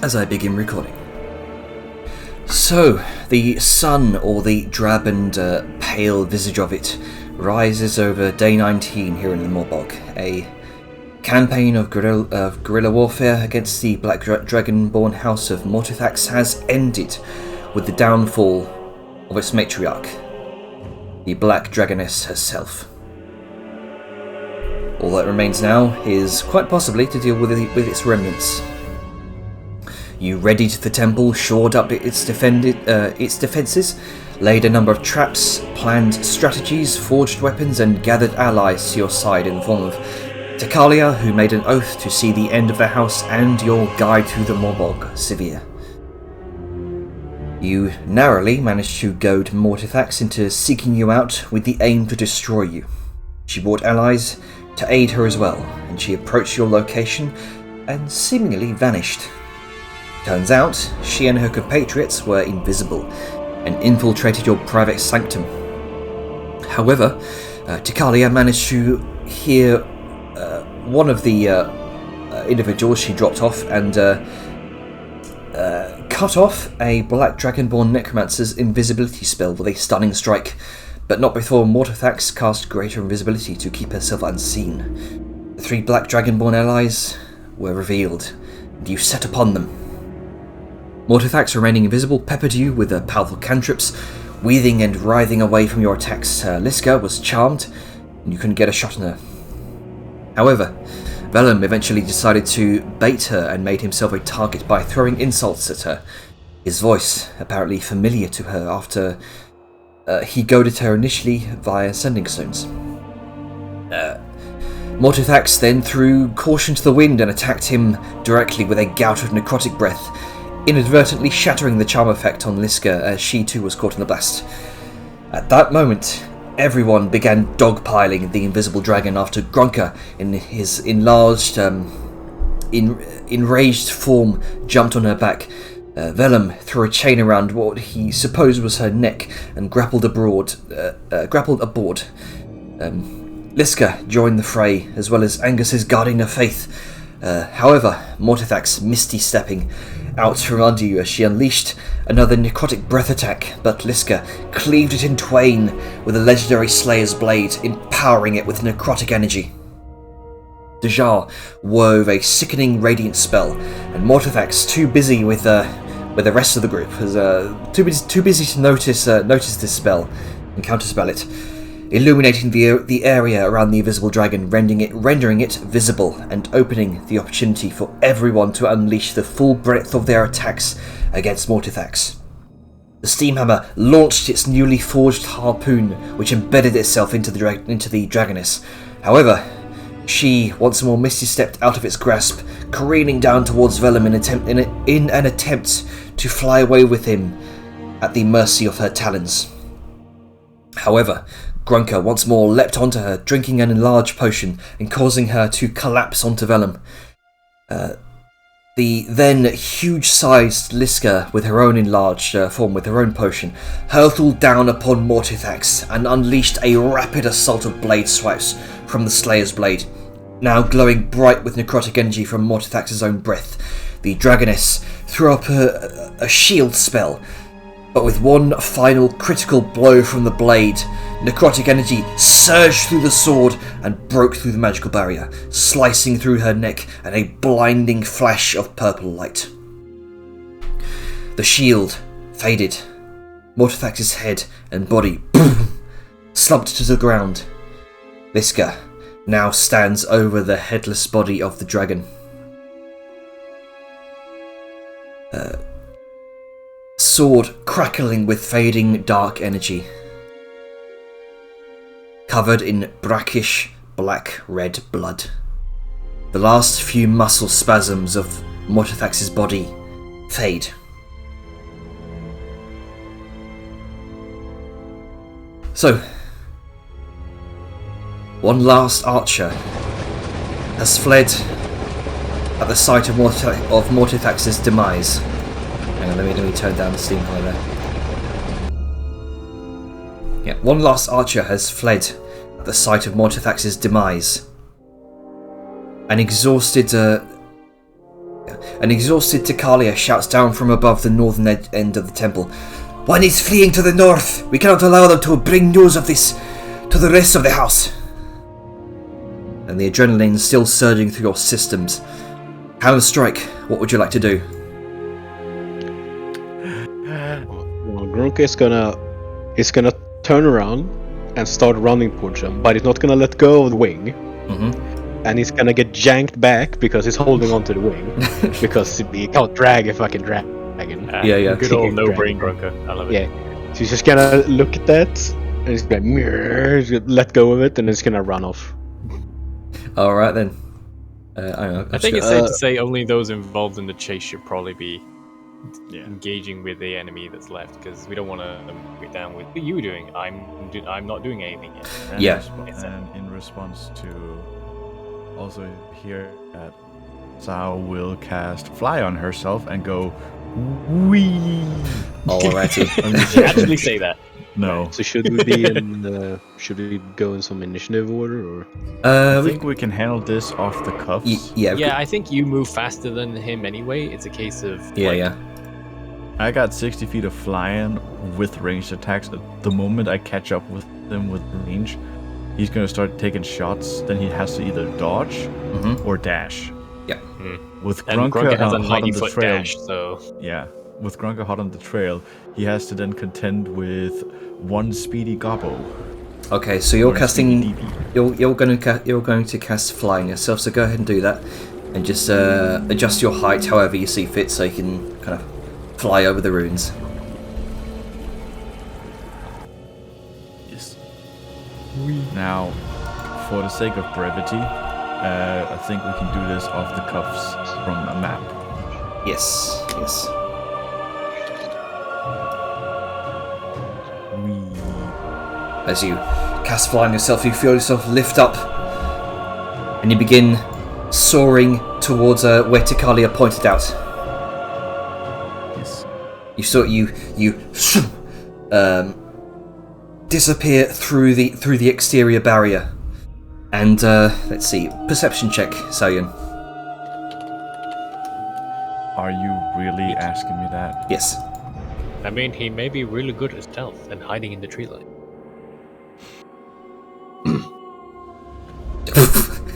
as I begin recording. So, the sun, or the drab and pale visage of it, rises over day 19 here in the Morbog. A campaign of guerrilla warfare against the Black Dragonborn House of Mortithax has ended with the downfall of its matriarch, the Black Dragoness herself. All that remains now is quite possibly to deal with its remnants. You readied the temple, shored up its defences, laid a number of traps, planned strategies, forged weapons, and gathered allies to your side in the form of Tekalia, who made an oath to see the end of the house, and your guide through the Morbog, Sivir. You narrowly managed to goad Mortithax into seeking you out with the aim to destroy you. She brought allies to aid her as well, and she approached your location and seemingly vanished. Turns out, she and her compatriots were invisible and infiltrated your private sanctum. However, Tekalia managed to hear one of the individuals she dropped off and cut off a Black Dragonborn Necromancer's invisibility spell with a stunning strike, but not before Mortithax cast greater invisibility to keep herself unseen. The 3 Black Dragonborn allies were revealed, and you set upon them. Mortithax, remaining invisible, peppered you with powerful cantrips, weaving and writhing away from your attacks. Liska was charmed, and you couldn't get a shot on her. However, Vellum eventually decided to bait her and made himself a target by throwing insults at her, his voice apparently familiar to her after he goaded her initially via sending stones. Mortithax then threw caution to the wind and attacked him directly with a gout of necrotic breath, inadvertently shattering the charm effect on Liska as she too was caught in the blast. At that moment, everyone began dogpiling the invisible dragon after Grunker, in his enlarged, enraged form, jumped on her back. Vellum threw a chain around what he supposed was her neck and grappled aboard. Liska joined the fray, as well as Angus's guarding of faith. However, Mortithax misty-stepping out from under you as she unleashed another necrotic breath attack, but Liska cleaved it in twain with a legendary Slayer's Blade, empowering it with necrotic energy. Dejar wove a sickening radiant spell, and Mortithax, too busy with the rest of the group, was too busy to notice this spell and counterspell it, illuminating the area around the invisible dragon, rendering it visible and opening the opportunity for everyone to unleash the full breadth of their attacks against Mortithax. The Steamhammer launched its newly forged harpoon, which embedded itself into the dragoness. However, she once more misty-stepped out of its grasp, careening down towards Vellum in an attempt to fly away with him at the mercy of her talons. However, Grunker once more leapt onto her, drinking an enlarged potion and causing her to collapse onto Vellum. The then huge-sized Liska, with her own enlarged form, with her own potion, hurtled down upon Mortithax and unleashed a rapid assault of blade swipes from the Slayer's Blade. Now glowing bright with necrotic energy from Mortithax's own breath, the Dragoness threw up a shield spell, but with one final critical blow from the blade, necrotic energy surged through the sword and broke through the magical barrier, slicing through her neck and a blinding flash of purple light. The shield faded. Mortithax's head and body slumped to the ground. Liska now stands over the headless body of the dragon. Sword crackling with fading dark energy, covered in brackish black-red blood. The last few muscle spasms of Mortithax's body fade. So, one last archer has fled at the sight of Mortithax's demise. Hang on, let me turn down the steam high there. Yeah, one last archer has fled at the sight of Mortithax's demise. An exhausted An exhausted Tikalia shouts down from above the northern end of the temple. One is fleeing to the north. We cannot allow them to bring news of this to the rest of the house. And the adrenaline is still surging through your systems. Hand of Strike, what would you like to do? Well, Grunk is gonna turn around and start running towards him, but he's not gonna let go of the wing. And he's gonna get janked back because he's holding onto the wing. Because he can't drag a fucking dragon. Yeah. Good old no-brain Grunker. I love it. Yeah. So he's just gonna look at that, and he's gonna let go of it, and it's gonna run off. Alright then. I think it's safe to say only those involved in the chase should probably be engaging with the enemy that's left, because we don't want to get down with what you doing. I'm not doing anything yet. And in response to also here that Sao will cast Fly on herself and go wee. Alrighty. Actually say that. No. So should we be in? Should we go in some initiative order, or? I think we can handle this off the cuffs. Yeah, I think you move faster than him anyway. It's a case of I got 60 feet of flying with ranged attacks. At the moment I catch up with him with range, he's gonna start taking shots. Then he has to either dodge or dash. Yeah. With and Grunker has a hot on the 90-foot trail, dash, so with Grunker hot on the trail, he has to then contend with one speedy gobbo. Okay, so you're casting. You're going to cast flying yourself. So go ahead and do that, and just adjust your height however you see fit, so you can kind of fly over the runes. Yes. Now, for the sake of brevity, I think we can do this off the cuffs from a map. Yes. As you cast flying yourself, you feel yourself lift up, and you begin soaring towards where Tikalia pointed out. Yes. You disappear through the exterior barrier, and let's see, perception check, Sayan. Are you really asking me that? Yes. I mean, he may be really good at stealth and hiding in the tree line.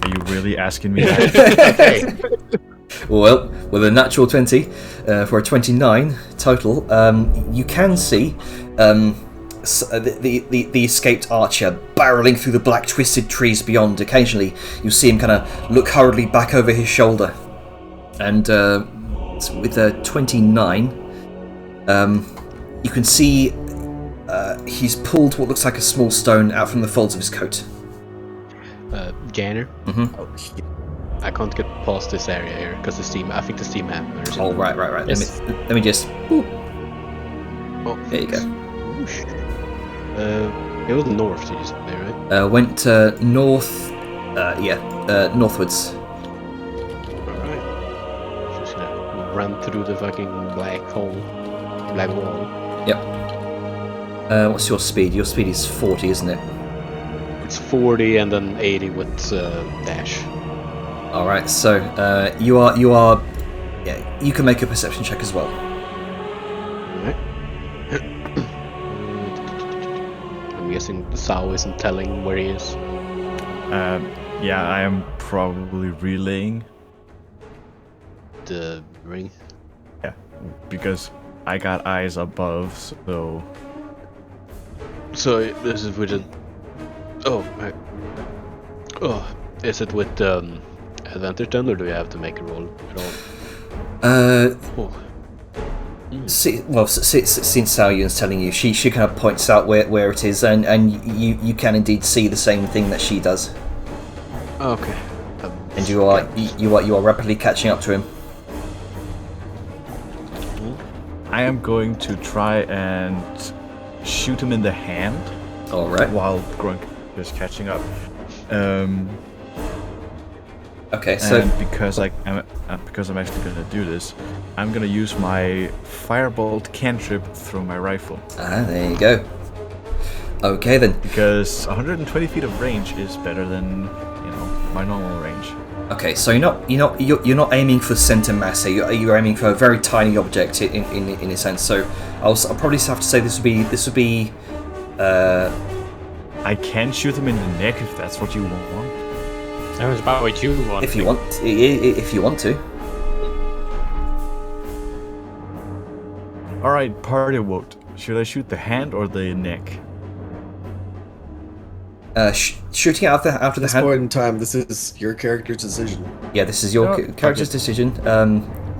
Are you really asking me that? Well, with a natural 20 for a 29 total, you can see the escaped archer barreling through the black twisted trees beyond. Occasionally, you see him kind of look hurriedly back over his shoulder, and with a 29, you can see he's pulled what looks like a small stone out from the folds of his coat. Janner? I can't get past this area here because I think the steam map. Oh, right. Yes. Let me just. Boop. Oh, there you go. It was north, did you say, right? Went north. Northwards. Alright. Just gonna run through the fucking black wall. Yep. What's your speed? Your speed is 40, isn't it? It's 40 and then 80 with dash. All right. So you are. Yeah. You can make a perception check as well. Alright. I'm guessing Sao isn't telling where he is. Yeah, I am probably relaying. The ring. Yeah, because I got eyes above, so. So this is with a. Oh, right. Oh, is it with advantage then, or do we have to make a roll at all? Since Sao Yun's telling you, she kind of points out where it is, and you can indeed see the same thing that she does. Okay. And you are rapidly catching up to him. I am going to try and shoot him in the hand. All right. While Grunk is catching up. Okay, so and because I'm actually gonna do this, I'm gonna use my firebolt cantrip through my rifle. There you go. Okay then. Because 120 feet of range is better than my normal range. Okay, so you're not aiming for center mass here. You're aiming for a very tiny object in a sense. So I'll probably have to say this would be. I can shoot him in the neck if that's what you want. That was about what you want. If you want to. All right, party vote. Should I shoot the hand or the neck? Shooting out of the hand. At this point in time, this is your character's decision. Yeah, this is your character's decision.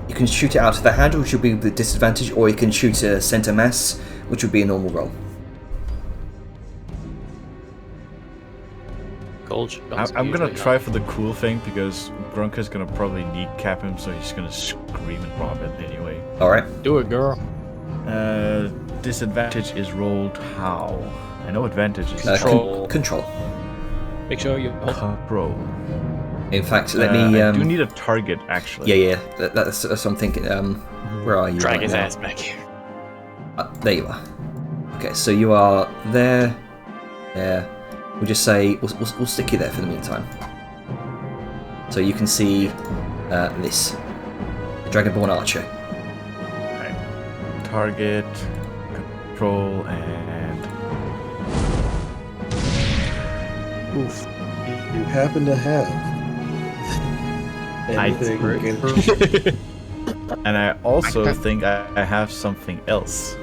You can shoot it out of the hand, which will be the disadvantage, or you can shoot a center mass, which would be a normal roll. I'm gonna try for the cool thing because Grunker's gonna probably kneecap him, so he's gonna scream and rob it anyway. All right. Do it, girl. Disadvantage is rolled how? I know advantage is control. Make sure you control. In fact, let me. I do need a target actually. Yeah. That's what I'm thinking. Where are you? Drag his ass back here. There you are. Okay, so you are there. There. We'll just say we'll stick you there for the meantime. So you can see this, the Dragonborn Archer. Okay. Target, control, and oof. You happen to have anything against. And I also think I have something else.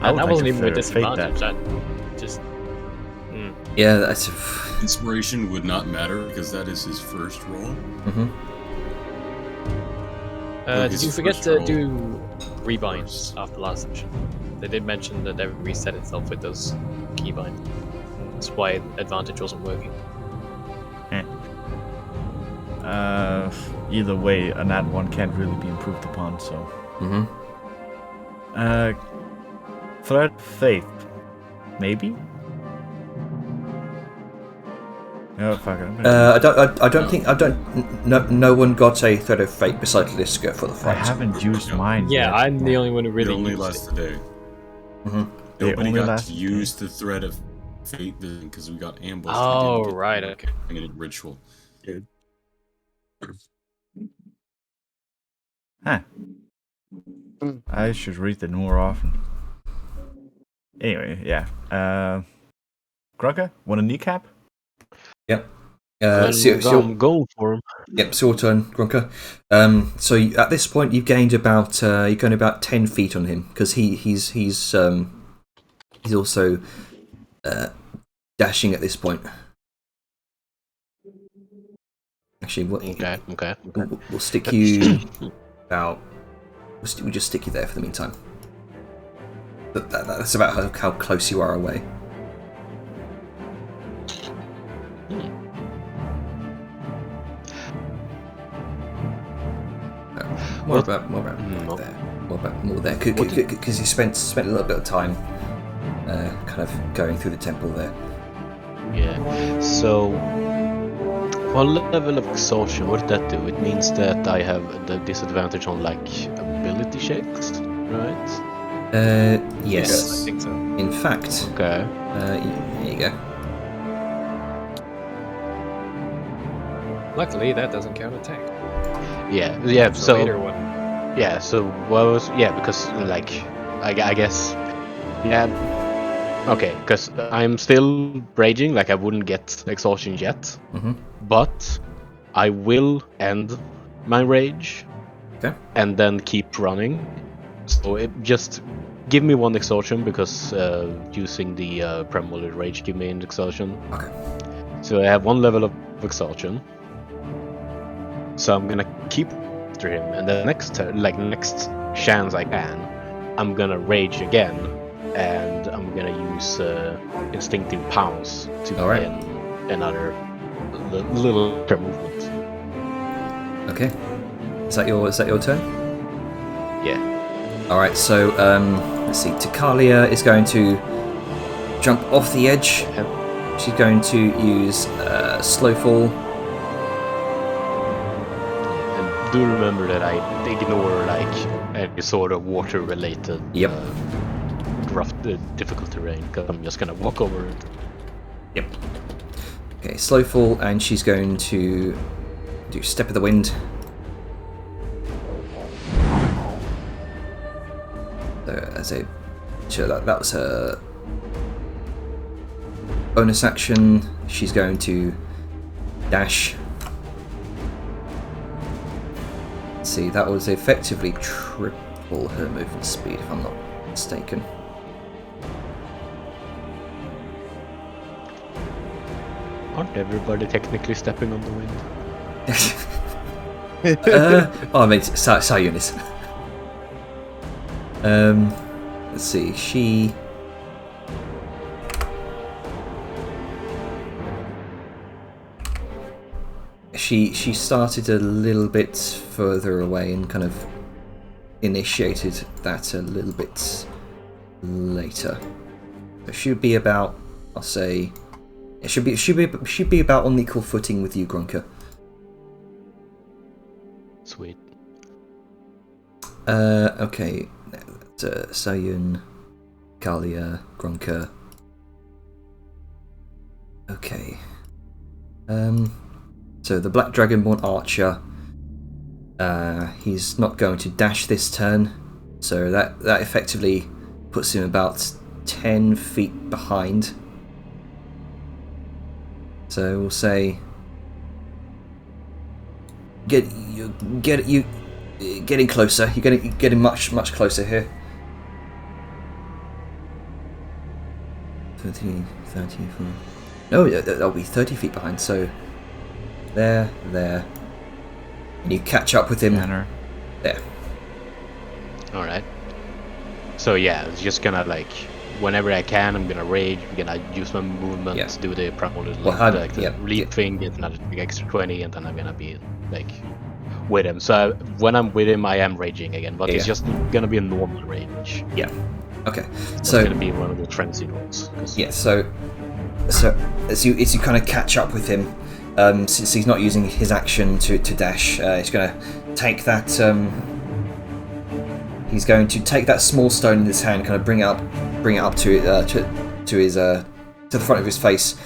And that wasn't even a disadvantage. That just. Yeah, that's. Inspiration would not matter because that is his first roll. Mm-hmm. Did you forget to do rebinds after last session? They did mention that they would reset itself with those keybinds. That's why advantage wasn't working. Either way, a nat 1 can't really be improved upon, so. Mm-hmm. Threat of Faith. Maybe? No, fuck it. I don't think no one got a threat of fate besides Liska for the fight. I haven't used mine. Yeah, yet. I'm the only one who really only used lasts it. today. Mm-hmm. Nobody got to use the threat of fate because we got ambushed. Oh, right, okay. Ritual. Dude. Huh. I should read it more often. Anyway, yeah. Grunker, want a kneecap? Yep. I'm going for him. Yep, it's your turn, Grunker. So at this point, you've gained about 10 feet on him because he's also dashing at this point. Actually, Okay. We'll stick you about. We'll just stick you there for the meantime. That's about how close you are away. More about there because you spent a little bit of time kind of going through the temple there. Yeah. So, what level of exhaustion? What did that do? It means that I have the disadvantage on like ability checks, right? Yes. I think so. In fact. Okay. Here you go. Luckily, that doesn't count attack. Yeah. So later one. yeah. So what was because like I guess okay, because I'm still raging. Like I wouldn't get exhaustion yet, but I will end my rage, and then keep running. So it just give me one exhaustion because using the Primal Rage give me an exhaustion. Okay. So I have one level of exhaustion. So I'm gonna keep after him, and the next chance I can, I'm gonna rage again, and I'm gonna use instinctive pounce to begin another little movement. Okay. Is that your turn? Yeah. All right. So let's see. Takalia is going to jump off the edge. She's going to use slow fall. Do remember that I ignore like any sort of water-related rough, difficult terrain because I'm just gonna walk over it. Yep. Okay, slow fall, and she's going to do Step of the Wind. So that was her bonus action. She's going to dash. Let's see, that was effectively triple her movement speed, if I'm not mistaken. Aren't everybody technically stepping on the wind? Oh, I mean, Sayun is. Let's see, she started a little bit further away and kind of initiated that a little bit later. It should be about, I'll say, it should be about on equal footing with you, Grunker. Sweet. Okay. Sayun, Kalia, Grunker. Okay. So the Black Dragonborn Archer, he's not going to dash this turn, so that effectively puts him about 10 feet behind. So we'll say, getting closer. You're getting much closer here. 30, 40. No, that'll be 30 feet behind. So there, and you catch up with him. There. All right. So yeah, it's just gonna like, whenever I can, I'm gonna rage. I'm gonna use my movement to do the leap thing, get another extra 20, and then I'm gonna be like with him. So when I'm with him, I am raging again, but it's just gonna be a normal rage. Yeah. Okay. So it's gonna be one of the frenzy rolls. Yeah. So as you kind of catch up with him, since he's not using his action to dash, he's gonna take that. He's going to take that small stone in his hand, kind of bring it up to his to the front of his face,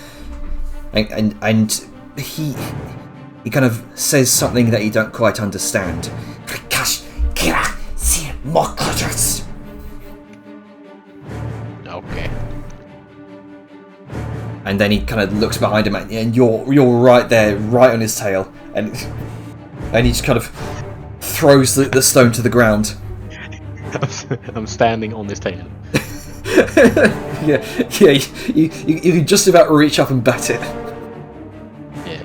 and he kind of says something that you don't quite understand. Okay. And then he kind of looks behind him, and you're right there, right on his tail, and he just kind of throws the stone to the ground. I'm standing on his tail. yeah. You can just about reach up and bat it. Yeah.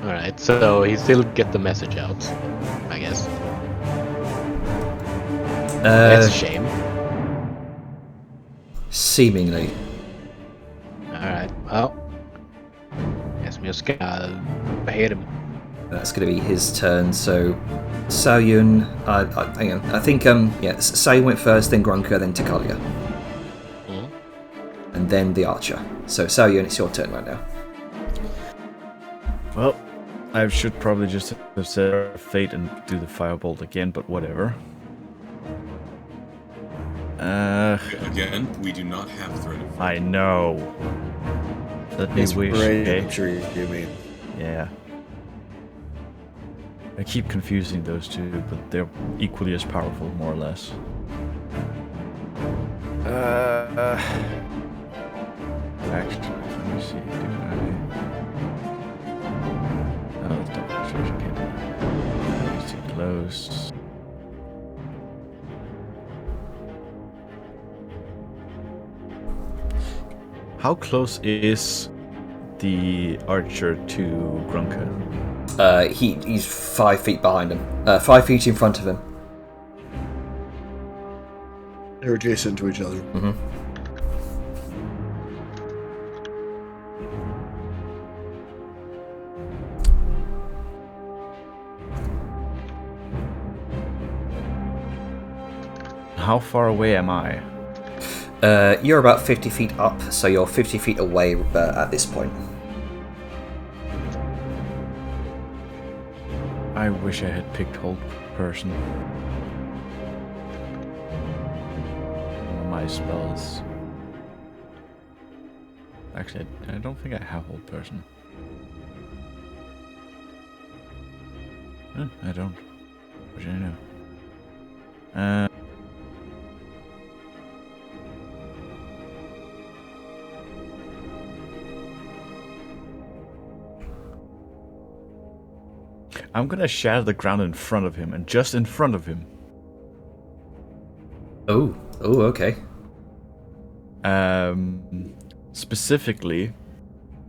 All right. So he still get the message out, I guess. That's a shame. Seemingly. Alright, well, guess I'm just gonna hit him. That's going to be his turn, so Sayun, hang on, I think, Sayun went first, then Grunker, then Takalia. And then the Archer. So Sayun, it's your turn right now. Well, I should probably just have said Fate and do the Firebolt again, but whatever. Again, we do not have threat of fate. I know. Let me wish. I'm sure you mean. Yeah. I keep confusing those two, but they're equally as powerful, more or less. Actually, let me see. Do I? Oh, it's double construction. Can't do that. It's too close. How close is the archer to Grunker? He's 5 feet behind him. 5 feet in front of him. They're adjacent to each other. Mm-hmm. How far away am I? You're about 50 feet up, so you're 50 feet away at this point. I wish I had picked Hold Person. One of my spells. Actually, I don't think I have Hold Person. I don't. What do you know? I'm gonna shatter the ground in front of him, and just in front of him. Oh, okay. Specifically,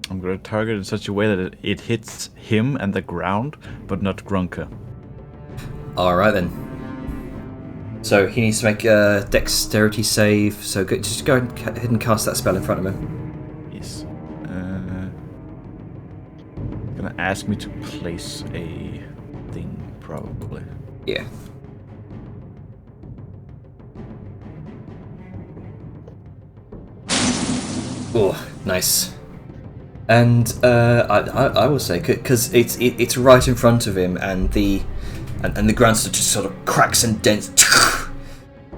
I'm gonna target in such a way that it hits him and the ground, but not Grunker. Alright then. So he needs to make a dexterity save, so just go ahead and cast that spell in front of him. Yes. Gonna ask me to place a thing, probably. Yeah. Oh, nice. And I will say, because it's right in front of him, and the ground just sort of cracks and dents.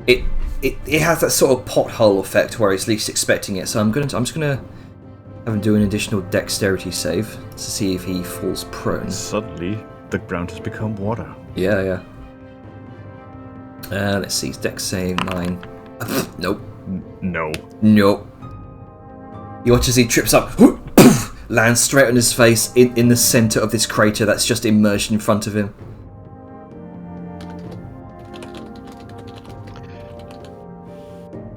It has that sort of pothole effect where he's least expecting it. So I'm just gonna have him do an additional dexterity save to see if he falls prone. Suddenly, the ground has become water. Yeah. Let's see, dex save 9. Nope. No. Nope. You watch as he trips up, lands straight on his face in the centre of this crater that's just emerged in front of him.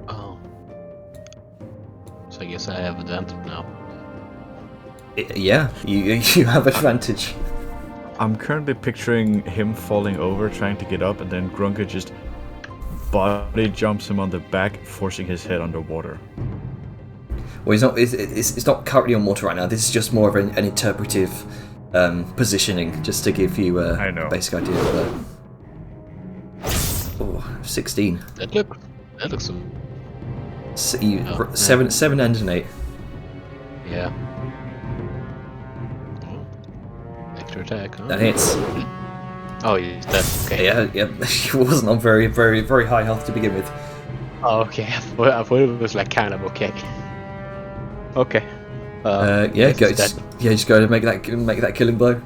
Oh. So I guess I have advantage now. Yeah, you have advantage. I'm currently picturing him falling over, trying to get up, and then Grunker just body jumps him on the back, forcing his head underwater. Well, it's not currently on water right now. This is just more of an interpretive positioning, just to give you a basic idea of that. Oh, 16. That looks so... seven and an 8. Yeah. Extra attack, huh? That hits. Oh, he's dead. Okay. Yeah. He wasn't on very, very, very high health to begin with. Oh, okay. I thought it was like kind of okay. Okay. Just go to make that killing blow.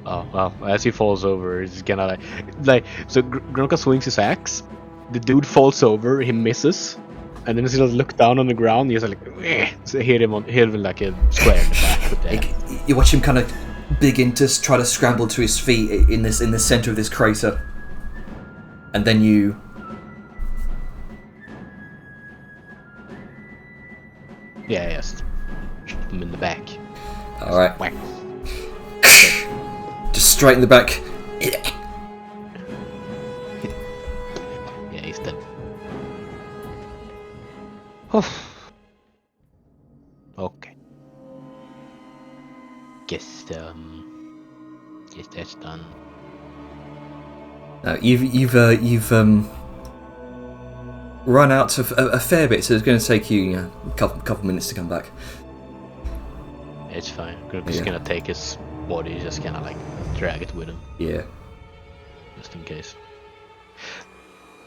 Oh well, as he falls over, he's gonna like so Grunka swings his axe. The dude falls over, he misses, and then he just look down on the ground. He's like, so hit him like a square in the back with that. You watch him kind of begin to try to scramble to his feet in the center of this crater, and then you. Yeah, yes. Shoot him in the back. Alright. Whack. Just straight in the back. Yeah, he's dead. Oh. Okay. Guess that's done. You've run out of a fair bit, so it's going to take you, a couple minutes to come back. It's fine. He's gonna take his body, just kind of like drag it with him. Yeah. Just in case.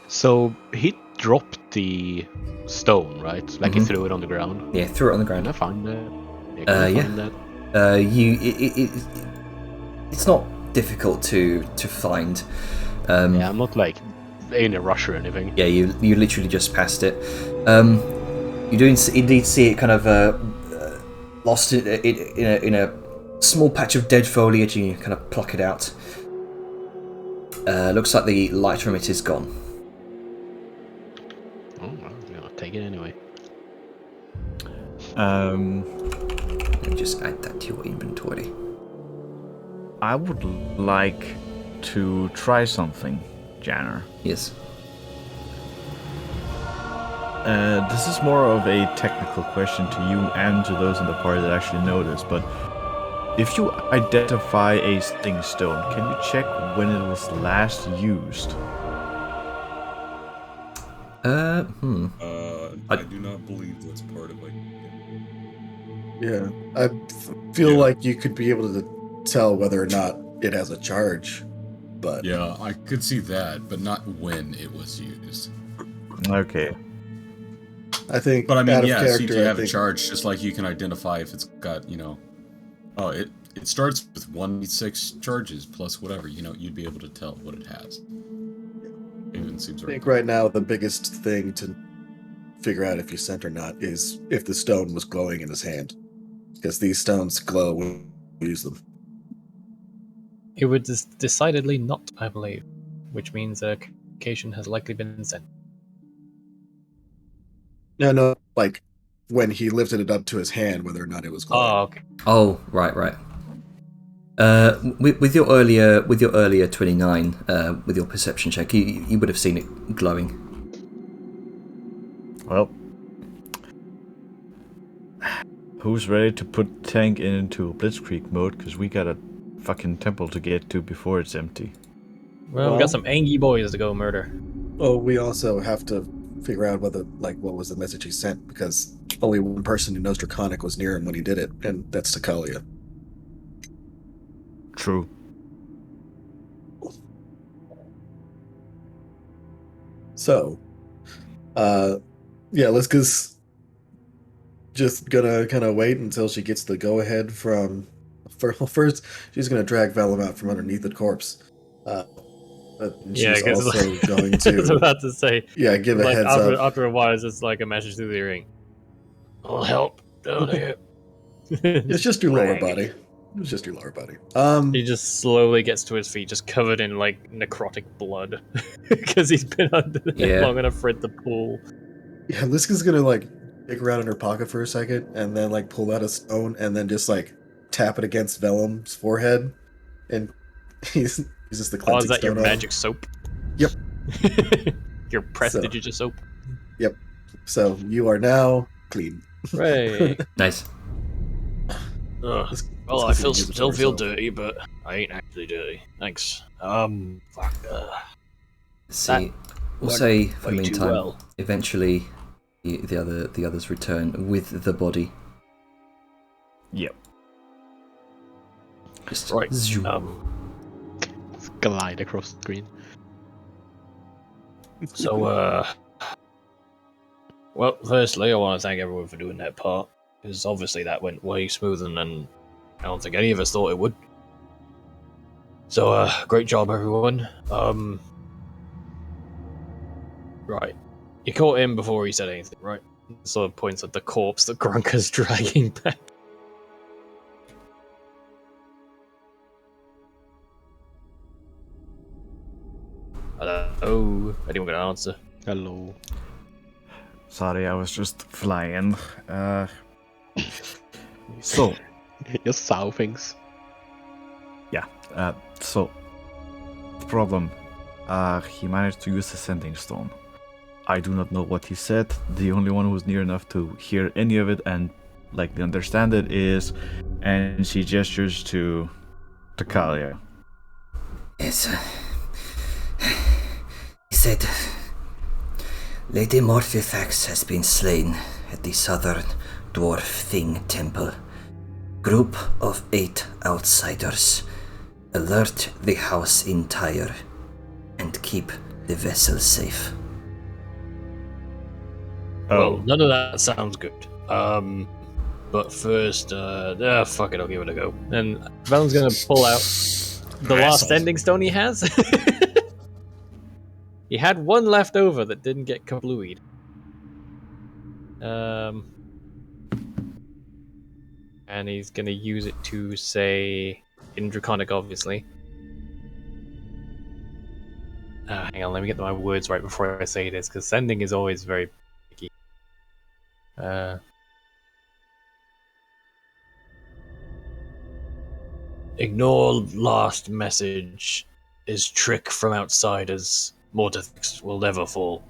So he dropped the stone, right? Like he threw it on the ground. Yeah, threw it on the ground. Can I find that? It's not difficult to find. Yeah, I'm not like in a rush or anything. Yeah, you literally just passed it. You do indeed see it kind of lost in a small patch of dead foliage, and you kind of pluck it out. Looks like the light from it is gone. Oh, well, I'm gonna take it anyway. Let me just add that to your inventory. I would like to try something, Janner. Yes. This is more of a technical question to you and to those in the party that actually know this, but if you identify a sting stone, can you check when it was last used? I do not believe that's part of like. Yeah, I feel like you could be able to tell whether or not it has a charge, but Yeah, I could see that, but not when it was used. Okay. I think. But I mean, out of yeah, character, CJ have I a think, charge, just like you can identify if it's got, oh, it it starts with 1d6 charges plus whatever. You'd be able to tell what it has. Even seems I think right now the biggest thing to figure out if you sent or not is if the stone was glowing in his hand, because these stones glow when we use them. It would decidedly not, I believe, which means a communication has likely been sent. No, like when he lifted it up to his hand, whether or not it was glowing. Oh, okay. Oh, right. With your earlier 29, with your perception check, you would have seen it glowing. Well, who's ready to put tank into blitzkrieg mode? Because we got a fucking temple to get to before it's empty. Well, we got some angry boys to go murder. Oh, we also have to figure out whether, like, what was the message he sent, because only one person who knows Draconic was near him when he did it, and that's Takalia. True. So, Liska's just gonna kind of wait until she gets the go-ahead from... First, she's gonna drag Vellum out from underneath the corpse. But she's also going to... I was about to say... give a heads up. After a while, it's just like a message through the ring. I'll help down here. It's just your lower body. It was just your lower body. He just slowly gets to his feet, just covered in like necrotic blood, because he's been under there long enough for it to pull. Yeah, Liska's gonna like dig around in her pocket for a second, and then like pull out a stone, and then just like tap it against Vellum's forehead, and he's just the cleansing stone. Oh, is that your on magic soap? Yep. Your prestigious soap. Yep. So you are now clean. Right. Nice. Well, I still feel dirty, but I ain't actually dirty. Thanks. Fuck. See, we'll say for the meantime. Eventually, the others return with the body. Yep. Just right. Zoom. Glide across the screen. So, well, firstly, I want to thank everyone for doing their part, because obviously that went way smoother than I don't think any of us thought it would. So, great job, everyone. Right. You caught him before he said anything, right? Sort of points at the corpse that Grunker's dragging back. Hello? Anyone got an answer? Hello. Sorry, I was just flying. So... You saw things. Yeah, so... Problem. He managed to use the sending stone. I do not know what he said. The only one who was near enough to hear any of it and likely understand it is... And she gestures to Kalia. Yes, he said, Lady Mortithax has been slain at the Southern Dwarf Thing Temple. Group of 8 outsiders. Alert the house entire and keep the vessel safe. Well, none of that sounds good. But first, fuck it, I'll give it a go. And Valen's gonna pull out the last sending stone he has. He had one left over that didn't get kablooied. And he's gonna use it to say, in Draconic, obviously. Hang on, let me get my words right before I say this, because sending is always very picky. Ignore last message. Is trick from outsiders. Mortithax will never fall.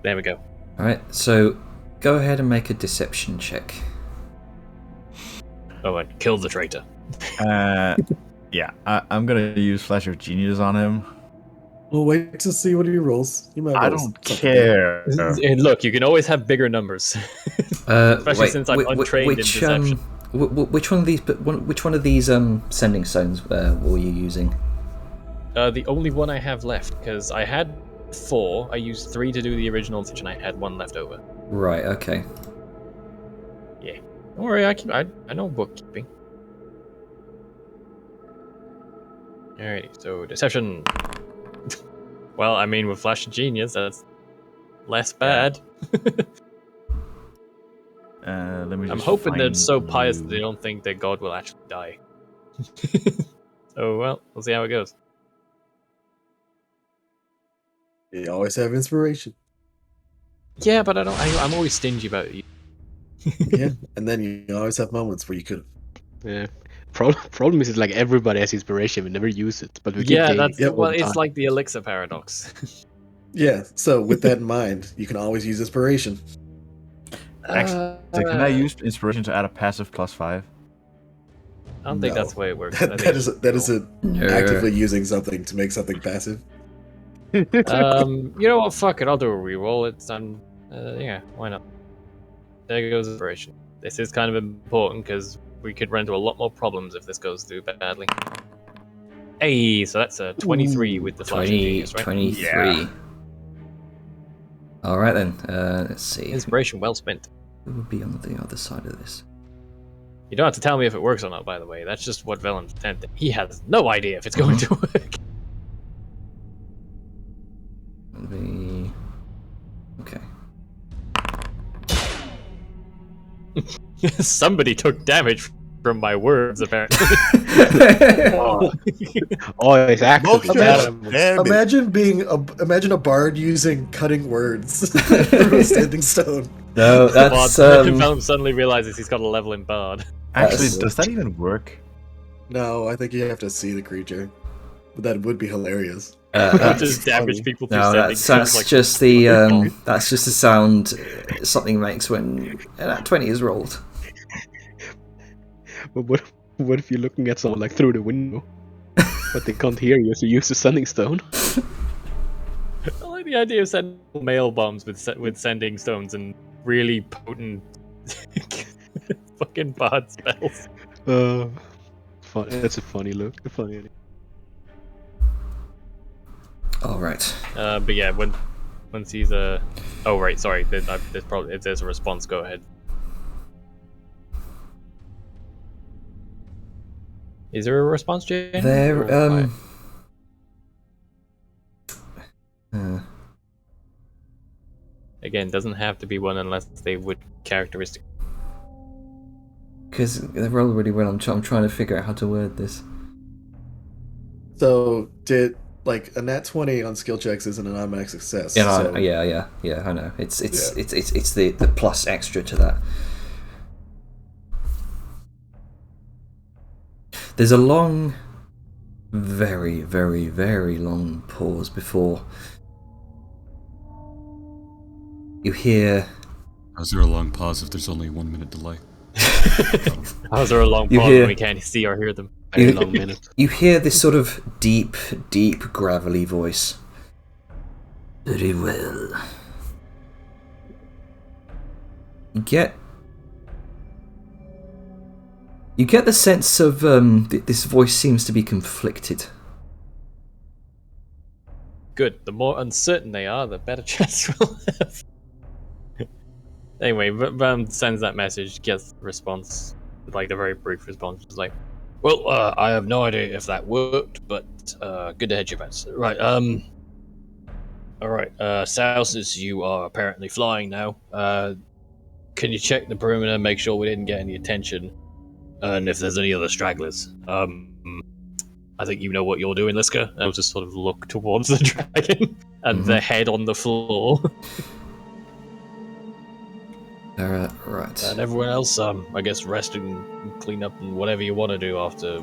There we go. Alright, so go ahead and make a deception check. Oh, and kill the traitor. Yeah, I'm gonna use Flash of Genius on him. We'll wait to see what he rolls. He might I roll don't something. care. And look, you can always have bigger numbers. Especially since I'm untrained in deception. Which one of these sending stones were you using? The only one I have left, because I had 4. I used 3 to do the original message, and I had 1 left over. Right. Okay. Yeah. Don't worry, I know bookkeeping. Alrighty, so deception. Well, I mean, with Flash of Genius, that's less bad. Let me. I'm just hoping they're find so pious that you. they don't think that God will actually die. So, well, we'll see how it goes. You always have inspiration. Yeah, but I'm always stingy about it. Yeah, and then you always have moments where you could. Yeah. Problem is, like everybody has inspiration, we never use it, but we keep Yeah, gaining that's it all well, the it's time. like the elixir paradox. Yeah, so with that in mind, you can always use inspiration. Actually, can I use inspiration to add a passive +5? I don't think No. that's the way it works. That isn't No. actively using something to make something passive. You know what? Fuck it. I'll do a reroll. It's yeah, why not? There goes inspiration. This is kind of important because we could run into a lot more problems if this goes through badly. Hey, so that's a 23 with the Flash of Genius, right? 23. Yeah. All right then. Let's see. Inspiration well spent. Who would be on the other side of this? You don't have to tell me if it works or not, by the way. That's just what Velen's intended. He has no idea if it's going to work. Okay. Somebody took damage from my words, apparently. Oh, it's actually Imagine a bard using cutting words from a standing stone. No, that's Velen suddenly realizes he's got a level in Bard. Actually, That's- does that even work? No, I think you have to see the creature. But that would be hilarious. Just damage people through No, sending that's stones, like, just the that's just the sound something makes when that 20 is rolled. But what if you're looking at someone like through the window, but they can't hear you, so you use the sending stone? I like the idea of sending mail bombs with sending stones and really potent fucking Bard spells. Fun. That's a funny look. A funny idea. All right. But yeah, once he's oh right, sorry. There's probably if there's a response, go ahead. Is there a response, Jane? There Again, doesn't have to be one unless they would characteristic. because they roll really well. I'm trying to figure out how to word this. So did like a nat 20 on skill checks isn't an automatic success. Yeah, so, yeah. I know. It's the plus extra to that. There's a long, very, very, very long pause before you hear. How's there a long pause if there's only 1 minute delay? How's there a long You pause hear- when we can't see or hear them? Very long minute. You hear this sort of deep, gravelly voice. Very well. You get the sense of this voice seems to be conflicted. Good. The more uncertain they are, the better chance we'll have. Anyway, Van sends that message, gets the response, like the very brief response. It's like, well, I have no idea if that worked, but good to hedge your bets. Right, alright, Sal, since you are apparently flying now, can you check the perimeter, make sure we didn't get any attention, and if there's any other stragglers? I think you know what you're doing, Liska. I'll just sort of look towards the dragon and the head on the floor. Right. And everyone else, I guess rest and clean up and whatever you want to do after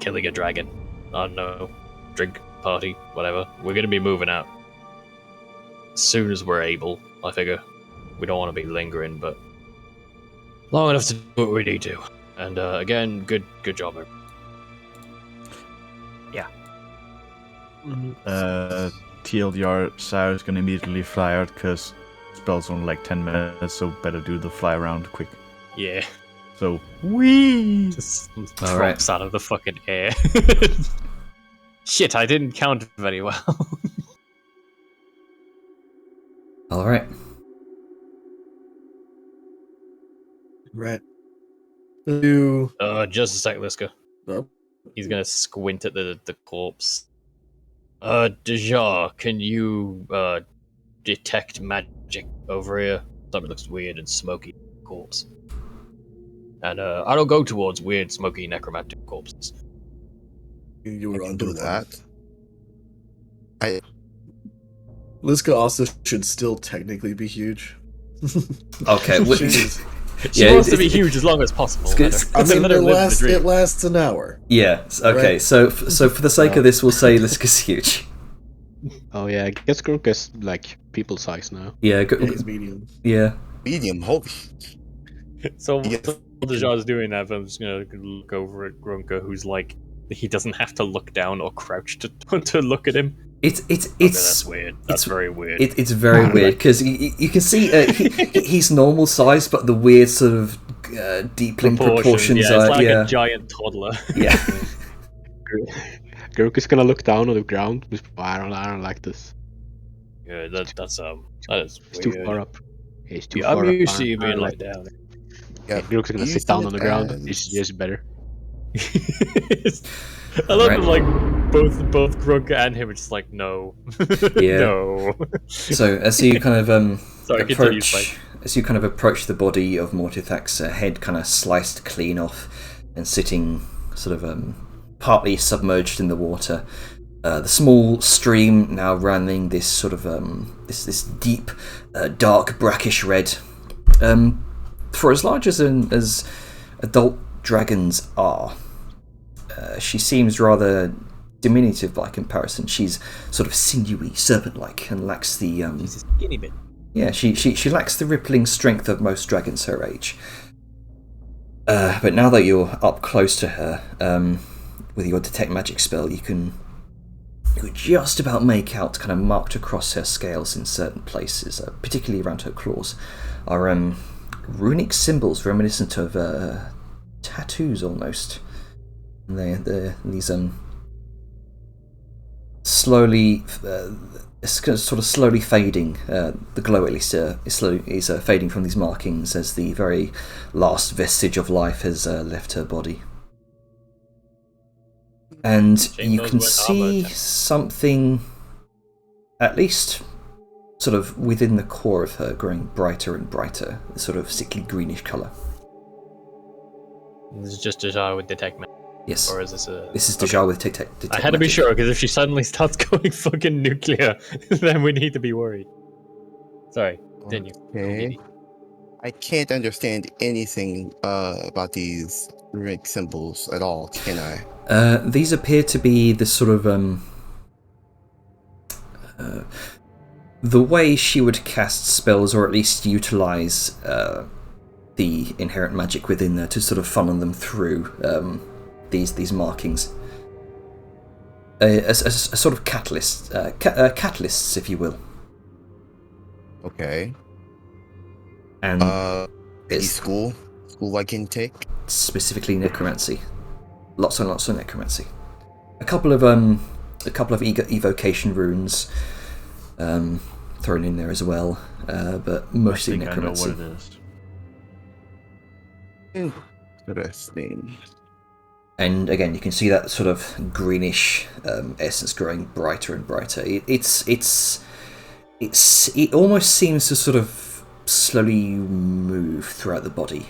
killing a dragon. I don't know, drink, party, whatever. We're going to be moving out as soon as we're able, I figure. We don't want to be lingering, but long enough to do what we need to. And again, good job, everyone. TLDR, Sao is gonna immediately fly out because spells only like 10 minutes, so better do the fly around quick. Yeah. So, wee! Just All right. drops out of the fucking air. Shit, I didn't count very well. All right. Right. You. Just a sec, Liska. Oh, He's gonna squint at the corpse. Deja, can you detect magic over here? Something looks weird and smoky. Corpse. And I don't go towards weird, smoky, necromantic corpses. You were I can under do that. Liska also should still technically be huge. Okay, She wants to be huge as long as possible. I mean, it lasts an hour. Yeah. Okay. Right? So for the sake of this, we'll say Liska's huge. Oh yeah, I guess Grunk is like people size now. Yeah. He's medium. Yeah. Medium, holy. So Yeah. Deja's doing that, but I'm just gonna look over at Grunka, who's like, he doesn't have to look down or crouch to look at him. It's that's weird. That's very weird. It's very weird because you can see he's normal size, but the weird sort of deepling proportions yeah, are it's like a giant toddler. Yeah. Grunk is gonna look down on the ground. I don't like this. Yeah, that is It's too far up. It's too Yeah, far I'm up. used to you being like like down. Yeah, Grunk's gonna sit down on the ground. It's just better. I love Right. it, like both Grunk and him are just like no. Yeah. No. So as you kind of Sorry, continue, approach, Spike. as you kind of approach the body of Mortithak's head, kind of sliced clean off and sitting sort of partly submerged in the water. The small stream now running this sort of this deep, dark, brackish red. For as large as adult dragons are, she seems rather diminutive by comparison. She's sort of sinewy, serpent-like, and lacks the She's a skinny bit. yeah. She lacks the rippling strength of most dragons her age. But now that you're up close to her, with your detect magic spell, you can just about make out, kind of marked across her scales in certain places, particularly around her claws, are runic symbols reminiscent of tattoos almost. They're these slowly, it's sort of slowly fading. The glow at least is fading from these markings as the very last vestige of life has left her body. And Shame you those can weren't see armored. something, at least sort of within the core of her, growing brighter and brighter, a sort of sickly greenish colour. This is just Deja with detect magic. Yes. Or is this a... This is Deja with detect I had to be magic. sure, because if she suddenly starts going fucking nuclear, then we need to be worried. Sorry, continue. Okay. I can't understand anything about these runic symbols at all, can I? These appear to be the sort of the way she would cast spells, or at least utilize the inherent magic within there to sort of funnel them through these markings. A sort of catalyst, catalysts, if you will. Okay. And Any it's school I can take? specifically necromancy. Lots and lots of necromancy. A couple of evocation runes thrown in there as well, but mostly I think necromancy. I know what it is. Interesting. And again, you can see that sort of greenish essence growing brighter and brighter. It almost seems to sort of slowly move throughout the body.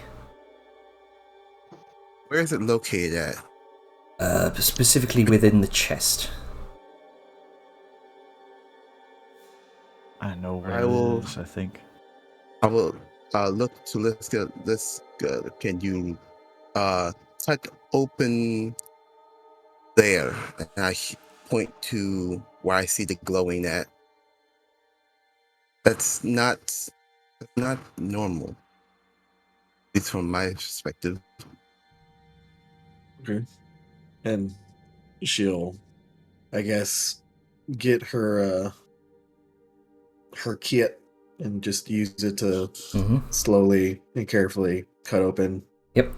Where is it located at? Specifically within the chest. I know what I it will- is, I think. I will look to Liska. Can you tuck open there? And I point to where I see the glowing at. That's not normal. At least from my perspective. Okay. And she'll, I guess, get her kit and just use it to Mm-hmm. slowly and carefully cut open. Yep.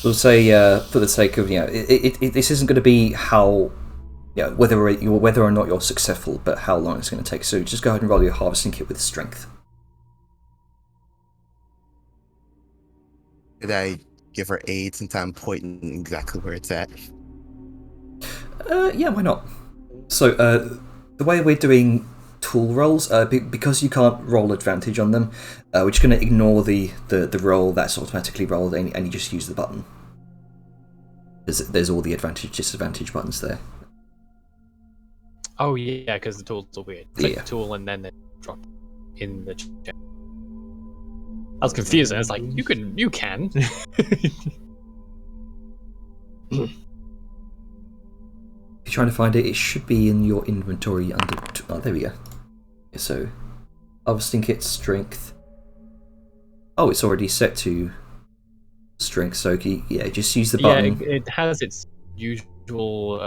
We'll say, for the sake of, this isn't going to be how, whether or not you're successful, but how long it's going to take. So just go ahead and roll your harvesting kit with strength. Did I give her aid since I'm pointing exactly where it's at? Yeah, why not? So, the way we're doing tool rolls, because you can't roll advantage on them, we're just going to ignore the roll that's automatically rolled, and you just use the button. There's all the advantage, disadvantage buttons there. Oh yeah, because the tools are weird. Click Yeah. the tool and then it drop in the chat. I was confused. I was like, you can. If you're trying to find it, it should be in your inventory under... Oh, there we go. So, harvesting kit, strength. Oh, it's already set to strength, so yeah, just use the button. Yeah, it has its usual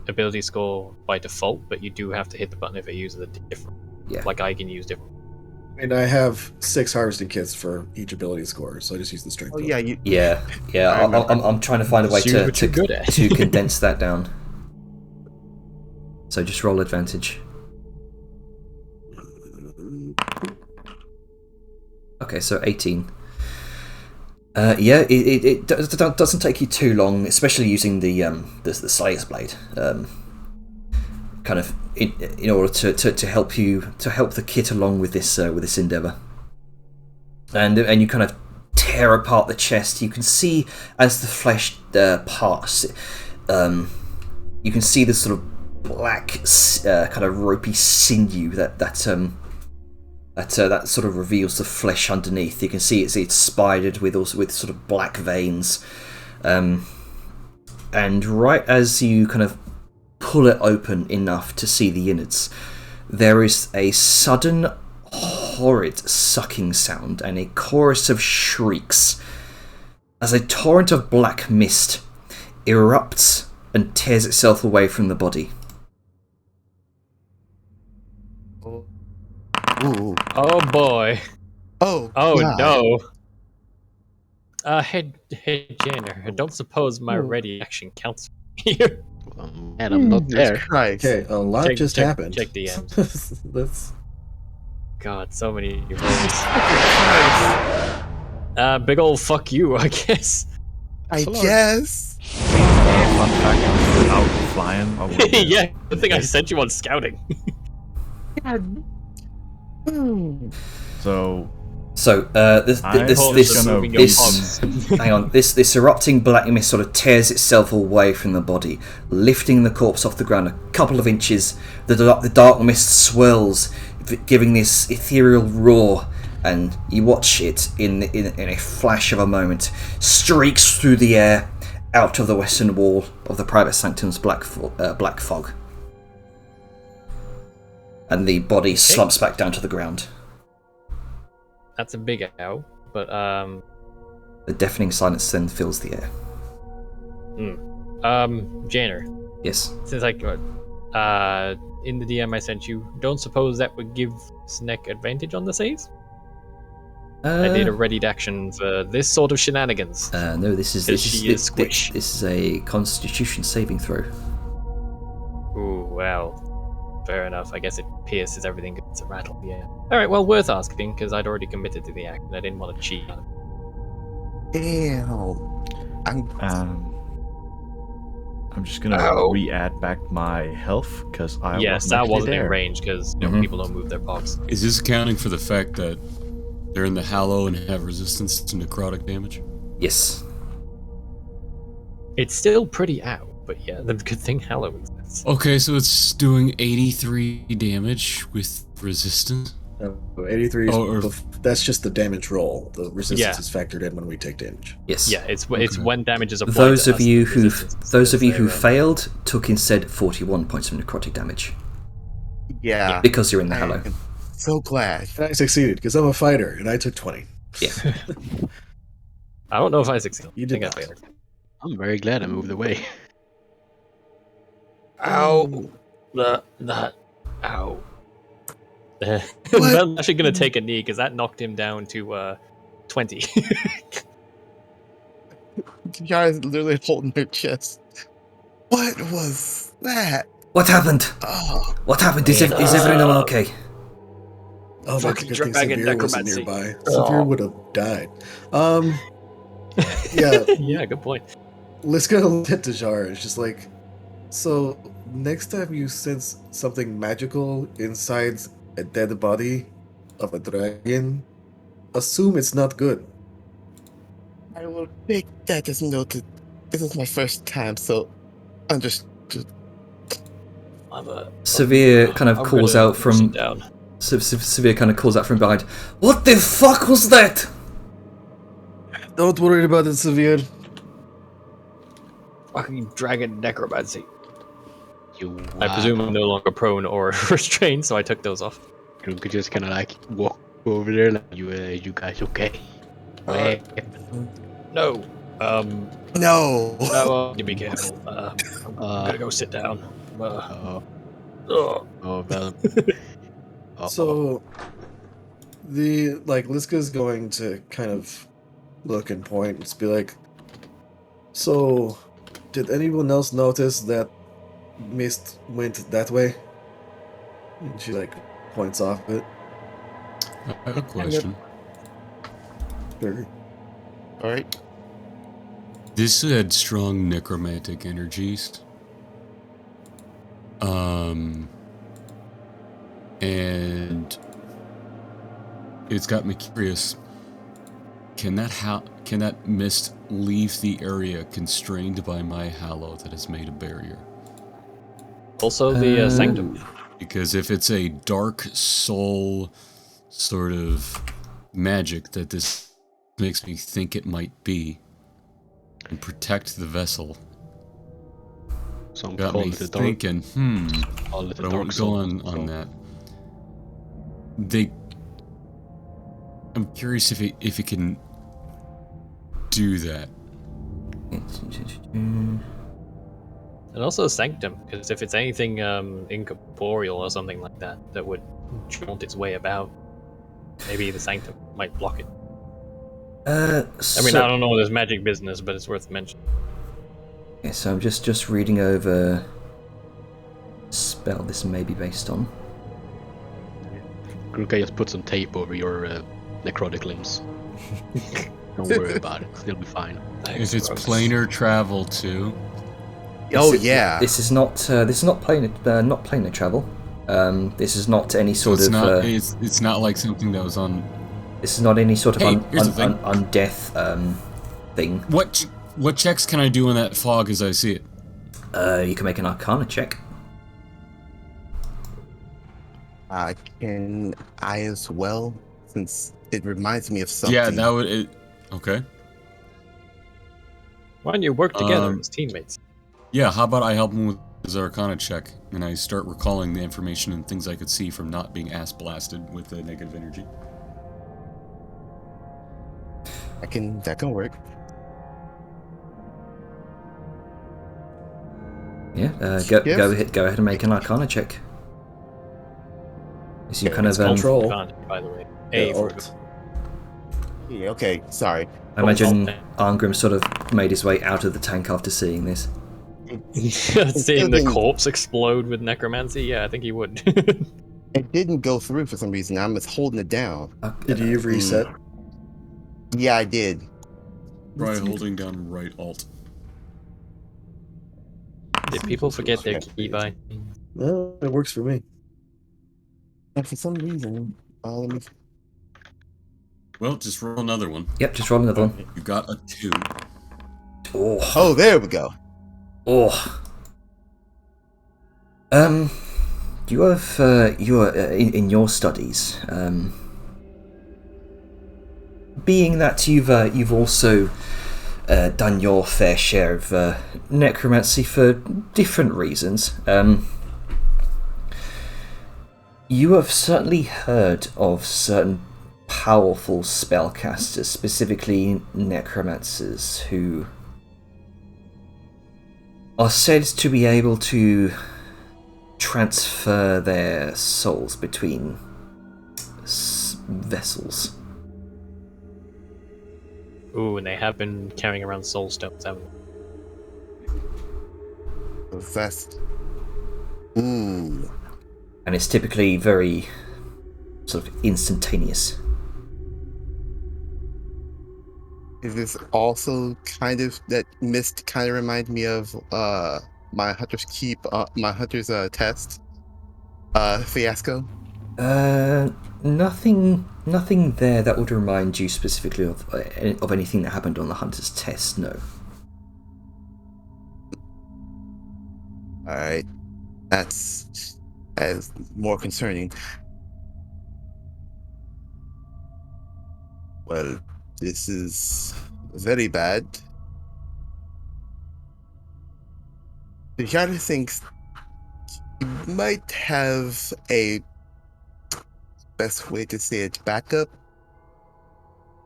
ability score by default, but you do have to hit the button if it uses a different. Yeah. Like I can use different. And I have 6 harvesting kits for each ability score, so I just use the strength. Oh yeah, you. Yeah. I'm trying to find a way Use what you're good at. to condense that down. So just roll advantage. Okay, so 18. Yeah, it doesn't take you too long, especially using the Slayer's Blade. Kind of in order to help the kit along with this endeavor. And you kind of tear apart the chest. You can see as the flesh parts, you can see this sort of black, kind of ropey sinew that sort of reveals the flesh underneath. You can see it's spidered with sort of black veins, and right as you kind of pull it open enough to see the innards, there is a sudden horrid sucking sound and a chorus of shrieks as a torrent of black mist erupts and tears itself away from the body. Ooh. Oh boy. Oh. Oh God. no. Hey Jenner, I don't suppose my ready action counts here. And I'm not Jesus there. Christ. Okay, a lot just happened. Check DMs. Let's. God, so many rolls. Big ol' fuck you, I guess. I guess. Fun fact, without flying, I would Yeah, the thing I sent you on scouting. So this gonna hang on, this erupting black mist sort of tears itself away from the body, lifting the corpse off the ground a couple of inches. The dark mist swirls, giving this ethereal roar, and you watch it in a flash of a moment streaks through the air out of the western wall of the private sanctum's black fog, and the body slumps back down to the ground. That's a big ow, but The deafening silence then fills the air. Janner, Yes. since in the DM I sent you, don't suppose that would give Sneck advantage on the saves? I did a readied action for this sort of shenanigans. No, this is squish. this is a Constitution saving throw. Ooh, well, fair enough. I guess it pierces everything. It's a rattle, yeah. Alright, well, worth asking, because I'd already committed to the act, and I didn't want to cheat on it. Ew. I'm just gonna re-add back my health because I Yes, that wasn't there. in range, because people don't move their pogs. Is this accounting for the fact that they're in the Hallow and have resistance to necrotic damage? Yes. It's still pretty out, but yeah, the good thing Hallow exists. Okay, so it's doing 83 damage with resistance? 83 is or- that's just the damage roll. The resistance Yeah. is factored in when we take damage. Yes. Yeah, it's when damage is applied. Those to of us, you the who resistance is failed took instead 41 points of necrotic damage Yeah. because you're in the Hallow. I'm so glad. And I succeeded because I'm a fighter and I took 20. Yeah. I don't know if I succeeded. You I did think not. I failed. I'm very glad I moved away. Ow. Ow. I'm actually going to take a knee because that knocked him down to 20. You guys literally holding their chest. What was that? What happened? Oh, What happened? Is everyone okay? Oh, that's a Fucking good thing dragon Severe wasn't necromancy. nearby. Severe would have died. Yeah. Yeah, good point. Liska looked at Dajar. It's just like, so next time you sense something magical inside a dead body of a dragon, assume it's not good. I will take that as noted. This is my first time, so understood. Severe kind of calls out from. Severe kind of calls out from behind. What the fuck was that? Don't worry about it, Severe. Fucking dragon necromancy. I presume I'm no longer prone or restrained, so I took those off. You could just kind of like walk over there, like you guys okay? No. No. No, you be careful. I'm gonna go sit down. Well. So, Liska's going to kind of look and point and just be like, so, did anyone else notice that mist went that way? And she, points off it. I have a question. Sure. Alright. This had strong necromantic energies. And it's got me curious. Can that mist leave the area constrained by my hallow that has made a barrier? Also the sanctum. Because if it's a dark soul sort of magic that this makes me think it might be, and protect the vessel. Some got call me it a dark. thinking, Call it a but I dark won't go soul. on that. I'm curious if it can do that. And also sanctum, because if it's anything incorporeal or something like that that would jaunt its way about, maybe the sanctum might block it. I don't know this magic business, but it's worth mentioning. Yeah, so I'm just reading over spell this may be based on. Gruka just put some tape over your necrotic limbs. Don't worry about it; it'll be fine. If it's planar travel too. This is not planar travel. This is not any sort of. It's not like something that was on. This is not any sort of undeath thing. What checks can I do in that fog as I see it? You can make an Arcana check. Can I as well, since it reminds me of something. Yeah, that would. Okay. Why don't you work together as teammates? Yeah, how about I help him with his Arcana check, and I start recalling the information and things I could see from not being ass blasted with the negative energy. That can work. Yeah, go ahead and make an Arcana check. So you kind of control. By the way, Yeah, okay, sorry. I imagine Arngrim sort of made his way out of the tank after seeing this. Seeing the corpse explode with necromancy, yeah, I think he would. It didn't go through for some reason. I'm just holding it down. Did you reset? Yeah, I did. Try holding down right alt. Did people forget their keybind? No, it works for me. And for some reason, let me... Well, just roll another one. Yep, just roll another one. You got a 2. Oh, there we go. Oh. You have you are in your studies. Being that you've also done your fair share of necromancy for different reasons. You have certainly heard of certain powerful spellcasters, specifically necromancers, who are said to be able to transfer their souls between vessels. Ooh, and they have been carrying around soul stones, haven't they? Fast. Ooh. And it's typically very sort of instantaneous. Is this also kind of that mist? Kind of remind me of my hunter's keep, my hunter's test fiasco. Nothing there that would remind you specifically of anything that happened on the hunter's test. No. All right, that's as more concerning. Well, this is very bad. The Yara thinks you might have a best way to say it backup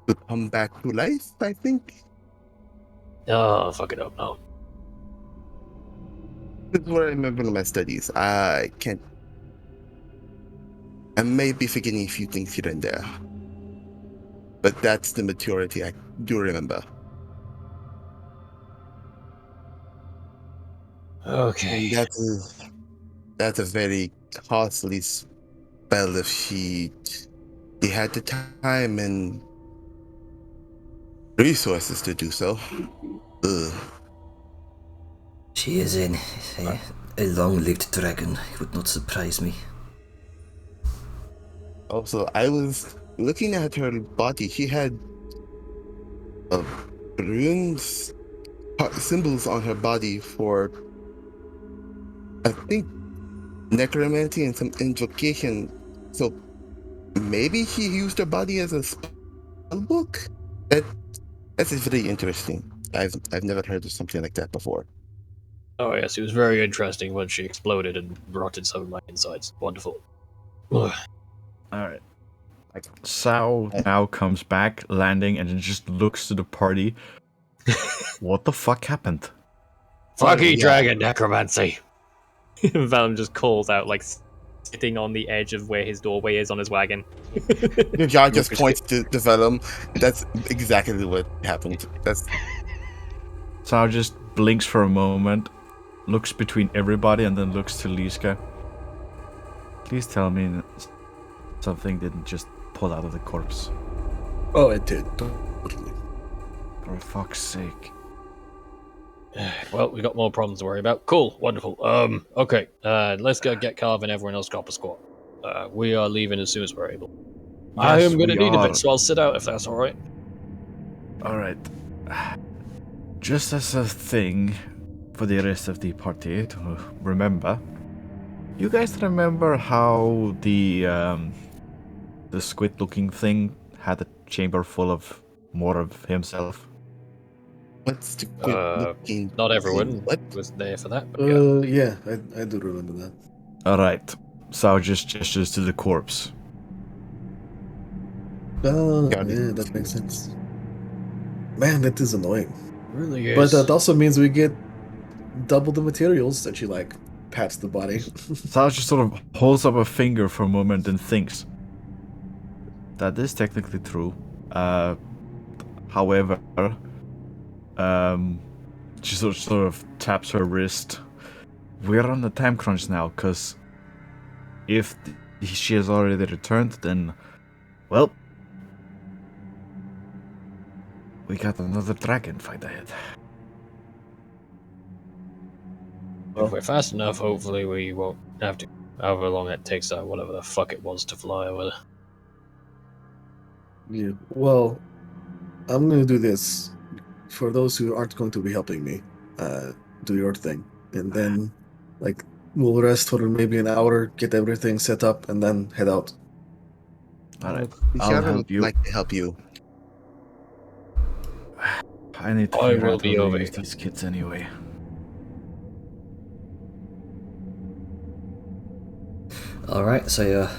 to come back to life, I think. Oh, fuck it up now. This is what I remember in my studies. I may be forgetting a few things here and there. But that's the maturity I do remember. Okay. And that's a very costly spell if she had the time and resources to do so. Ugh. She is a long-lived dragon. It would not surprise me. Also, I was looking at her body. She had runes, symbols on her body for, I think, necromancy and some invocation. So maybe she used her body as a spell book? That's very interesting. I've never heard of something like that before. Oh yes, it was very interesting when she exploded and rotted some of my insides. Wonderful. Ugh. Alright. Sao now comes back, landing, and then just looks to the party. What the fuck happened? Fucking dragon necromancy! Valum just calls out, like, sitting on the edge of where his doorway is on his wagon. Jar just points to Vellum. That's exactly what happened. Sao just blinks for a moment, looks between everybody, and then looks to Liska. Please tell me something didn't just pull out of the corpse. Oh, it did. Totally. For fuck's sake. Well, we got more problems to worry about. Cool, wonderful. Okay. Let's go get Carv and everyone else drop a squat. We are leaving as soon as we're able. I am going to need a bit, so I'll sit out if that's alright. Alright. Just as a thing for the rest of the party to remember, you guys remember how the squid-looking thing had a chamber full of more of himself? What's the looking? Not everyone was there for that, but yeah, I do remember that. Alright. Sao just gestures to the corpse. Oh, yeah, that makes sense. Man, that is annoying. Really is. But that also means we get double the materials that she, like, pats the body. Sao just sort of holds up a finger for a moment and thinks. That is technically true. However, she sort of taps her wrist. We're on a time crunch now, because if she has already returned, then, well, we got another dragon fight ahead. If we're fast enough, hopefully we won't have to. However long it takes, whatever the fuck it was, to fly over there. Yeah. Well, I'm gonna do this. For those who aren't going to be helping me, do your thing, and then, like, we'll rest for maybe an hour, get everything set up, and then head out. Alright, I'll help you. Like to help you. I need to figure out how to use these kits anyway. Alright, so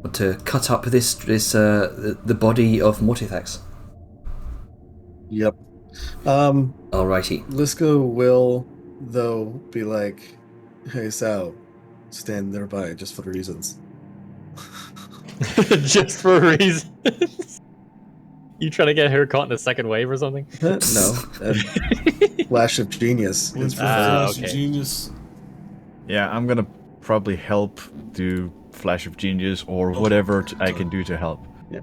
want to cut up the body of Mortithax. Yep. Alrighty. Liska will, though, be like, "Hey, Sal, stand nearby just for reasons." Just for reasons? You trying to get her caught in a second wave or something? No. Flash of genius. Is Flash okay. of genius. Yeah, I'm gonna probably help do Flash of Genius or whatever I can do to help. Yeah.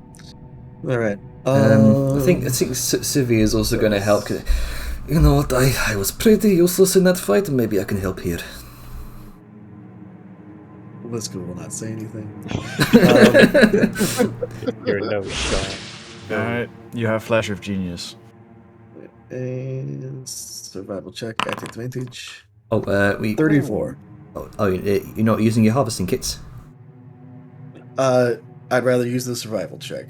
All right. I think Sylvia is also going to help. You know what? I was pretty useless in that fight. Maybe I can help here. Liska will not say anything. You're no shot. Alright, you have Flash of Genius. And survival check at advantage. Oh, 34. You're not using your harvesting kits? I'd rather use the survival check.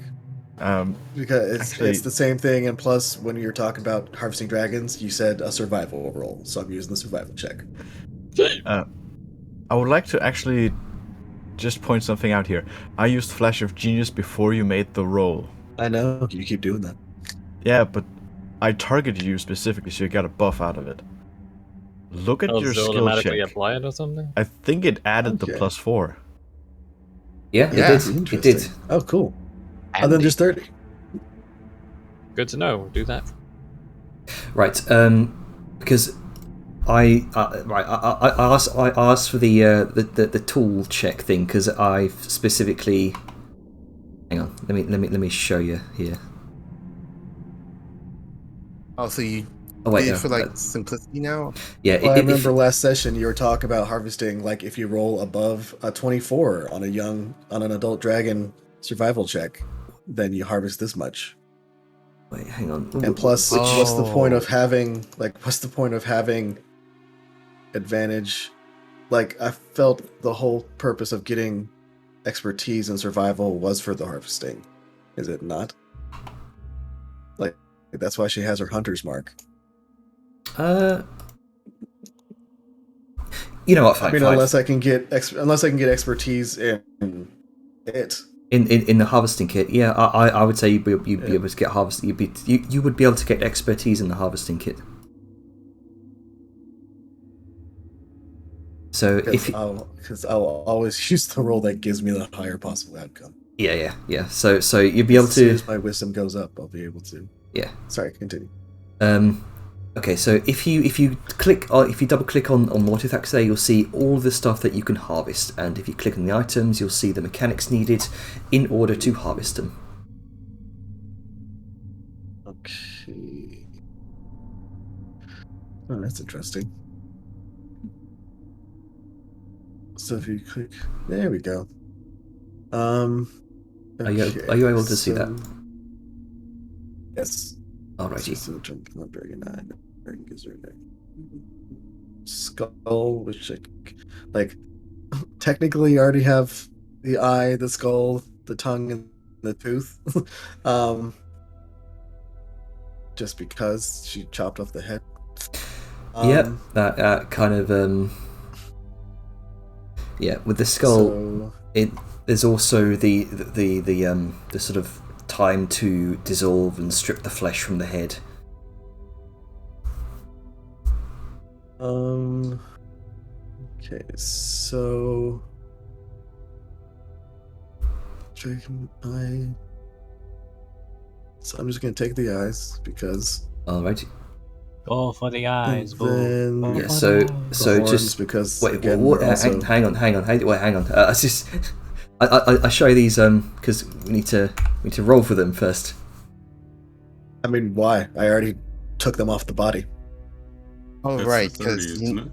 Because it's the same thing, and plus, when you're talking about harvesting dragons, you said a survival roll, so I'm using the survival check. I would like to actually just point something out here. I used Flash of Genius before you made the roll. I know, you keep doing that. Yeah, but I targeted you specifically, so you got a buff out of it. Look at your skill automatically check. apply it or something? I think it added the Okay. +4. Yeah, it did. It did. Oh, cool. And then just 30. Good to know. Do that. Right. Because I asked for the tool check thing because I specifically. Hang on. Let me show you here. Oh, so you wait, did no, for like simplicity now? Yeah. Well, I remember last session you were talking about harvesting, like if you roll above a 24 on an adult dragon survival check, then you harvest this much. Wait, hang on. And plus, what's the point of having advantage? Like, I felt the whole purpose of getting expertise in survival was for the harvesting. Is it not? Like, that's why she has her hunter's mark. You know what? Fine, I mean, fine. unless I can get expertise in it. In the harvesting kit, yeah, I would say you'd be able to get you would be able to get expertise in the harvesting kit. So because I'll always use the roll that gives me the higher possible outcome. Yeah. So you'd be able to. As soon as my wisdom goes up, I'll be able to. Yeah. Sorry, continue. Okay, so if you double click on Mortithax there, you'll see all the stuff that you can harvest, and if you click on the items, you'll see the mechanics needed in order to harvest them. Okay. Oh, that's interesting. So if you click, there we go. Okay, Are you able to see that? Yes. Alrighty. Skull, which like technically you already have the eye, the skull, the tongue, and the tooth. Just because she chopped off the head. That kind of yeah. With the skull, there's also the sort of time to dissolve and strip the flesh from the head. Okay, so dragon eye. So I'm just gonna take the eyes because. Alrighty. Go for the eyes. Then, yeah. So just because wait. Again, also... Hang on. I just. I show you these because we need to roll for them first. I mean, why? I already took them off the body. Oh, That's right. the 30, isn't it?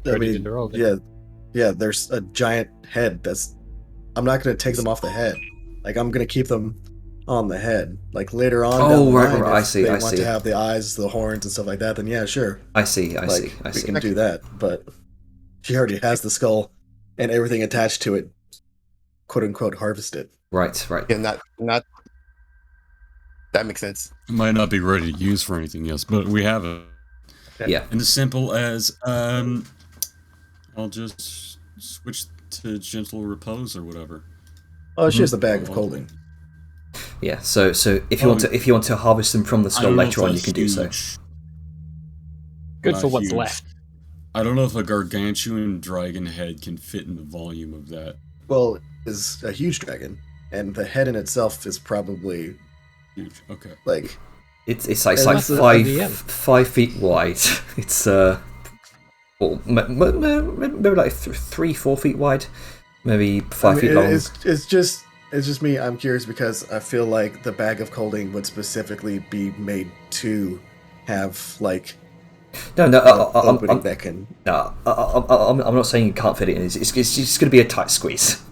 I mean, yeah. There's a giant head. I'm not gonna take them off the head. Like I'm gonna keep them on the head. Like later on. Oh, right. Line, I see. They want to have the eyes, the horns, and stuff like that. Then yeah, sure. I see. We can do that, but she already has the skull and everything attached to it. "Quote unquote," harvested. Right. Yeah, not. That makes sense. It might not be ready to use for anything else, but we have it. Yeah. And as simple as I'll just switch to gentle repose or whatever. Oh, she has the bag of holding. Yeah. So if you want to harvest them from the skull later on, you can do so. Good for what's left. I don't know if a gargantuan dragon head can fit in the volume of that. Well, it's a huge dragon, and the head in itself is probably Huge. Okay. like it's like 5 feet wide. It's maybe like 3-4 feet wide, maybe 5 feet long. It's just It's just me. I'm curious because I feel like the bag of colding would specifically be made to have like No, opening that can. No, I'm not saying you can't fit it in. It's just going to be a tight squeeze.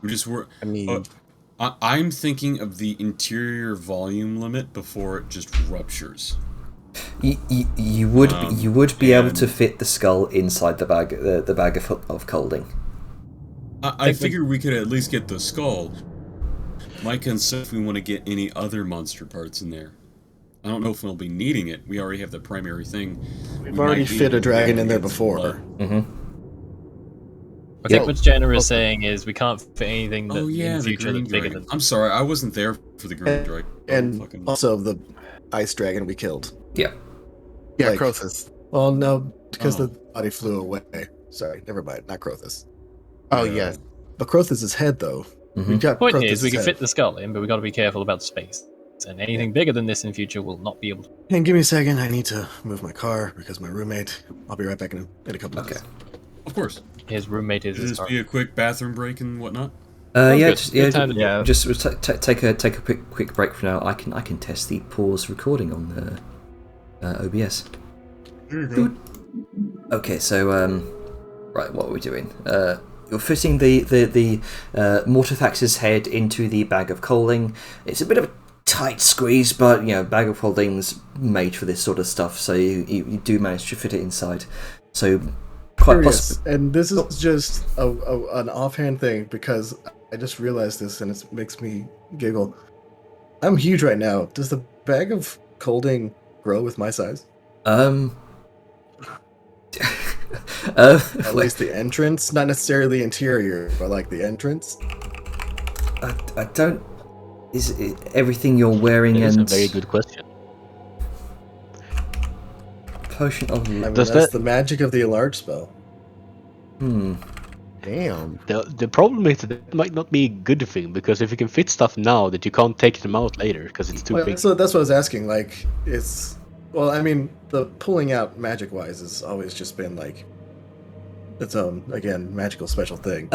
I mean, I'm thinking of the interior volume limit before it just ruptures. You would be able to fit the skull inside the bag of colding. I figured we could at least get the skull. My concern if we want to get any other monster parts in there. I don't know if we'll be needing it. We already have the primary thing. We've already fit a dragon in there before. Mm-hmm. I think what Jenna is saying is we can't fit anything that in the future green that's bigger dragon. than. I'm sorry, I wasn't there for the green dragon. And also the ice dragon we killed. Yeah. Yeah, Like- Crothus. Well, no, because the body flew away. Sorry, never mind. Not Crothus. Oh, yes. But Crothus's head, though. Mhm. We've got Point Crothus's is, we can head. fit the skull in, but we got to be careful about space. And anything bigger than this in future will not be able to. And give me a second. I need to move my car because my roommate. I'll be right back in a couple of minutes. Of course. His roommate is Should his this be a quick bathroom break and whatnot? good. Good time to do it. Just take a quick break for now. I can test the pause recording on the OBS. Good. Okay, so right, what are we doing? You're fitting the Mortithax's head into the bag of coaling. It's a bit of a tight squeeze, but bag of coaling's made for this sort of stuff, so you do manage to fit it inside. So quite possible. And this is just an offhand thing because I just realized this and it makes me giggle. I'm huge right now. Does the bag of colding grow with my size? At least the entrance, not necessarily the interior, but like the entrance. I don't. Is it everything you're wearing That is and a very good question. potion of? I mean, Does that's that- the magic of the enlarge spell. Damn. The problem is that it might not be a good thing because if you can fit stuff now, that you can't take them out later because it's too Well, big. so that's what I was asking. Like, it's I mean, the pulling out magic wise has always just been like its own magical special thing.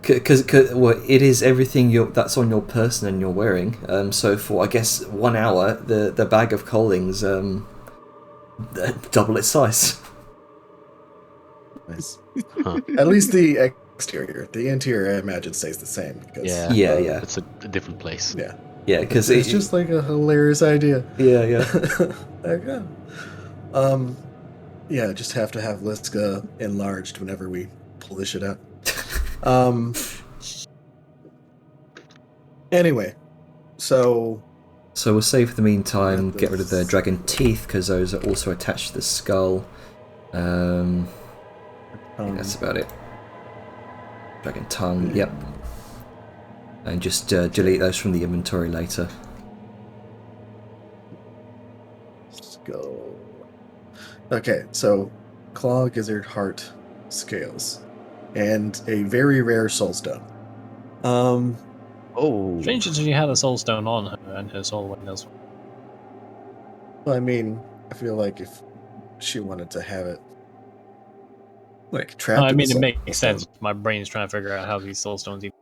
Because it is everything that's on your person and you're wearing. So for I guess 1 hour, the bag of coalings double its size. Nice. Huh. At least the exterior, the interior, I imagine stays the same. Because, Yeah. It's a different place. yeah. Yeah, because It's just like a hilarious idea. Yeah. There you go. Yeah, just have to have Liska enlarged whenever we pull this shit out. Anyway, so we'll save for the meantime. Got Get rid of the this. dragon teeth because those are also attached to the skull. I think that's about it. Dragon tongue. Yep. And just delete those from the inventory later. let's go. Okay, so claw, gizzard, heart, scales, and a very rare soulstone. Oh. Strange that she had a soul stone on her and her soul went elsewhere. Well, I mean, I feel like if she wanted to have it, like trapped. I in mean, the it makes soulstone. sense. My brain's trying to figure out how these soul stones even.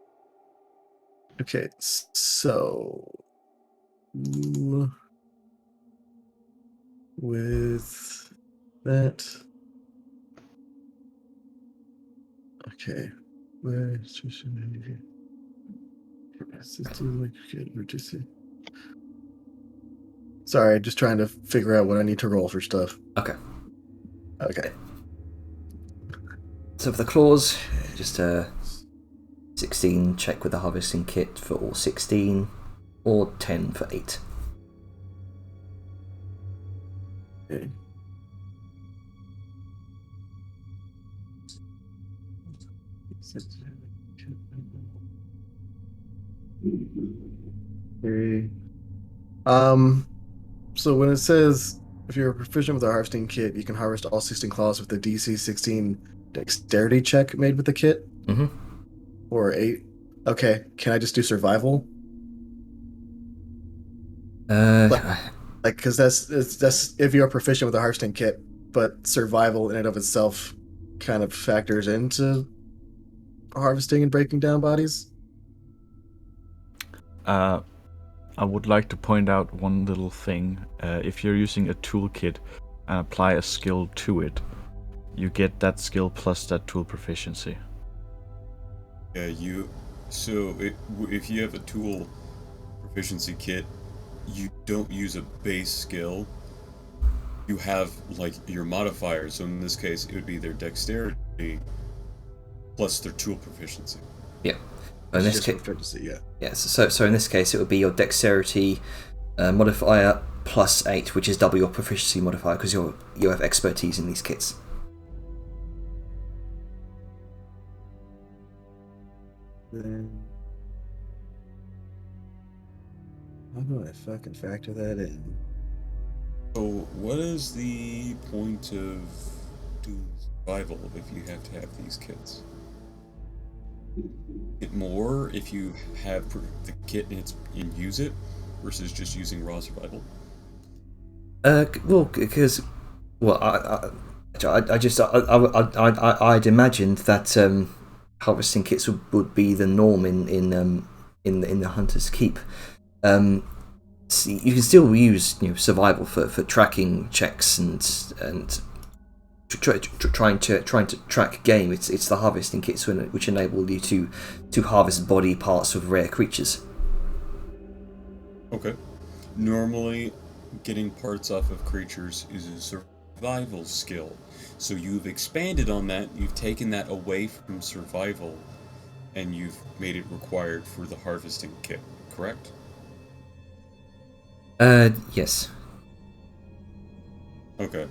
Okay, so with that, okay. Sorry, just trying to figure out what I need to roll for stuff. Okay. Okay. So for the claws, just 16 check with the harvesting kit for all 16, or 10 for 8. Okay. Okay. So when it says if you're proficient with the harvesting kit, you can harvest all 16 claws with the DC 16 dexterity check made with the kit. Mm-hmm. Or 8. Okay, can I just do survival? Like, because that's if you're proficient with the harvesting kit, but survival in and of itself kind of factors into harvesting and breaking down bodies? I would like to point out one little thing. If you're using a toolkit and apply a skill to it, you get that skill plus that tool proficiency. Yeah, if you have a tool proficiency kit, you don't use a base skill. You have like your modifiers. So in this case, it would be their dexterity plus their tool proficiency. Yeah. In this case, yeah. Yes. So in this case, it would be your dexterity modifier plus 8, which is double your proficiency modifier because you have expertise in these kits. Then how do I fucking factor that in? So what is the point of doing survival if you have to have these kits? Get more if you have the kit and use it versus just using raw survival? I'd imagined that harvesting kits would be the norm in the Hunter's Keep. You can still use survival for tracking checks and trying to track game. It's the harvesting kits which enable you to harvest body parts of rare creatures. Okay. Normally, getting parts off of creatures is a survival skill. So you've expanded on that, you've taken that away from survival, and you've made it required for the harvesting kit, correct? Yes. Okay.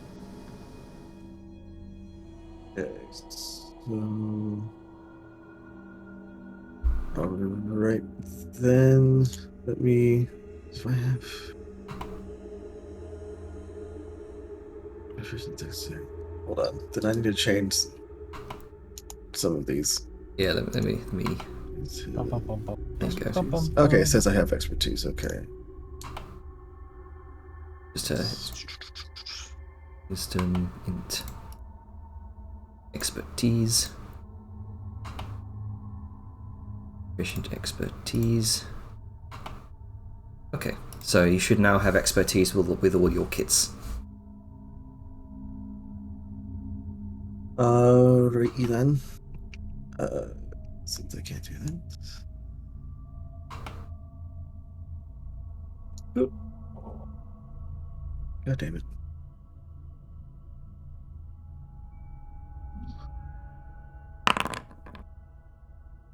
So, alright then, let me, if I have, hold on, then I need to change some of these. Yeah, let me. Okay, it says I have expertise, okay. Just wisdom, int, expertise, efficient expertise. Okay, so you should now have expertise with all your kits. Righty then. Since I can't do that. Oop. God damn it.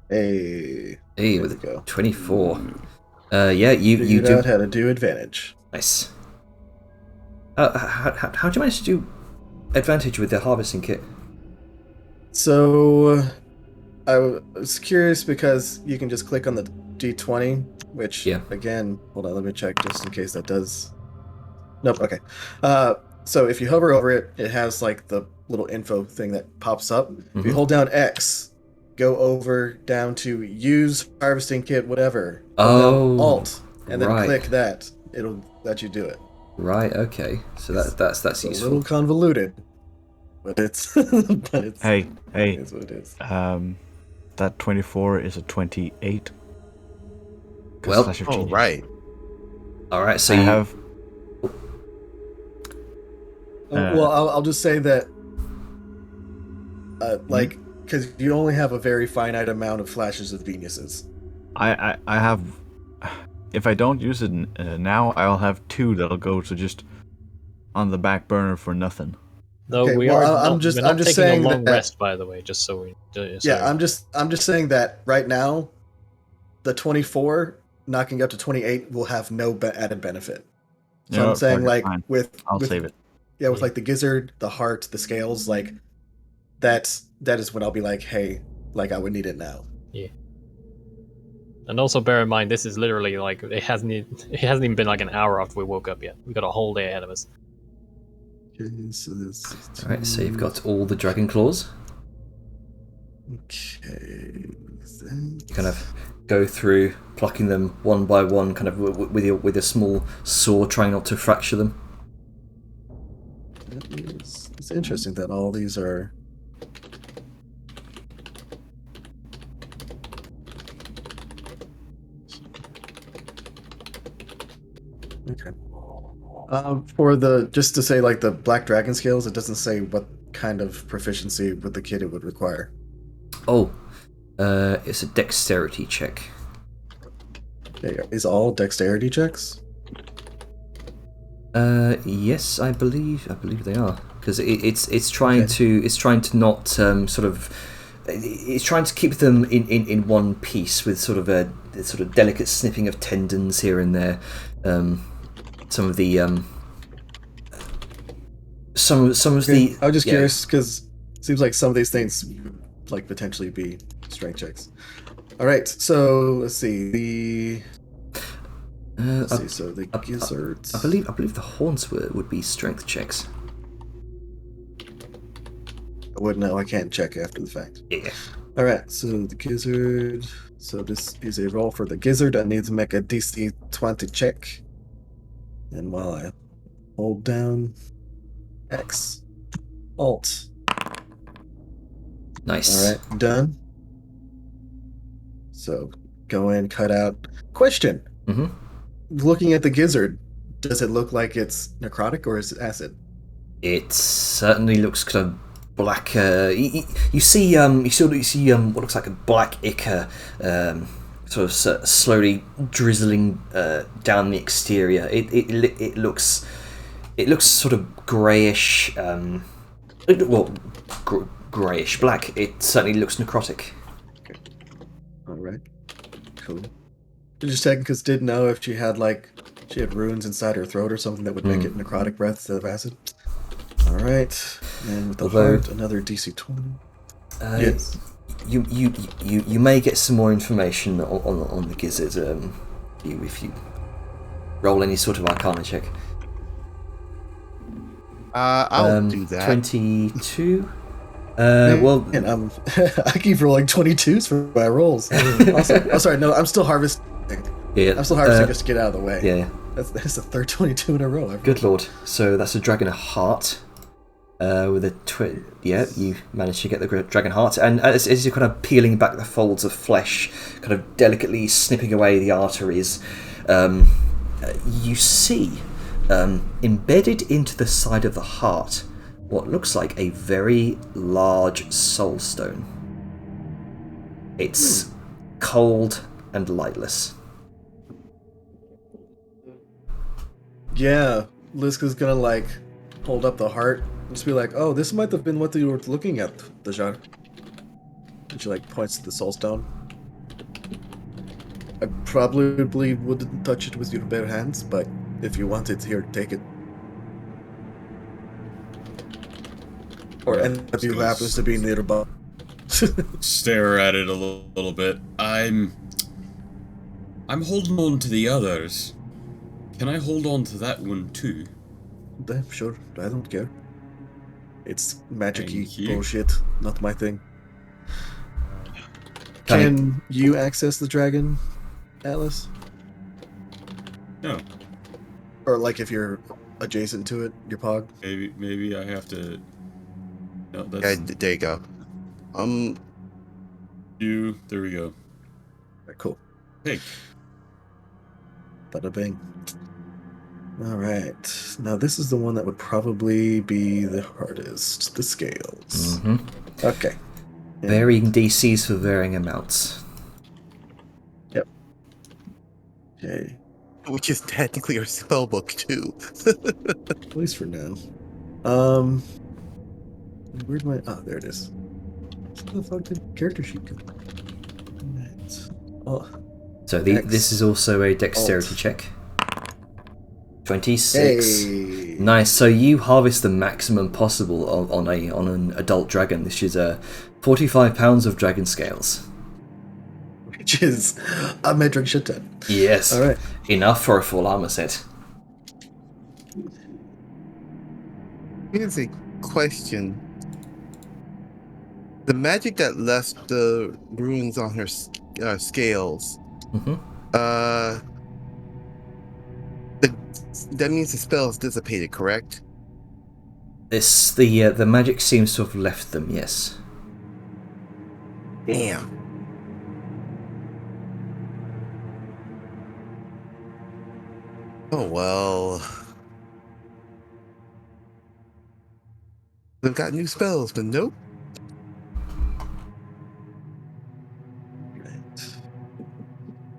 Hey, with we go. 24. Yeah, you Figured do. out how to do advantage. Nice. How'd you manage to do advantage with the harvesting kit? So, I was curious because you can just click on the D20, which, again, hold on, let me check just in case that does. Nope, okay. So if you hover over it, it has like the little info thing that pops up. Mm-hmm. If you hold down X, go over down to use harvesting kit, whatever. Hold down Alt, and then click that. It'll let you do it. Right, okay. So that's useful. A little convoluted. But it's Hey. It's what it is. That 24 is a 28. Well, right. All right, so I you have. Well, I'll just say that, like, because you only have a very finite amount of flashes of geniuses. I have. If I don't use it now, I'll have 2 that'll go to just on the back burner for nothing. Though okay, we're not taking saying a long that, rest, by the way, just so we. Yeah, I'm just saying that right now, the 24 knocking up to 28 will have no added benefit. So I'm saying like fine. I'll save it. Yeah, with like the gizzard, the heart, the scales, like that is when I'll be like, hey, like I would need it now. Yeah. And also bear in mind, this is literally like it hasn't even been like an hour after we woke up yet. We got a whole day ahead of us. Okay, so this. All right, so you've got all the dragon claws. Okay. You kind of go through plucking them one by one, kind of with a small saw, trying not to fracture them. It's interesting that all these are Okay. For just to say like the black dragon scales, it doesn't say what kind of proficiency with the kit it would require. Oh, it's a dexterity check. Okay, is all dexterity checks? Yes, I believe they are, because it's trying to not sort of. It's trying to keep them in one piece with sort of a sort of delicate snipping of tendons here and there. Some of the some of the. I was just curious because it seems like some of these things like potentially be strength checks. All right, so let's see so the gizzards. I believe the horns would be strength checks. I wouldn't know. I can't check after the fact. Yeah. All right, so the gizzard. So this is a roll for the gizzard. I need to make a DC 20 check. And while I hold down X, Alt. Nice. All right, done. So go in, cut out. Question. Mm-hmm. Looking at the gizzard, does it look like it's necrotic or is it acid? It certainly looks kind of black. You see what looks like a black ichor, sort of slowly drizzling down the exterior. It looks sort of grayish. Grayish black. It certainly looks necrotic. Okay. All right. Cool. I just checking because didn't know if she had runes inside her throat or something that would make it necrotic breath instead of acid. All right, and with the heart, another DC 20. Yes. You may get some more information on the gizzard if you roll any sort of Arcana check. I'll do that. 22. And I keep rolling 22s for my rolls. Also, oh, sorry, no, I'm still harvesting. Yeah, I'm still harvesting just to get out of the way. Yeah. That's the third 22 in a row. Good lord. So that's a dragon heart. With a you managed to get the dragon heart, and as you're kind of peeling back the folds of flesh, kind of delicately snipping away the arteries, you see embedded into the side of the heart what looks like a very large soul stone. It's cold and lightless. Yeah, Liska's gonna hold up the heart and just be like, "Oh, this might have been what you were looking at, Dajar." And she points to the soul stone. I probably wouldn't touch it with your bare hands, but if you want it, here, take it. Or any of you who happens to be nearby. Stare at it a little bit. I'm holding on to the others. Can I hold on to that one too? Sure, I don't care. It's magic-y bullshit, not my thing. Can you access the dragon, Atlas? No. Or if you're adjacent to it, your pog? Maybe I have to. No, that's... Yeah, there you go. There we go. Right, cool. Hey. Bada bing. Alright. Now this is the one that would probably be the hardest. The scales. Mm-hmm. Okay. Yeah. Varying DCs for varying amounts. Yep. Okay. Which is technically our spellbook too. At least for now. Where'd my... Oh, there it is. Where the fuck did character sheet go? Right. Oh. So this is also a dexterity check. 26. Hey. Nice. So you harvest the maximum possible on an adult dragon. This is 45 pounds of dragon scales. Which is a metric shit ton. Yes. All right. Enough for a full armor set. Here's a question. The magic that left the runes on her scales. Mm-hmm. That means the spell is dissipated, correct? The magic seems to have left them. Yes. Damn. Oh well. They've got new spells, but nope.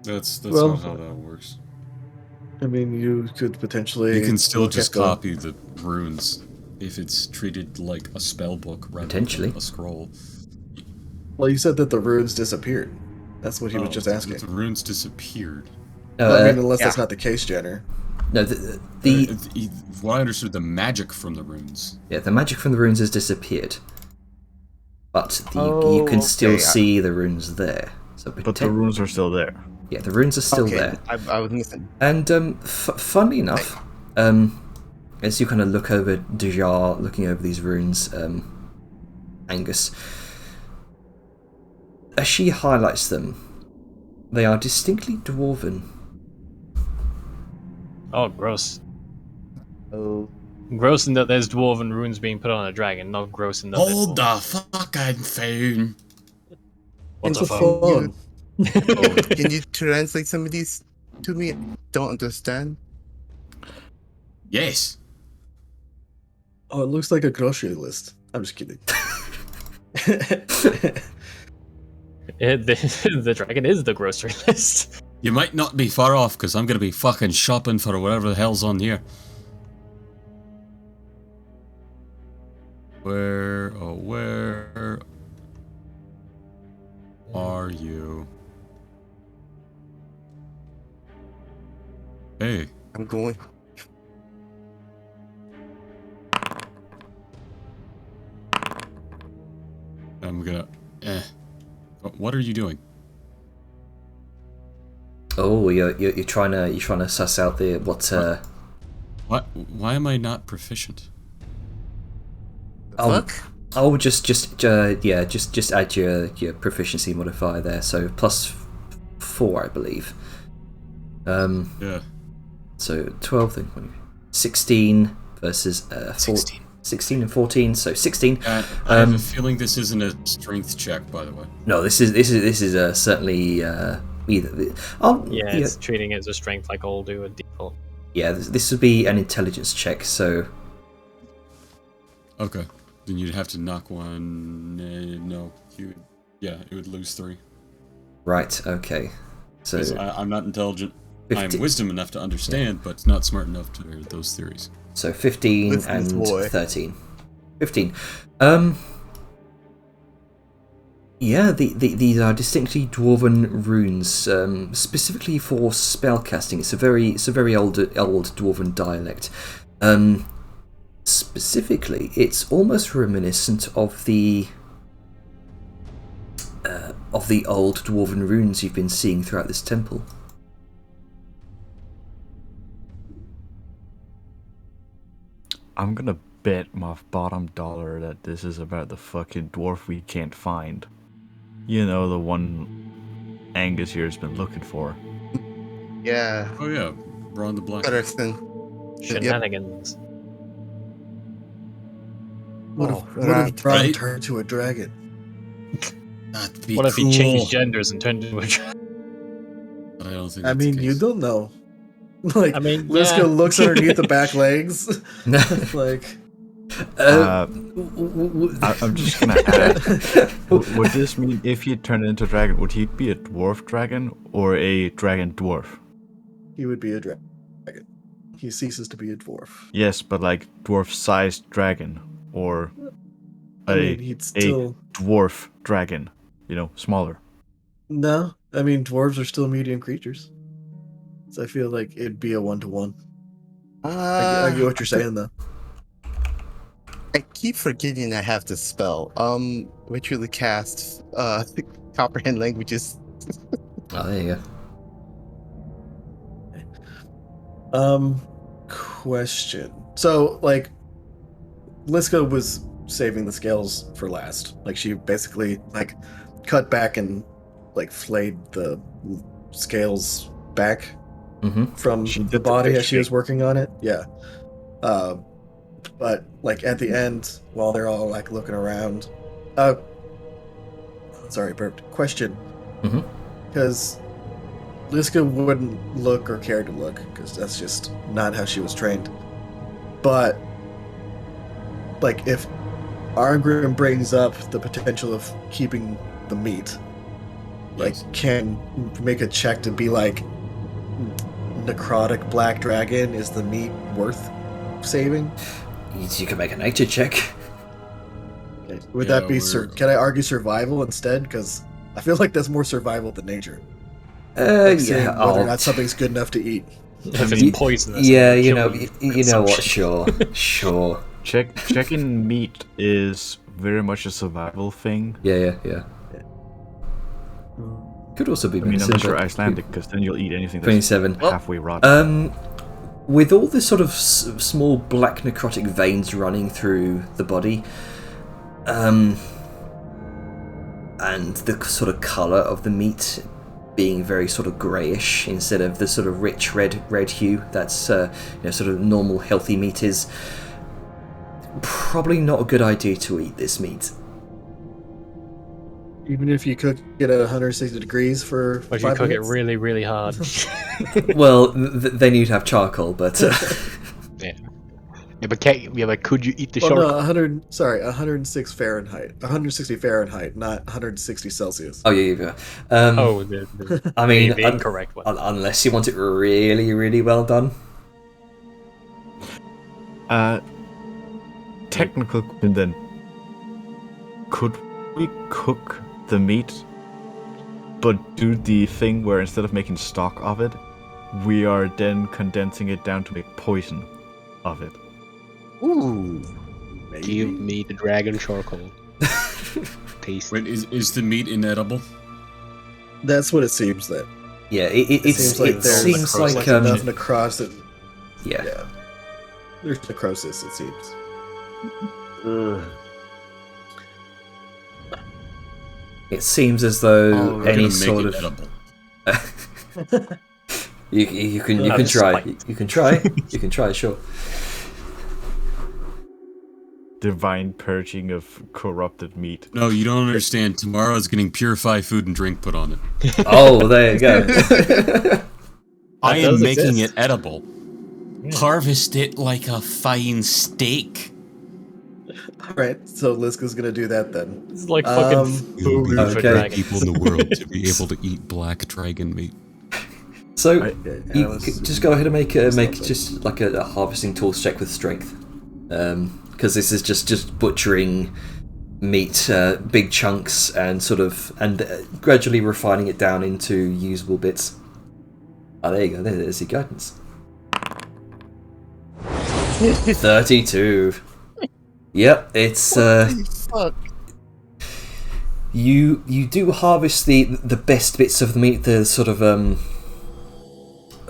That's Well, not how that works. I mean, you could potentially You can still look just at the- copy the runes if it's treated like a spell book rather Potentially. than a scroll. Well, you said that the runes disappeared. That's what he was just asking. The runes disappeared. Well, I mean, unless that's not the case, Jenner. No, What I understood, the magic from the runes. yeah, the magic from the runes has disappeared, but you can still see the runes there. So But the runes are still there. Yeah, the runes are still there. I was missing. And funnily enough, as you kind of look over Dejar, looking over these runes, Angus, as she highlights them, they are distinctly dwarven. Oh, gross. Oh. Gross in that there's dwarven runes being put on a dragon, not gross in that. Hold the fucking phone. What's It's a a phone? phone. Can you translate some of these to me? Don't understand. Yes. Oh, it looks like a grocery list. I'm just kidding. The dragon is the grocery list. You might not be far off, because I'm going to be fucking shopping for whatever the hell's on here. Where are you? Hey. I'm going. I'm gonna... What are you doing? Oh, you're trying to suss out the what? What? Why am I not proficient? Fuck? Oh, just add your proficiency modifier there. So +4, I believe. Yeah. So 12 then 16 versus 16. 16 and 14. So 16. I have a feeling this isn't a strength check, by the way. No, this is certainly either. It's treating it as a strength like all do a default. Yeah, this would be an intelligence check. So Okay. Then you'd have to knock one. No, it would lose 3. right, okay. So I'm not intelligent. 15. I'm wisdom enough to understand, but not smart enough to hear those theories. So 15 Listen, and boy. 13. 15. Yeah, these are distinctly dwarven runes, specifically for spellcasting. It's a very old dwarven dialect. Specifically, it's almost reminiscent of the old dwarven runes you've been seeing throughout this temple. I'm gonna bet my bottom dollar that this is about the fucking dwarf we can't find. You know, the one Angus here has been looking for. Yeah. Oh yeah, Ron the Black. Better than. Shenanigans. What if Ron Right? turned to a dragon? That'd be What if cool. he changed genders and turned into a dragon? But I don't think I that's the mean, you case. don't know. Like, I mean, Liska yeah. looks underneath the back legs. Like, I'm just gonna add. Would this mean if he turned into a dragon, would he be a dwarf dragon or a dragon dwarf? he would be a dragon. He ceases to be a dwarf. Yes, but like dwarf-sized dragon or I mean, he'd still. dwarf dragon. You know, smaller. No, I mean, dwarves are still medium creatures. So I feel like it'd be a 1-to-1. I get what you're saying, though. I keep forgetting I have this spell. Ritually cast comprehend languages. Oh, there you go. Question. So, like, Liska was saving the scales for last. Like, she basically, like, cut back and, like, flayed the scales back from the body as she was working on it. Yeah. But, like, at the end, while they're all, like, looking around... sorry, burped. Question. Because Liska wouldn't look or care to look, because that's just not how she was trained. But, like, if Arngrim brings up the potential of keeping the meat, like, can make a check to be like, necrotic black dragon, is the meat worth saving? You can make a nature check. Okay. Would that be can I argue survival instead? Because I feel like that's more survival than nature. Like Yeah. whether or not something's good enough to eat. If it's poisonous. Yeah, you know what? Sure. Checking meat is very much a survival thing. Yeah. Could also be. I mean, unless you're Icelandic, because then you'll eat anything that's 27. halfway rotten. With all this sort of small black necrotic veins running through the body, and the sort of colour of the meat being very sort of greyish instead of the sort of rich red hue that's sort of normal healthy meat is, probably not a good idea to eat this meat. Even if you cook it at 160 degrees for 5 But minutes? you cook it really, really hard. Well, then you'd have charcoal, but but could you eat the Well, shark? no, 106 Fahrenheit. 160 Fahrenheit, not 160 Celsius. oh yeah. I mean, the incorrect one. Unless you want it really, really well done. Technical, and then could we cook the meat, but do the thing where instead of making stock of it, we are then condensing it down to make poison of it? Ooh. Give me the dragon charcoal. Taste. Wait, is the meat inedible? That's what it seems that. Yeah, it seems like there's seems like enough necrosis. yeah. There's necrosis, it seems. It seems as though We're any gonna sort make of it edible. you can try. You can try, sure. Divine purging of corrupted meat. No, you don't understand. Tomorrow's getting purified food and drink put on it. Oh, there you go. I am does making exist. it edible. Harvest it like a fine steak. Alright, so Liska's gonna do that then. It's like fucking You'll be food the for okay. only dragons. people in the world to be able to eat black dragon meat. So you let's just go ahead and make just like a harvesting tools check with strength, because this is just butchering meat, big chunks, and gradually refining it down into usable bits. Oh, there you go. There's your guidance. 32. Yep, it's Fuck. You do harvest the best bits of the meat, the sort of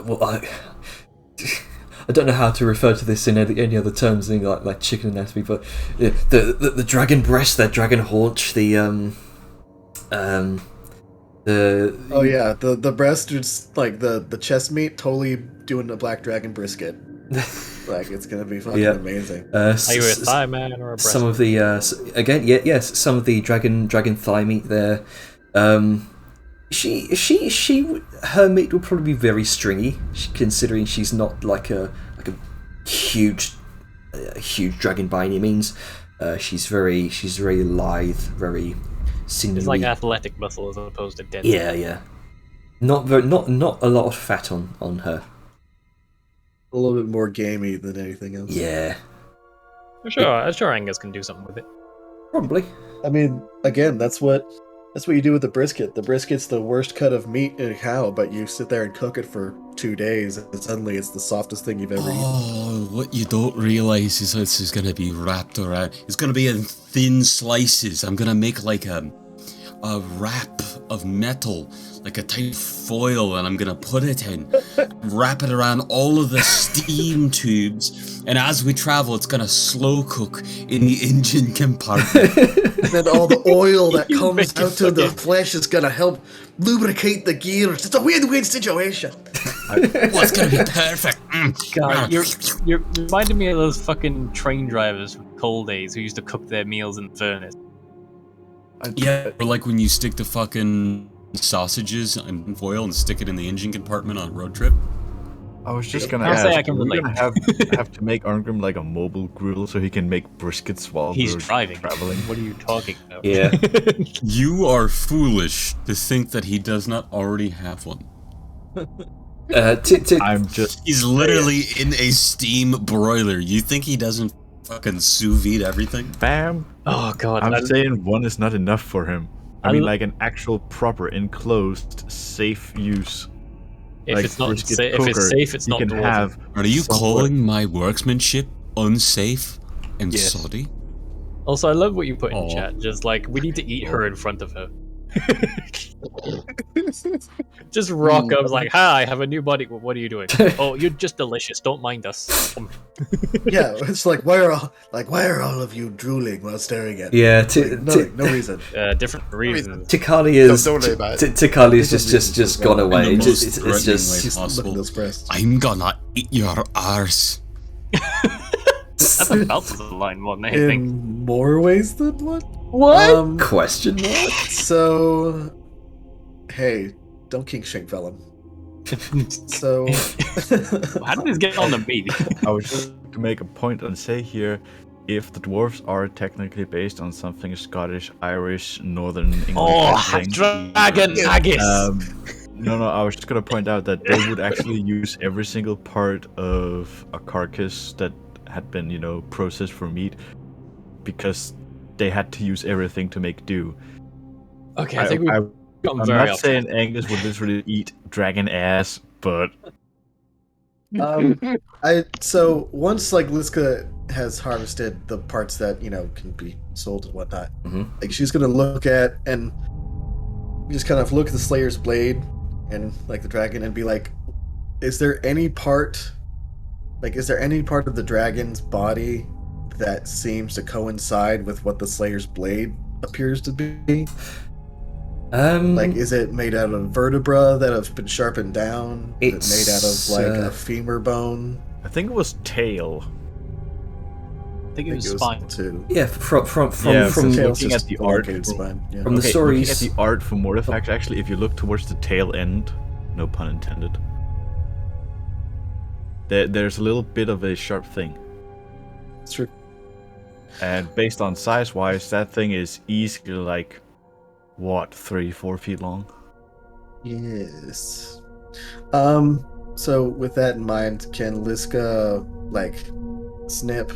well, I don't know how to refer to this in any other terms, like chicken anatomy, but the dragon breast, the dragon haunch, the Oh yeah, the breast is like the chest meat, totally doing a black dragon brisket. Like it's gonna be fucking amazing. Are you a thigh man or a breast? Some of the some of the dragon thigh meat there. Her meat will probably be very stringy, considering she's not like a huge dragon by any means. She's very lithe, very sinewy. It's like athletic muscle as opposed to dead. Yeah. Not a lot of fat on her. A little bit more gamey than anything else. Yeah, I'm sure Angus can do something with it. probably. I mean, again, that's what you do with the brisket. The brisket's the worst cut of meat in a cow, but you sit there and cook it for 2 days, and suddenly it's the softest thing you've ever eaten. Oh, what you don't realize is this is going to be wrapped around. It's going to be in thin slices. I'm going to make like a wrap of metal, like a type of foil, and I'm going to put it in, wrap it around all of the steam tubes, and as we travel, it's going to slow cook in the engine compartment. And then all the oil that You comes make it out to the fucking- flesh is gonna help lubricate the gears. It's a win-win situation. Oh, it's going to be perfect. God, you're reminding me of those fucking train drivers from coal days who used to cook their meals in the furnace. Yeah, or like when you stick the fucking sausages and foil and stick it in the engine compartment on a road trip? I was just gonna I'll say ask, I can we're relate. gonna have to make Arngrim like a mobile grill so he can make briskets while He's we're driving. traveling. What are you talking about? Yeah. You are foolish to think that he does not already have one. I'm just He's literally in a steam broiler. You think he doesn't fucking sous vide everything? bam. Oh god. I'm saying one is not enough for him. I mean, like an actual proper enclosed, safe use. if like it's not brisket safe, if it's cooker, safe, it's you not can dwarven. have. Are you somewhere- calling my workmanship unsafe and Yes. soddy? Also, I love what you put in Aw. chat. Just like we need to eat her in front of her. Just rock up like, "Hi, I have a new body. What are you doing? Oh, you're just delicious. Don't mind us." Yeah, it's like why are all of you drooling while staring at me? Yeah, Like, no reason. Different reasons. Tikali is Don't worry about it. Tikali's Different just reasons gone as well. away. In the It's most it's threatening just way Just look at possible. those breasts. I'm gonna eat your arse. That's about the line more than anything. In more ways than one. what question mark? So, hey, don't kink shame Vellum. So, How did this get on the beat? I was just to make a point and say here, if the dwarves are technically based on something Scottish, Irish, Northern English, Oh, thing, dragon haggis. no, I was just gonna point out that they would actually use every single part of a carcass that had been, processed for meat, because they had to use everything to make do. Okay, I think we've gotten I'm very not off. saying Angus would literally eat dragon ass, but so once like Liska has harvested the parts that can be sold and whatnot, like she's gonna look at and just kind of look at the Slayer's blade and like the dragon and be like, is there any part of the dragon's body that seems to coincide with what the Slayer's blade appears to be? Like, is it made out of vertebra that have been sharpened down? Is it made out of like a femur bone? I think it was tail. I think it was spine. too. Yeah, from Tail's looking just at the a art elongated spine. Yeah. from the Looking stories. at the art for Mortifact, actually, if you look towards the tail end, no pun intended, there's a little bit of a sharp thing. It's true. And based on size-wise, that thing is easily like, 3-4 feet long? Yes. So with that in mind, can Liska like snip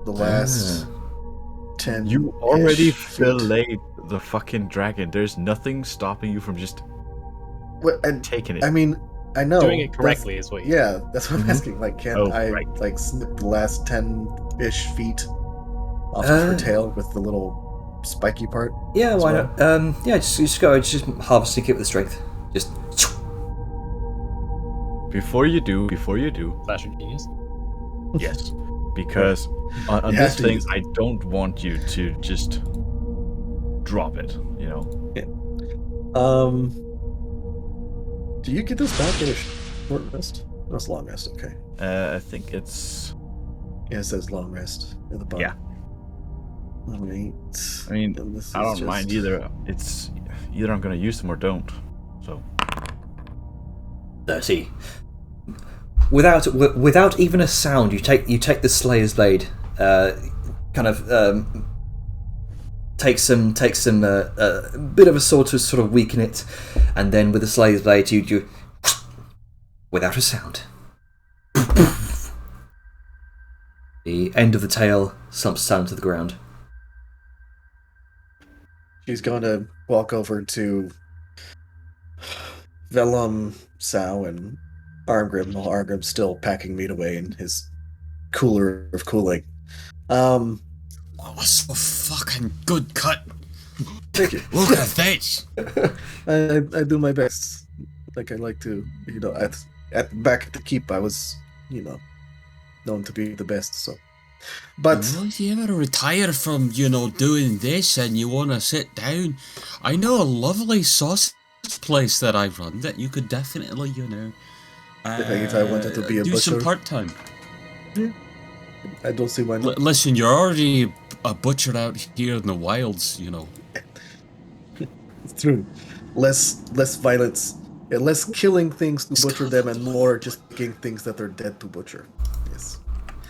the last 10? You already feet? filleted the fucking dragon. There's nothing stopping you from just What, and taking it. I mean, I know Doing it that's- correctly is what you Yeah, that's what I'm asking. Like, can Oh, I right. like snip the last 10-ish feet off of her tail with the little spiky part? Yeah, as why well? not? Yeah, just go. Just harvesting it with strength. Just. Before you do, Flash of genius. yes, because on You have this to thing, use it. I don't want you to just drop it. Do you get this back in a short rest? That's long rest. Okay. I think it's. Yeah, it says long rest at the bottom. Yeah. Alright. I mean, And this I is don't mind just- either. It's either I'm gonna use them or don't. So No, see. Without even a sound, you take the Slayer's blade, take some bit of a sword to sort of weaken it, and then with the Slayer's blade, you without a sound, the end of the tail slumps down to the ground. She's going to walk over to Velum, Sao, and Arngrim, while Arngrim's still packing meat away in his cooler of cooling. That was so fucking good cut. Thank you. Look at this. I do my best. Like I like to, at back at the keep, I was, known to be the best. So, but If you ever retire from, doing this and you want to sit down, I know a lovely sausage place that I run that you could definitely, if I wanted to be a do some butcher? part-time. I don't see why not. Listen, you're already a butcher out here in the wilds, It's true. less violence, less killing things to butcher them, and more just picking things that are dead to butcher. Yes.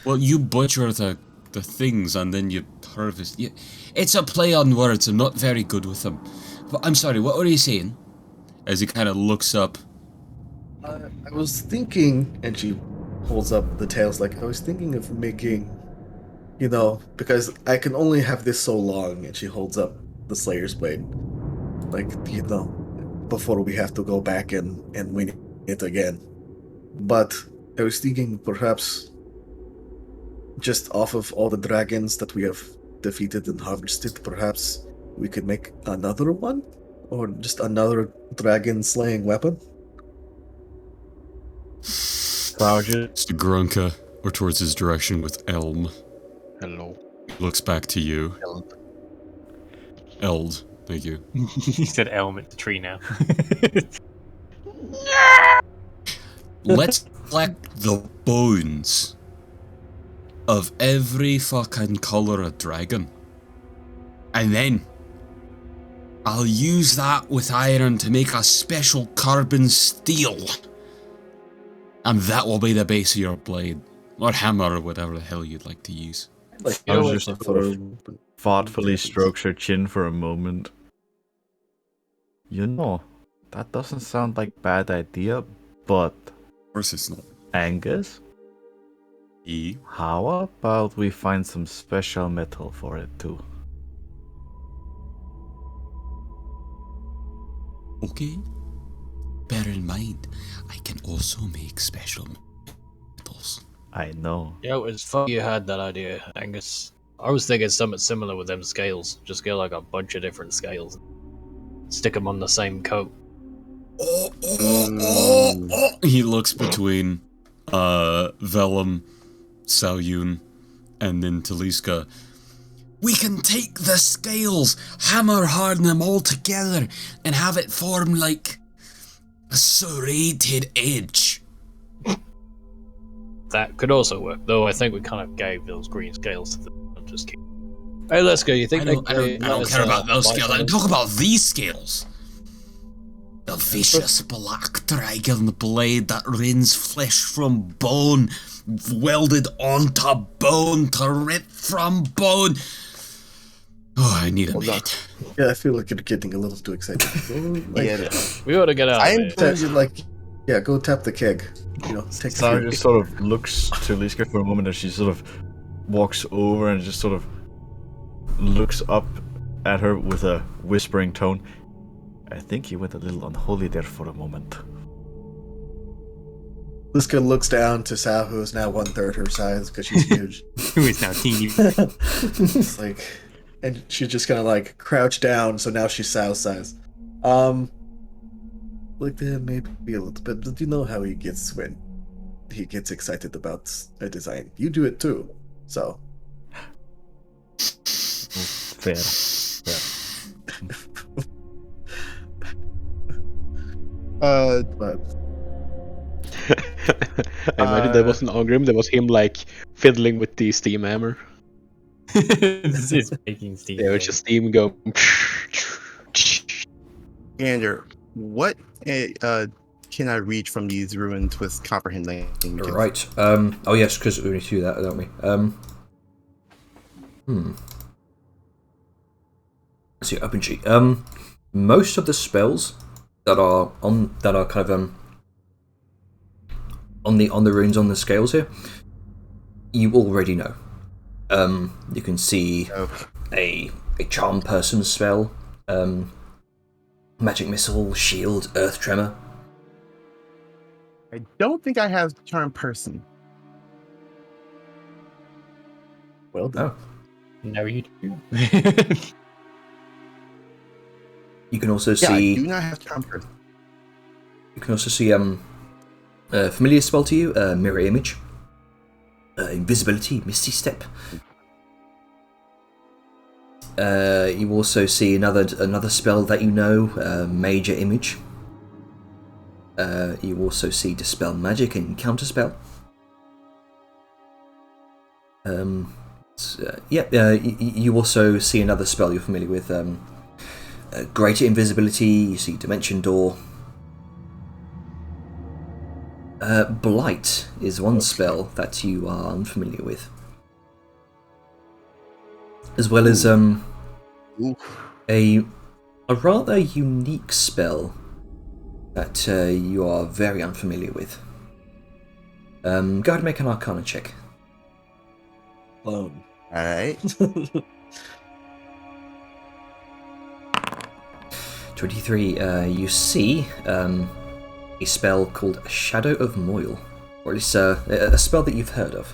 Well, you butcher the things and then you harvest. It's a play on words. I'm not very good with them. But I'm sorry. What were you saying? As he kind of looks up. I was thinking, and she holds up the tails. Like I was thinking of making, because I can only have this so long, and she holds up the Slayer's blade. Like, before we have to go back and win it again. But I was thinking perhaps just off of all the dragons that we have defeated and harvested, perhaps we could make another one? Or just another dragon slaying weapon? Charges. To Grunka, or towards his direction with Elm. Hello. Looks back to you. Eld. Thank you. He said Elm at the tree now. Let's collect the bones of every fucking colour of dragon. And then I'll use that with iron to make a special carbon steel. And that will be the base of your blade. Or hammer, or whatever the hell you'd like to use. Like, I'll just sort of thoughtfully strokes her chin for a moment. That doesn't sound like a bad idea, but... Of course it's not. Angus? How about we find some special metal for it too? Okay. Bear in mind, I can also make special metals. I know. Yeah, it was funny you had that idea, Angus. I was thinking something similar with them scales. Just get like a bunch of different scales. Stick them on the same coat. He looks between Vellum, Salyun, and then Taliska. We can take the scales, hammer harden them all together, and have it form like a serrated edge. That could also work, though I think we kind of gave those green scales to the just keep. Hey, let's go. You think I don't care about those scales. I talk about these scales. The vicious black dragon blade that rends flesh from bone, welded onto bone to rip from bone. Oh, I need a minute. Yeah, I feel like you're getting a little too excited. We ought to get out. Go tap the keg. Take Sarah just sort of looks to Liska for a moment and she sort of walks over and just sort of looks up at her with a whispering tone. I think you went a little unholy there for a moment. Liska looks down to Sal, who is now 1/3 her size because she's huge. Who is now teeny. It's like, and she's just gonna like crouch down, so now she's Sal's size. Maybe a little bit, but you know how he gets when he gets excited about a design. You do it too, so. Fair. But I imagine that wasn't Ogrim, that was him like fiddling with the steam hammer. This is making steam. Yeah, it was just steam go. Andrew, what can I reach from these ruins with comprehend language? Right. Oh yes, because we need to do that, don't we? Let's see, open sheet. Most of the spells that are kind of on the runes on the scales here, you already know. You can see a charm person spell, magic missile, shield, earth tremor. I don't think I have charm person. well done. No, you do. You can also Yeah, see. I do not have charm person. You can also see a familiar spell to you, mirror image, invisibility, misty step. You also see another spell that you know, major image. You also see dispel magic and counterspell. You also see another spell you're familiar with, greater invisibility, you see Dimension Door. Blight is one spell that you are unfamiliar with. As well as a rather unique spell that you are very unfamiliar with. Go ahead and make an Arcana check. Alone. Alright. 23. You see a spell called Shadow of Moil, or at least a spell that you've heard of.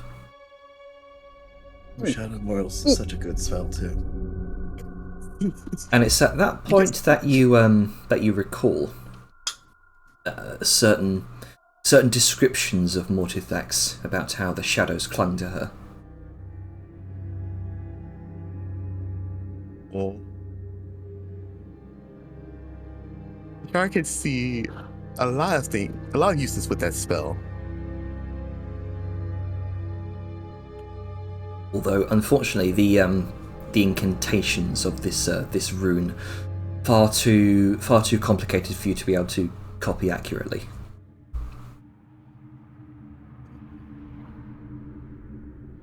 Shadow of Moil's such a good spell too. And it's at that point that you recall certain descriptions of Mortithax about how the shadows clung to her. Well, I can see a lot of uses with that spell. Although, unfortunately, the incantations of this rune far too complicated for you to be able to copy accurately.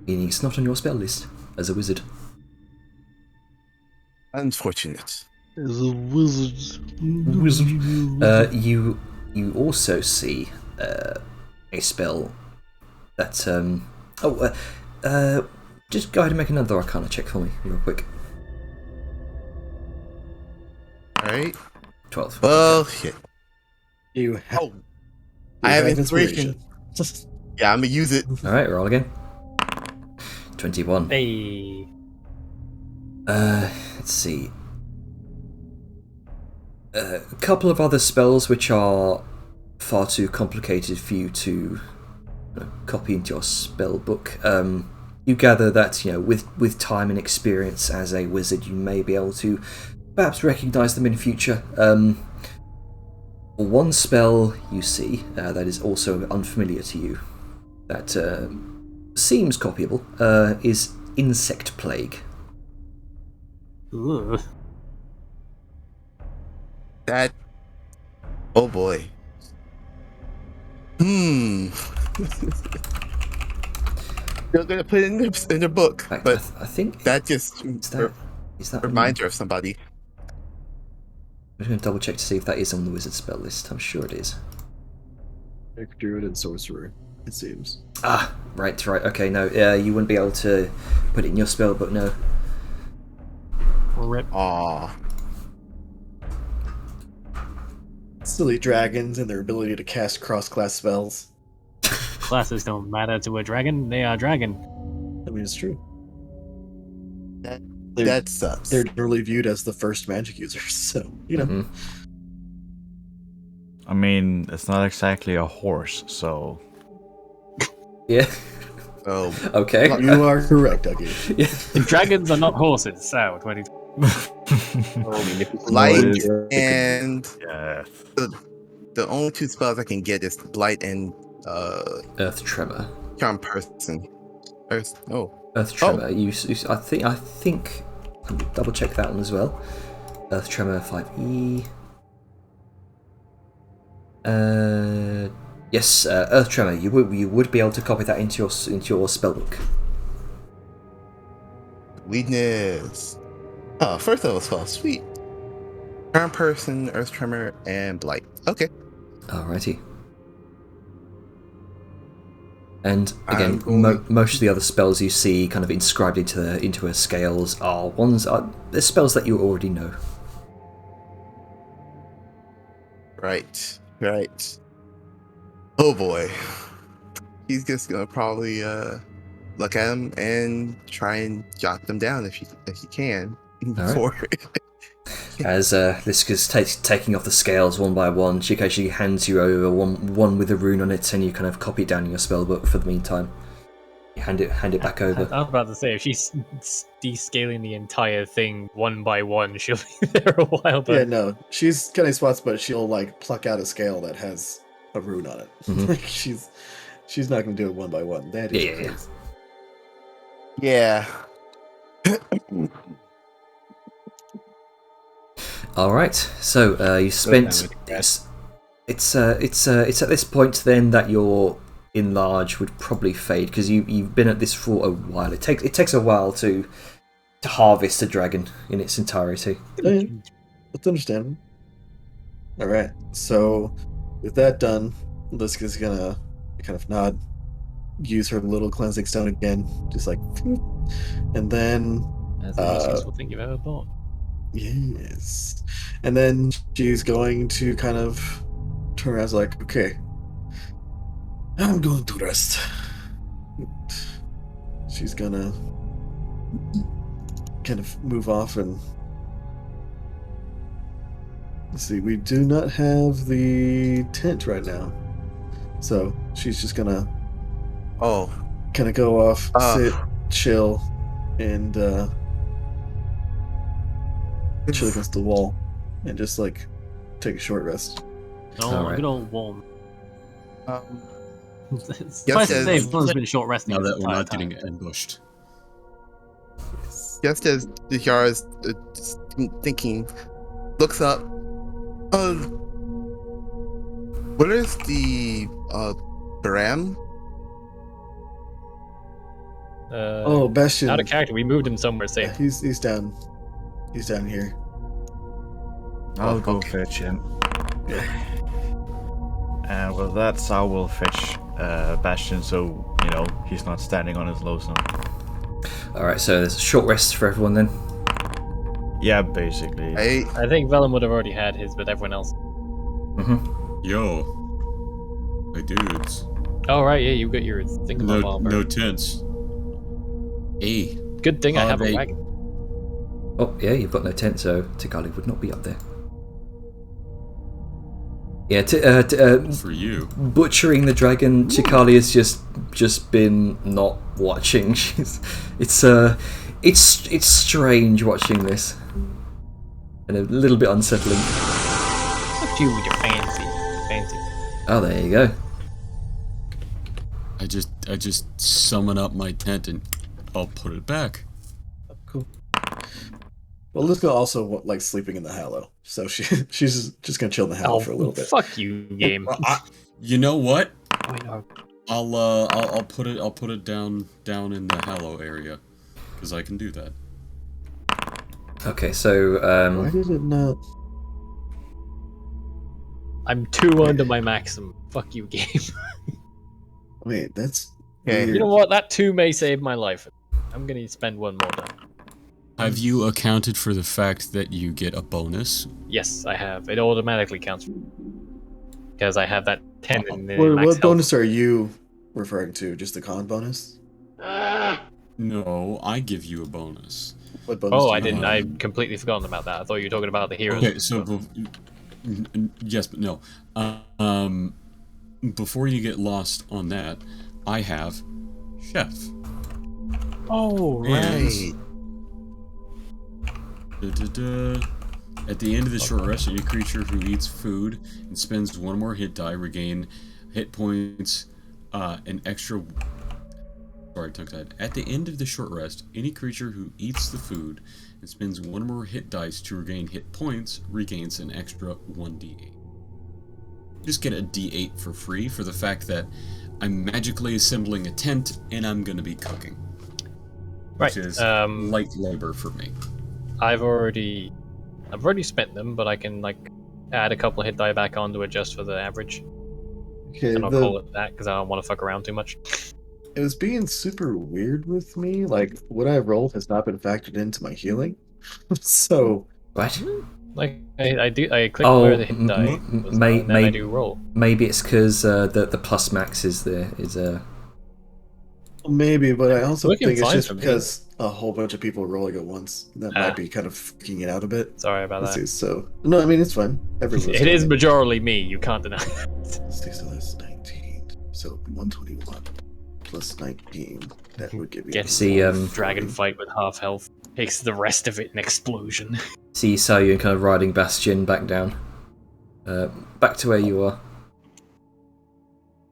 Meaning it's not on your spell list as a wizard. Unfortunate. As a wizard. You also see a spell that just go ahead and make another Arcana check for me real quick. Alright. 12. Well, shit. I have inspiration. Yeah, I'm gonna use it. Alright, roll again. 21. Hey. Let's see. A couple of other spells which are far too complicated for you to copy into your spell book. You gather that with time and experience as a wizard, you may be able to perhaps recognise them in future. One spell you see that is also unfamiliar to you, that seems copyable, is Insect Plague. Ooh. That. Oh boy. You're gonna put it in the book, but I think that just is that reminder of somebody. I'm going to double check to see if that is on the wizard spell list. I'm sure it is. Druid and sorcerer, it seems. Ah, right. Okay, no, you wouldn't be able to put it in your spell book, no. Rip. Aww. Silly dragons and their ability to cast cross-class spells. Classes don't matter to a dragon. They are dragon. I mean, it's true. That sucks. They're generally viewed as the first magic users, so Mm-hmm. I mean, it's not exactly a horse, so. Yeah. Oh, Okay. You are correct, Dougie. Yeah. Dragons are not horses. So 20. Light and Yeah. the only two spells I can get is Blight and Earth Tremor. Charm Person. Earth Tremor. I think. Let me double check that one as well. Earth Tremor 5e. Yes, Earth Tremor. You would be able to copy that into your spellbook. Weakness. Oh, first level spell. Sweet. Charm Person, Earth Tremor, and Blight. Okay. Alrighty. And again, going- most of the other spells you see kind of inscribed into her scales are the spells that you already know. Right. Oh boy. He's just gonna probably look at them and try and jot them down if he can. Before. As Liska's taking off the scales one by one, she occasionally hands you over one with a rune on it, and you kind of copy it down in your spellbook for the meantime. You hand it back over. I was about to say, if she's descaling the entire thing one by one, she'll be there a while. But Yeah, no, she's cutting spots, but she'll pluck out a scale that has a rune on it. Mhm. She's not going to do it one by one. That is Yeah. crazy. Yeah. All right. So you spent. It's at this point then that your enlarge would probably fade because you've been at this for a while. It takes a while to harvest a dragon in its entirety. Oh, yeah. That's understandable. All right. So with that done, Liska's gonna kind of nod, use her little cleansing stone again, just like, and then. That's the most useful thing you've ever bought. Yes. And then she's going to kind of turn around like, okay, I'm going to rest. She's gonna kind of move off and let's see, we do not have the tent right now. So she's just gonna kind of go off, sit, chill, and chill against the wall and just like take a short rest. Oh, right. Good old warm. Yes, Valo's been short resting. Now that we're not getting ambushed. Just as Yara is thinking, looks up. Where is the Bram? Bastion. Out of character. We moved him somewhere safe. He's down. He's down here. I'll go fetch him. And with that, Sao will fetch Bastion, so he's not standing on his lonesome. All right, so there's a short rest for everyone then. Yeah, basically. I think Velen would have already had his, but everyone else. Yo, my dudes. Oh right, yeah, you got your thing. No tents. Hey. Good thing I have a wagon. Oh yeah, you've got no tent, so Tikali would not be up there. Yeah, for you. Butchering the dragon, Tikali has just been not watching. It's strange watching this, and a little bit unsettling. Look at you with your fancy. Oh, there you go. I just summon up my tent and I'll put it back. Cool. Well, Liska also like sleeping in the Hallow, so she's just gonna chill in the Hallow for a little bit. Fuck you, game. You know what? I know. I'll put it down in the Hallow area, because I can do that. Okay, so why did it not? I'm 2 under my maximum. Fuck you, game. Wait, that's okay. You know what? That 2 may save my life. I'm gonna spend 1 more time. Have you accounted for the fact that you get a bonus? Yes, I have. It automatically counts because I have that 10 in the What bonus are you referring to? Just the con bonus? No, I give you a bonus. What bonus? Oh, I didn't. I completely forgotten about that. I thought you were talking about the heroes. Okay, so yes, but no. Before you get lost on that, I have Chef. Oh, right. At the end of the short rest, any creature who eats food and spends 1 more hit die regain hit points, an extra. Sorry, tongue-tied. At the end of the short rest, any creature who eats the food and spends 1 more hit dice to regain hit points regains an extra 1d8. Just get a d8 for free for the fact that I'm magically assembling a tent and I'm going to be cooking. Right. Which is light labor for me. I've already spent them, but I can like add a couple of hit die back on to adjust for the average. Okay, and I'll call it that because I don't want to fuck around too much. It was being super weird with me. Like what I rolled has not been factored into my healing. So what? Like I click where the hit die was, and then I do roll. Maybe it's because the plus max is maybe, but I also think it's just because a whole bunch of people rolling at once. That might be kind of freaking it out a bit. Sorry about that. See, so no, I mean it's fine. It is majorly me. You can't deny. Let's see, so that's 19. So 121 plus 19. That would give you. Get dragon fight with half health. Takes the rest of it in explosion. See Sayu kind of riding Bastion back down. Back to where you are.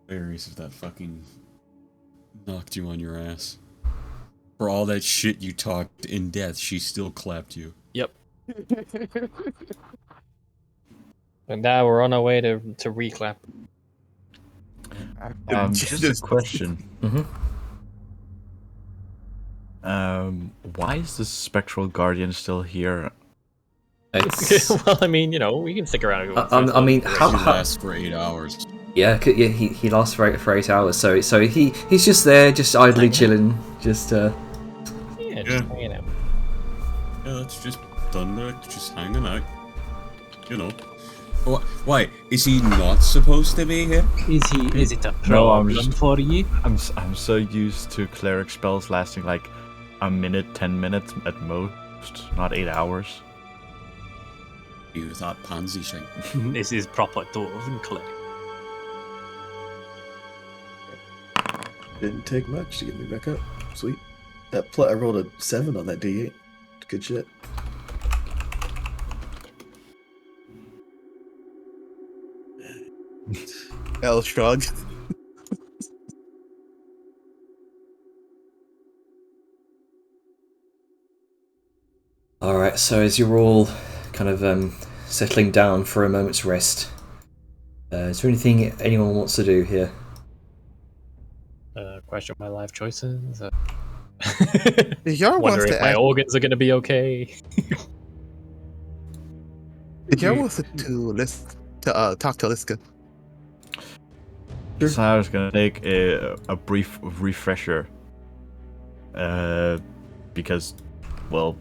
Hilarious if that fucking knocked you on your ass. For all that shit you talked in death, she still clapped you. Yep. And now we're on our way to reclap. Just a question. Why is the spectral guardian still here? Well, I mean, we can stick around. I mean, He lasts for 8 hours. Yeah, he lasts for 8 hours. So he's just there, just idly chilling, just just hanging out. Yeah, that's just Thunder, just hanging out. Why is he not supposed to be here? Is it a problem for you? I'm so used to cleric spells lasting like a minute, 10 minutes at most, not 8 hours. You that pansy thing. This is proper dwarven cleric. Didn't take much to get me back up. Sweet. I rolled a 7 on that D8. Good shit. L shrugged. Alright, so as you're all kind of settling down for a moment's rest, is there anything anyone wants to do here? Question my life choices. Wonder if my organs are going to be okay. Yar wants to talk to Liska. So I was gonna take a brief refresher, because, well,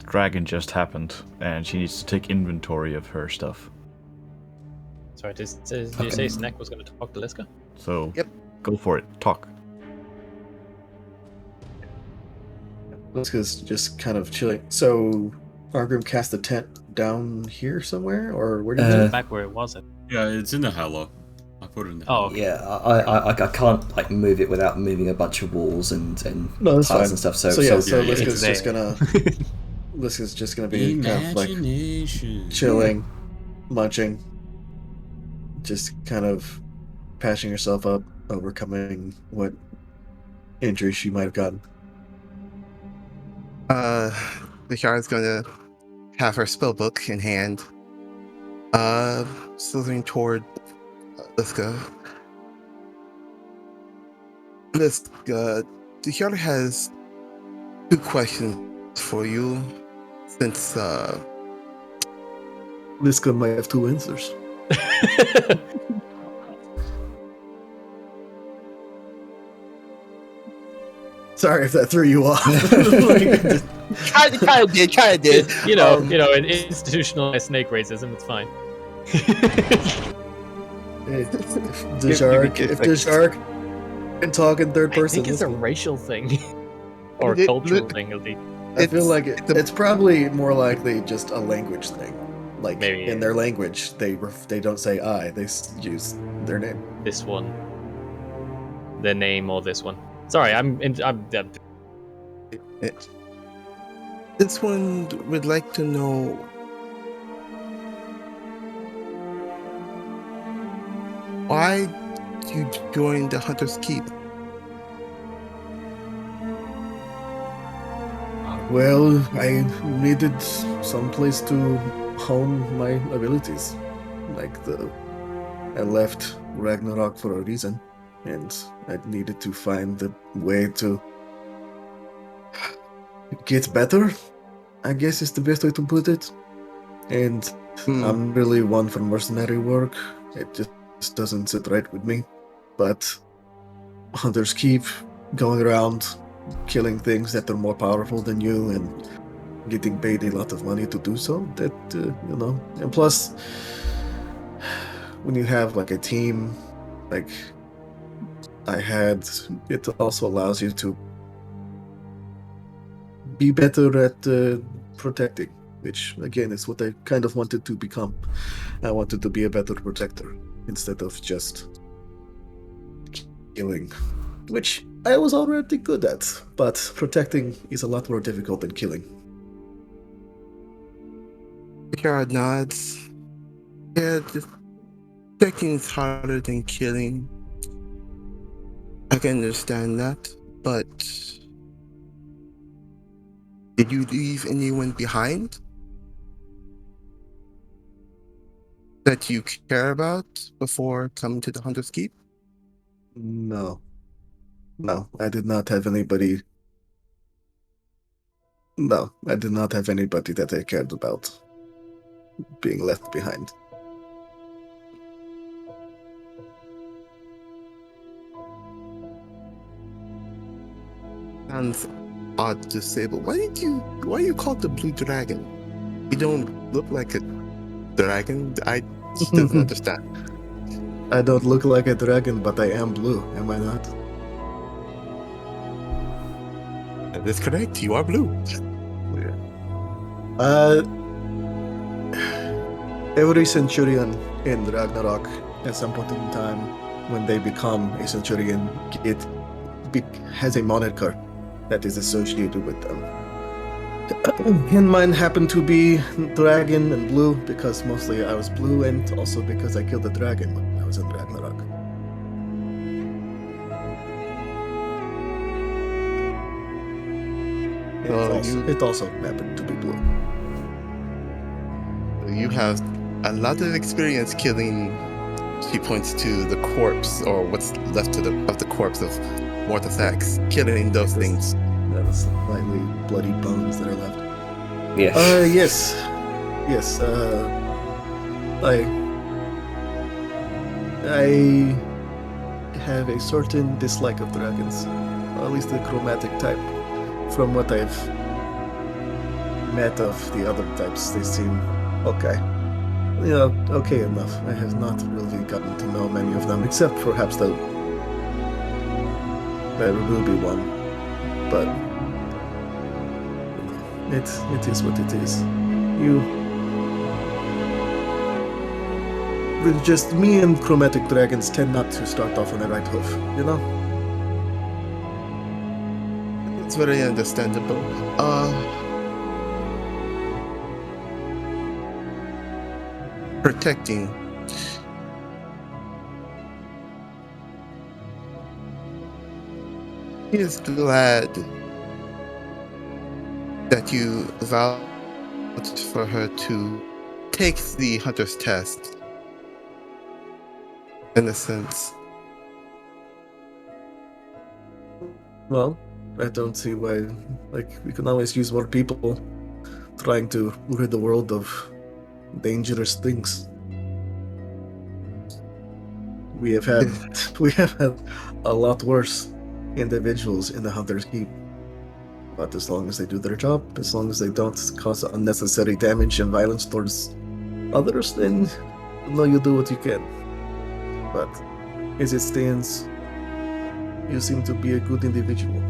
dragon just happened, and she needs to take inventory of her stuff. Sorry, did you say Snack was going to talk to Liska? So, Yep. Go for it. Talk. Liska's just kind of chilling. So, Argrim cast a tent down here somewhere, or where did you back where it was? Yeah, it's in the Hallow. I put it in there. Oh, okay. Yeah, I can't like move it without moving a bunch of walls and No, that's tiles fine. and stuff. So Liska's there. just gonna Liska's just gonna be kind of like Imagination. chilling, munching, just kind of patching herself up, overcoming what injury she might have gotten. Yara's gonna have her spellbook in hand. Slithering toward Liska. Liska, Yara has 2 questions for you, since Liska might have 2 answers. Sorry if that threw you off. kind of did. In institutionalized snake racism, it's fine. If Dejark can talk in third I person, think it's a racial thing. Or a cultural thing, at least. I feel like it's probably more likely just a language thing. Like, Maybe, in their language, they don't say I, they use their name. This one. The name or this one. Sorry, I'm This one would like to know why you joined the Hunter's Keep. Well, I needed some place to hone my abilities. I left Ragnarok for a reason, and I needed to find the way to get better, I guess is the best way to put it. And I'm really one for mercenary work. It just doesn't sit right with me. But hunters keep going around killing things that are more powerful than you and getting paid a lot of money to do so. That, and plus, when you have like a team like I had, it also allows you to be better at protecting, which again is what I kind of wanted to become. I wanted to be a better protector instead of just killing, which I was already good at, but protecting is a lot more difficult than killing. Yara nods. Yeah, just protecting is harder than killing. I can understand that, but did you leave anyone behind? that you care about before coming to the Hunter's Keep? No. No, I did not have anybody. No, I did not have anybody that I cared about being left behind. Sounds odd to say, but why are you called the Blue Dragon? You don't look like a dragon. I just doesn't understand. I don't look like a dragon, but I am blue, am I not? That is correct. You are blue. Every centurion in Ragnarok, at some point in time, when they become a centurion, it has a moniker that is associated with them. And mine happened to be dragon and blue because mostly I was blue, and also because I killed a dragon when I was in Ragnarok. It also happened to be blue. You have a lot of experience killing. She points to the corpse, or what's left of the corpse of Morthathax, killing those things. That is slightly bloody bones that are left. Yes. Yes. Yes, I have a certain dislike of dragons, or at least the chromatic type. From what I've met of the other types, they seem okay. Okay enough. I have not really gotten to know many of them, except perhaps the ruby one. But it is what it is. With just me and chromatic dragons tend not to start off on the right hoof, you know? It's very understandable. Protecting. He is glad that you vowed for her to take the hunter's test. In a sense. Well, I don't see why. We can always use more people trying to rid the world of dangerous things. We have had a lot worse individuals in the Hunter's Keep. But as long as they do their job, as long as they don't cause unnecessary damage and violence towards others, then you do what you can. But as it stands, you seem to be a good individual.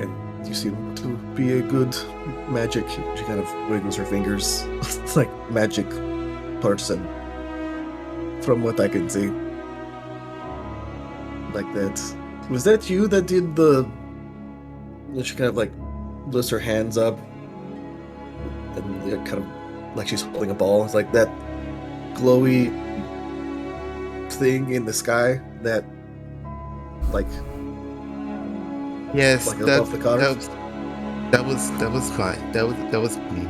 And you seem to be a good magic. She kind of wiggles her fingers. It's like magic person. From what I can see. Like that. Was that you that did the... She kind of lifts her hands up. And kind of like she's holding a ball. It's like that glowy thing in the sky that yes, above the car. That was fine. That was me.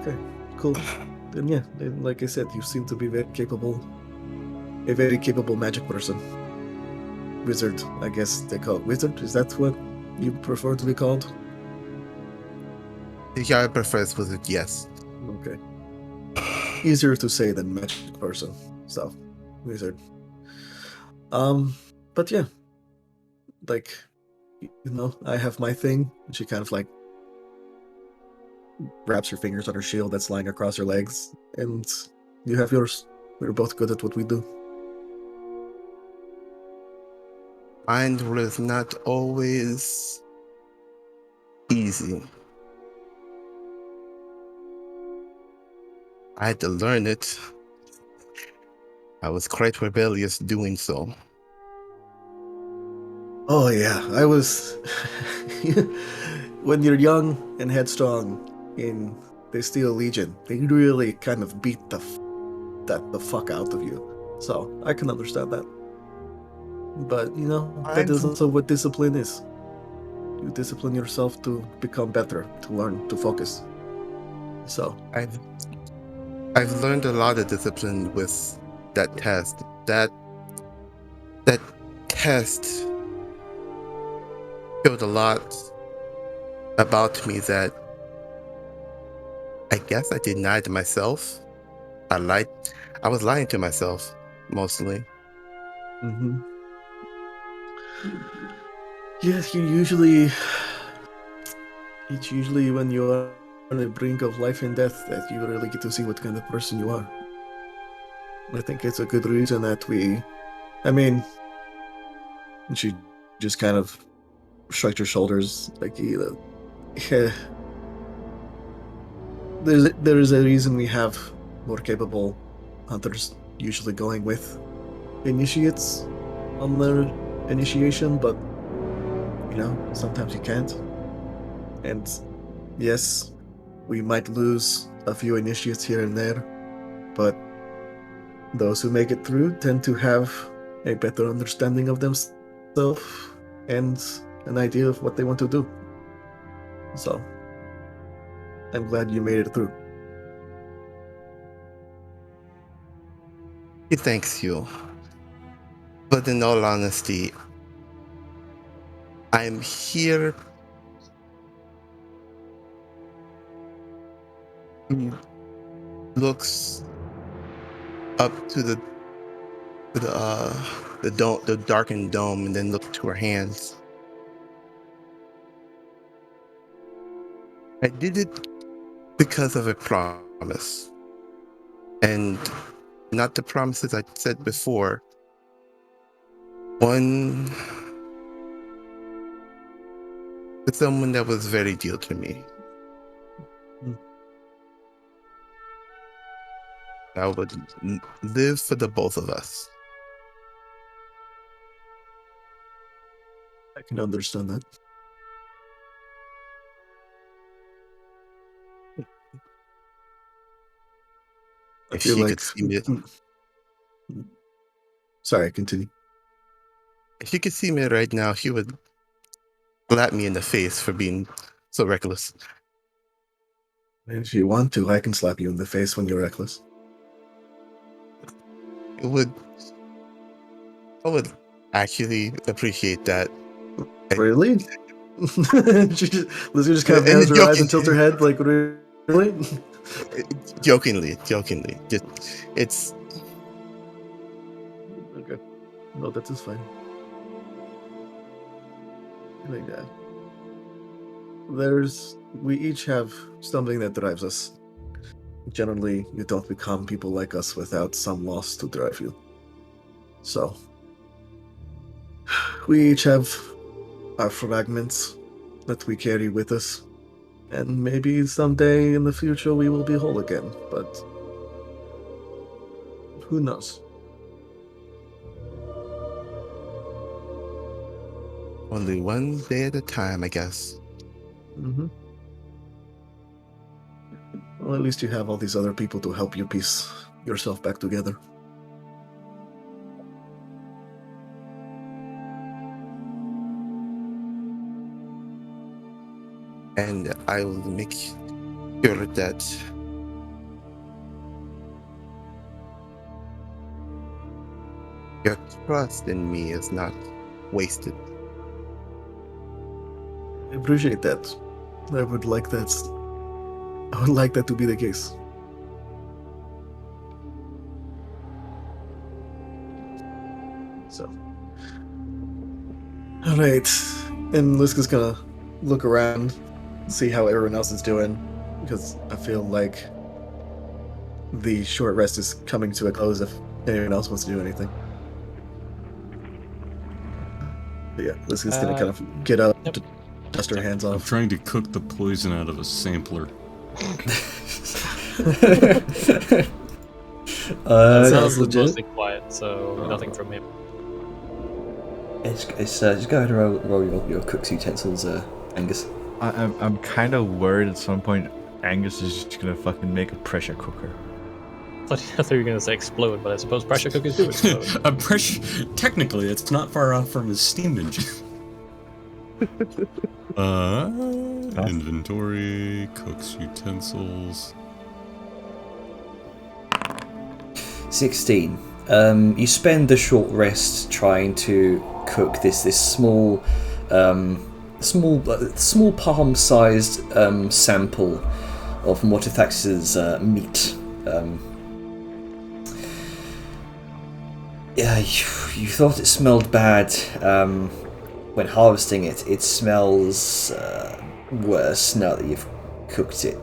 Okay, cool. Then yeah, like I said, you seem to be very capable, a very capable magic person. Wizard, I guess they call it wizard. Is that what you prefer to be called? Yeah, I prefer wizard. Yes. Okay. Easier to say than magic person. So, wizard. But yeah, I have my thing. She kind of wraps her fingers on her shield that's lying across her legs, and you have yours. We're both good at what we do. Mine was not always easy. I had to learn it. I was quite rebellious doing so. Oh yeah, I was... When you're young and headstrong in the Steel Legion, they really kind of beat the fuck out of you. So, I can understand that. But, that is also what discipline is. You discipline yourself to become better, to learn, to focus. So... I've learned a lot of discipline with that test. That test showed a lot about me that I guess I denied myself. I was lying to myself, mostly. Mm-hmm. Yes, it's usually when you are on the brink of life and death that you really get to see what kind of person you are. I think it's a good reason that she just kind of shrugged her shoulders, like, there is a reason we have more capable hunters usually going with initiates on their initiation, but sometimes you can't. And yes, we might lose a few initiates here and there, but those who make it through tend to have a better understanding of themselves and an idea of what they want to do. So, I'm glad you made it through. Thanks you. But in all honesty, I'm here who looks up to the dome, the darkened dome, and then look to her hands. I did it because of a promise, and not the promises I said before. One with someone that was very dear to me. I would live for the both of us. I can understand that. I If feel she like. could see me, Sorry, continue. if she could see me right now, she would slap me in the face for being so reckless. If you want to, I can slap you in the face when you're reckless. I would actually appreciate that. Really? Lizzie just kind of narrows her eyes and tilts her head, like, really? Jokingly. It's Okay. No, that is fine. Like that. We each have something that drives us. Generally, you don't become people like us without some loss to drive you. So, we each have our fragments that we carry with us. And maybe someday in the future we will be whole again, but who knows? only one day at a time, I guess. Mm-hmm. Well, at least you have all these other people to help you piece yourself back together. And I will make sure that your trust in me is not wasted. I appreciate that. I would like that to be the case. So, all right, and Liska's gonna look around, see how everyone else is doing, because I feel like the short rest is coming to a close. If anyone else wants to do anything, but yeah, Liska's gonna kind of get up to dust her hands I'm off. trying to cook the poison out of a sampler. Sounds legit. mostly quiet, so nothing from him. Just go ahead and roll your cook's utensils, Angus. I'm kind of worried at some point Angus is just gonna fucking make a pressure cooker. I thought you were going to say explode, but I suppose pressure cookers do explode. Technically, it's not far off from his steam engine. Inventory, cook's utensils. 16. You spend the short rest trying to cook this small palm-sized sample of Mortithax's meat. Yeah, you thought it smelled bad when harvesting it. It smells worse now that you've cooked it.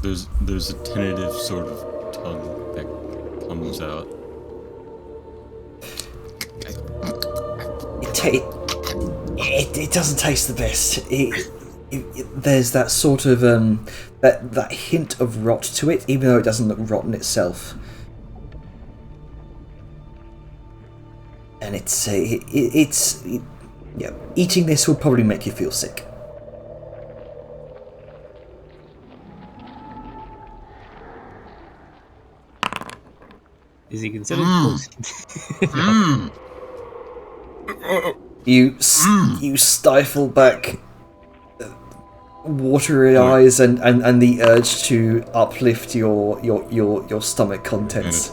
There's a tentative sort of tongue that comes out. It doesn't taste the best. There's that sort of that hint of rot to it, even though it doesn't look rotten itself. And eating this will probably make you feel sick. Is he considered? You stifle back watery eyes and the urge to uplift your stomach contents.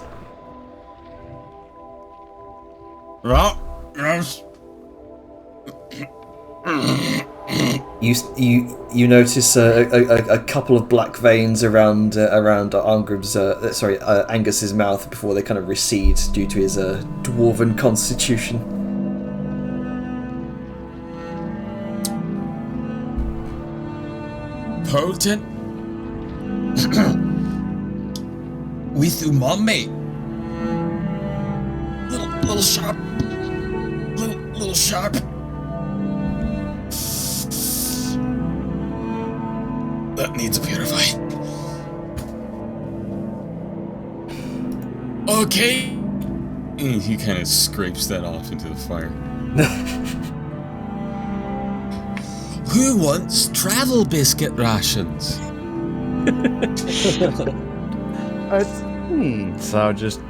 You notice a couple of black veins around Angus's mouth before they kind of recede due to his dwarven constitution. Potent with umami. Little sharp. Little sharp. That needs a purify. Okay. And he kind of scrapes that off into the fire. Who wants travel biscuit rations? So just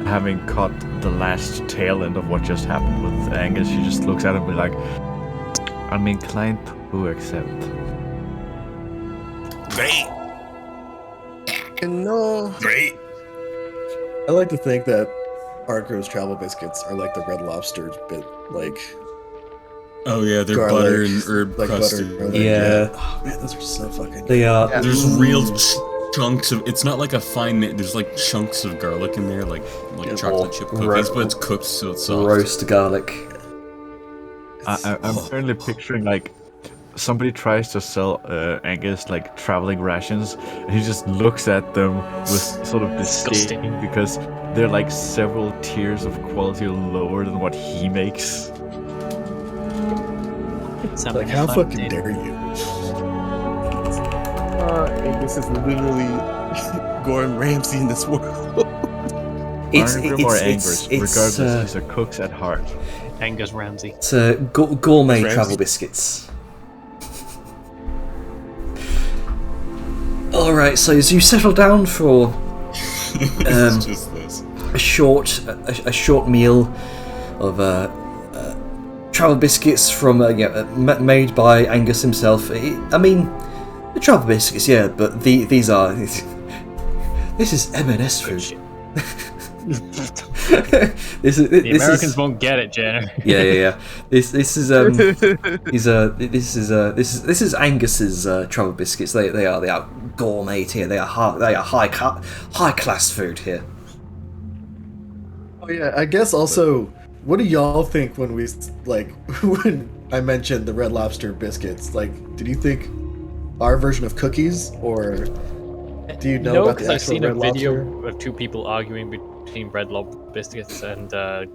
having caught the last tail end of what just happened with Angus, she just looks at him and be like, I'm inclined to accept. Great. No. Great. I like to think that Argro's travel biscuits are like the Red Lobster bit, like. Oh yeah, they're garlic, butter and herb like crusted. butter, garlic, Yeah. Oh man, those are so fucking. They are. There's real chunks of. It's not like a fine. There's like chunks of garlic in there, like chocolate chip cookies, but it's cooked so it's soft. Roast garlic. I'm currently picturing like somebody tries to sell Angus like traveling rations, and he just looks at them with sort of disdain because they're like several tiers of quality lower than what he makes. Like, how fucking dare you? Angus is literally Gordon Ramsay in this world. Regardless, he's a cook at heart. Angus Ramsay. It's gourmet Ramsay. travel biscuits. Alright, so as you settle down for It's just this. a short meal of travel biscuits from made by Angus himself. I mean, the travel biscuits, yeah, but these are this is M&S food. This Americans won't get it, Jenner. Yeah. This is Angus's travel biscuits. They are gourmet here. They are high class food here. Oh yeah, I guess also, what do y'all think when when I mentioned the Red Lobster biscuits? Like, did you think our version of cookies, or do you know No, about because the I've actual seen a Red video Lobster? of two people arguing between Red Lobster biscuits and the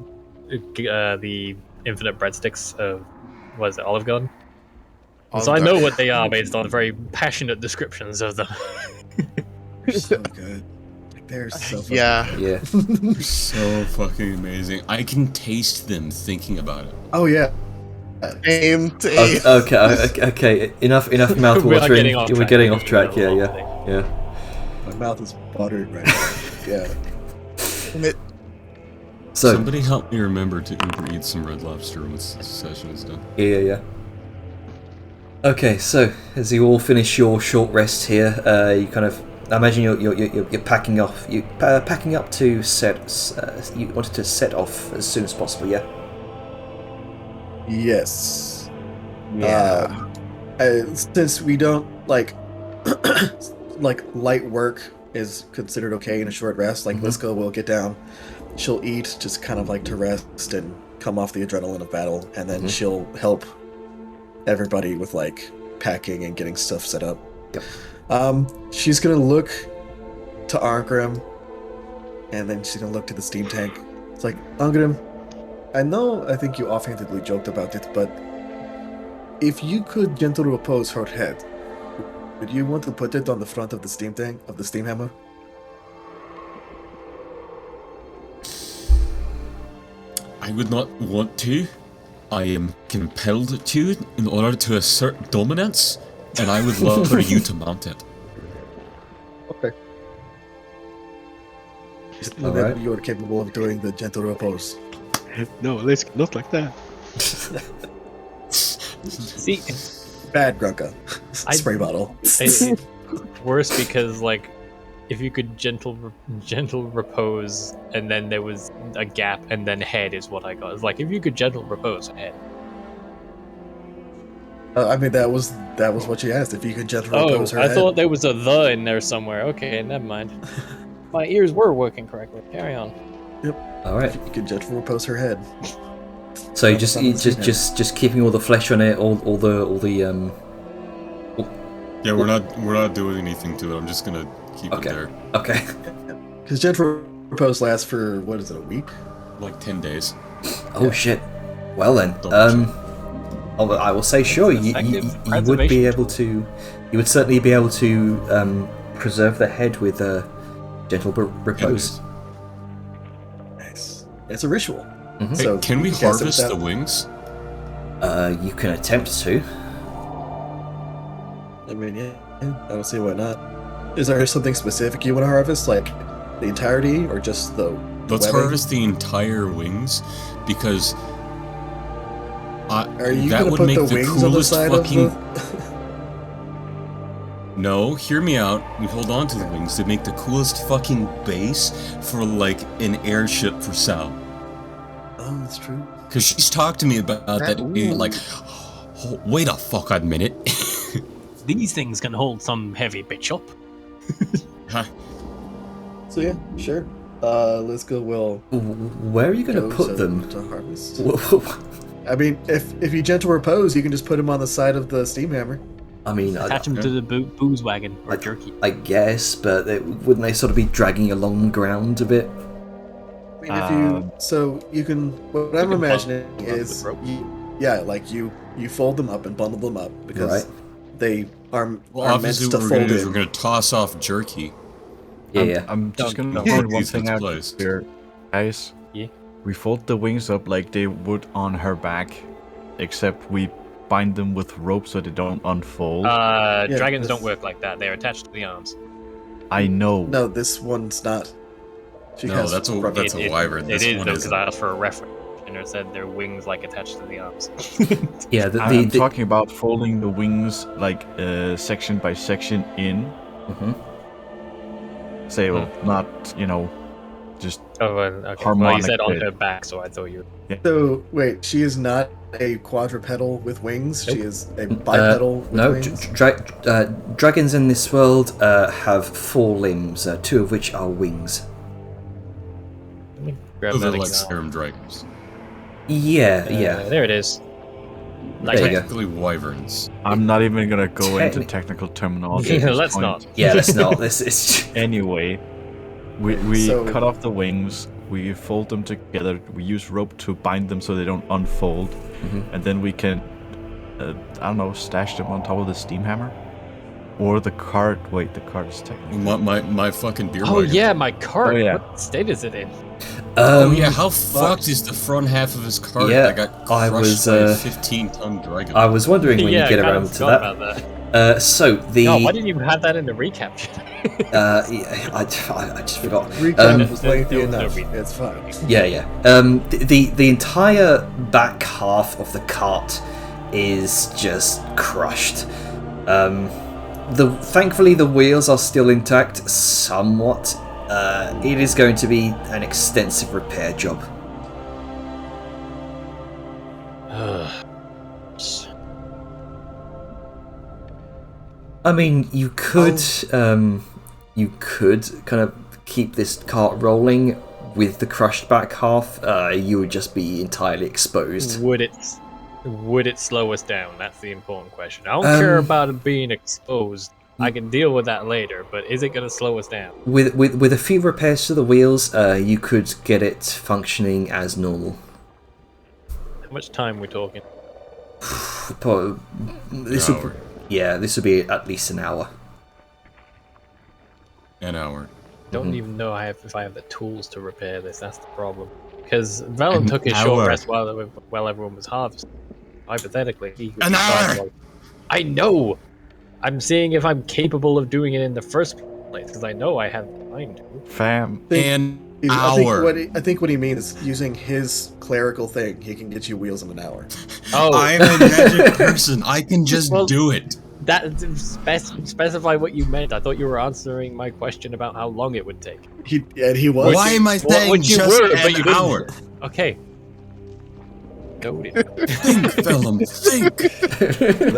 infinite breadsticks of Olive Garden. So I know what they are based on very passionate descriptions of them. They're so good. They're so fucking Yeah. Yeah. They're so fucking amazing. I can taste them thinking about it. Oh yeah. Same. Okay. Enough mouth We are watering. getting off We're track. getting off track. Yeah. Yeah. My mouth is buttered right now. Yeah. So Somebody help me remember to Uber Eats some Red Lobster once this session is done. yeah. Okay, so as you all finish your short rest here, you kind of. I imagine you're packing off. You packing up to set. You wanted to set off as soon as possible, yeah. Yes. Yeah. Since we don't like light work is considered okay in a short rest. Like Liska will get down, she'll eat just kind of like to rest and come off the adrenaline of battle, and then she'll help everybody with like packing and getting stuff set up. Yep. She's gonna look to Arngrim, and then she's gonna look to the steam tank. It's like, Arngrim, I think you offhandedly joked about it, but if you could gentle repose her head, would you want to put it on the front of the steam tank, of the steam hammer? I would not want to. I am compelled to in order to assert dominance, and I would love for you to mount it. Okay. All right. You're capable of doing the gentle repose. No, let's not like that. See, Bad Grunka. Spray bottle. it's worse because like, if you could gentle repose, and then there was a gap, and then head is what I got. It's like if you could gentle repose head. I mean, that was what you asked. If you could gentle repose her I head. thought there was a the in there somewhere. Okay, never mind. My ears were working correctly. Carry on. All right. If you could gentle repose her head. So you just keeping all the flesh on it, all the. Yeah, we're not doing anything to it. I'm just gonna keep it there. Okay. Because gentle repose lasts for what is it, a week? Like 10 days. Oh shit. Well then, I will say sure. You would be able to. You would certainly be able to preserve the head with gentle repose. Nice. It's a ritual. Mm-hmm. So can we harvest the wings? You can attempt to. I mean, yeah, I don't see why not. Is there something specific you want to harvest, like the entirety, or just the? Let's webbing? harvest the entire wings, because Are you that gonna would put make the the wings coolest on the side fucking. of the? No, hear me out. We hold on to the wings to make the coolest fucking base for like an airship for Sal. Oh, that's true. Cause she's talked to me about that. Like, oh, wait a fucking minute. These things can hold some heavy bitch up. Huh. So yeah, sure. Let's go. Will. Where are you going to put them? To harvest. I mean, if you gentle repose, you can just put them on the side of the steam hammer. I mean, attach them to the booze wagon or jerky. I guess, but wouldn't they sort of be dragging along the ground a bit? I mean, if you can. What I'm imagining is, you fold them up and bundle them up because they are meant to fold in. We're gonna toss off jerky. Yeah, I'm just gonna point one thing out here, guys. Yeah. We fold the wings up like they would on her back, except we bind them with rope so they don't unfold. Dragons don't work like that. They're attached to the arms. I know. No, this one's not. That's a wyvern. It is though, because I asked for a reference, and it said their wings like attached to the arms. Yeah, I'm talking about folding the wings like section by section in. Mm-hmm. Say, well, not just okay. harmonic. Well, you said on her back, so I thought you. Yeah. So wait, she is not a quadrupedal with wings. Nope. She is a bipedal with wings. Dragons in this world have 4 limbs, 2 of which are wings. Grab They're that like example. serum dragons. Yeah. There it is. There you go. Technically wyverns. I'm not even gonna go into technical terminology. Yeah, let's not. Yeah, let's not. This is. Anyway, we cut off the wings. We fold them together. We use rope to bind them so they don't unfold, and then we can, stash them on top of the steam hammer, or the cart. Wait, the cart is technically. My fucking beer wagon. Oh yeah, my cart. Oh, yeah. What state is it in? How fucked is the front half of his cart that got crushed by a 15-ton dragon? I was wondering when you get around to that. About that. Why didn't you have that in the recap? I just forgot. Recap was lengthy enough. It's fine. Yeah. The entire back half of the cart is just crushed. Thankfully the wheels are still intact somewhat. It is going to be an extensive repair job. I mean, you could kind of keep this cart rolling with the crushed back half. You would just be entirely exposed. Would it slow us down? That's the important question. I don't care about it being exposed. I can deal with that later, but is it going to slow us down? With a few repairs to the wheels, you could get it functioning as normal. How much time are we talking? This would be at least an hour. An hour. Don't even know if I have the tools to repair this. That's the problem. Because Velen took his short rest while everyone was harvesting. Hypothetically, he could I know. I'm seeing if I'm capable of doing it in the first place, because I know I have time to. An hour. I think what he means is using his clerical thing, he can get you wheels in an hour. Oh, I'm a magic person. I can just do it. That specify what you meant. I thought you were answering my question about how long it would take. He was. Why am I saying just an hour? Okay. Go it. Think, Vellum, think.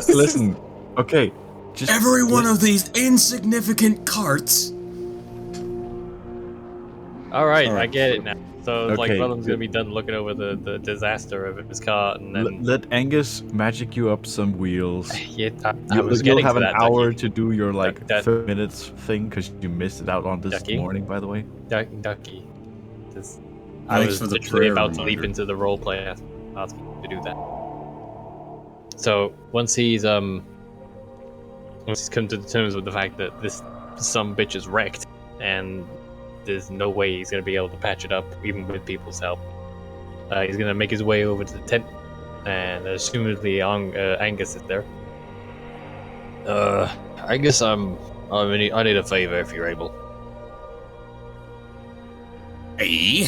Listen. Okay. Just every one of these insignificant carts. All right, I get it now. So Velem's gonna be done looking over the disaster of his cart, and then let Angus magic you up some wheels. Yeah, I was getting You'll have to an that, hour Ducky. to do your 30 minutes thing because you missed it out on this Ducky? morning, by the way. Ducky. I was literally about to leap into the roleplay asking to do that. So once he's come to terms with the fact that this some bitch is wrecked and there's no way he's going to be able to patch it up even with people's help, he's going to make his way over to the tent, and assumedly Angus is there. Angus, I need a favor if you're able. Hey?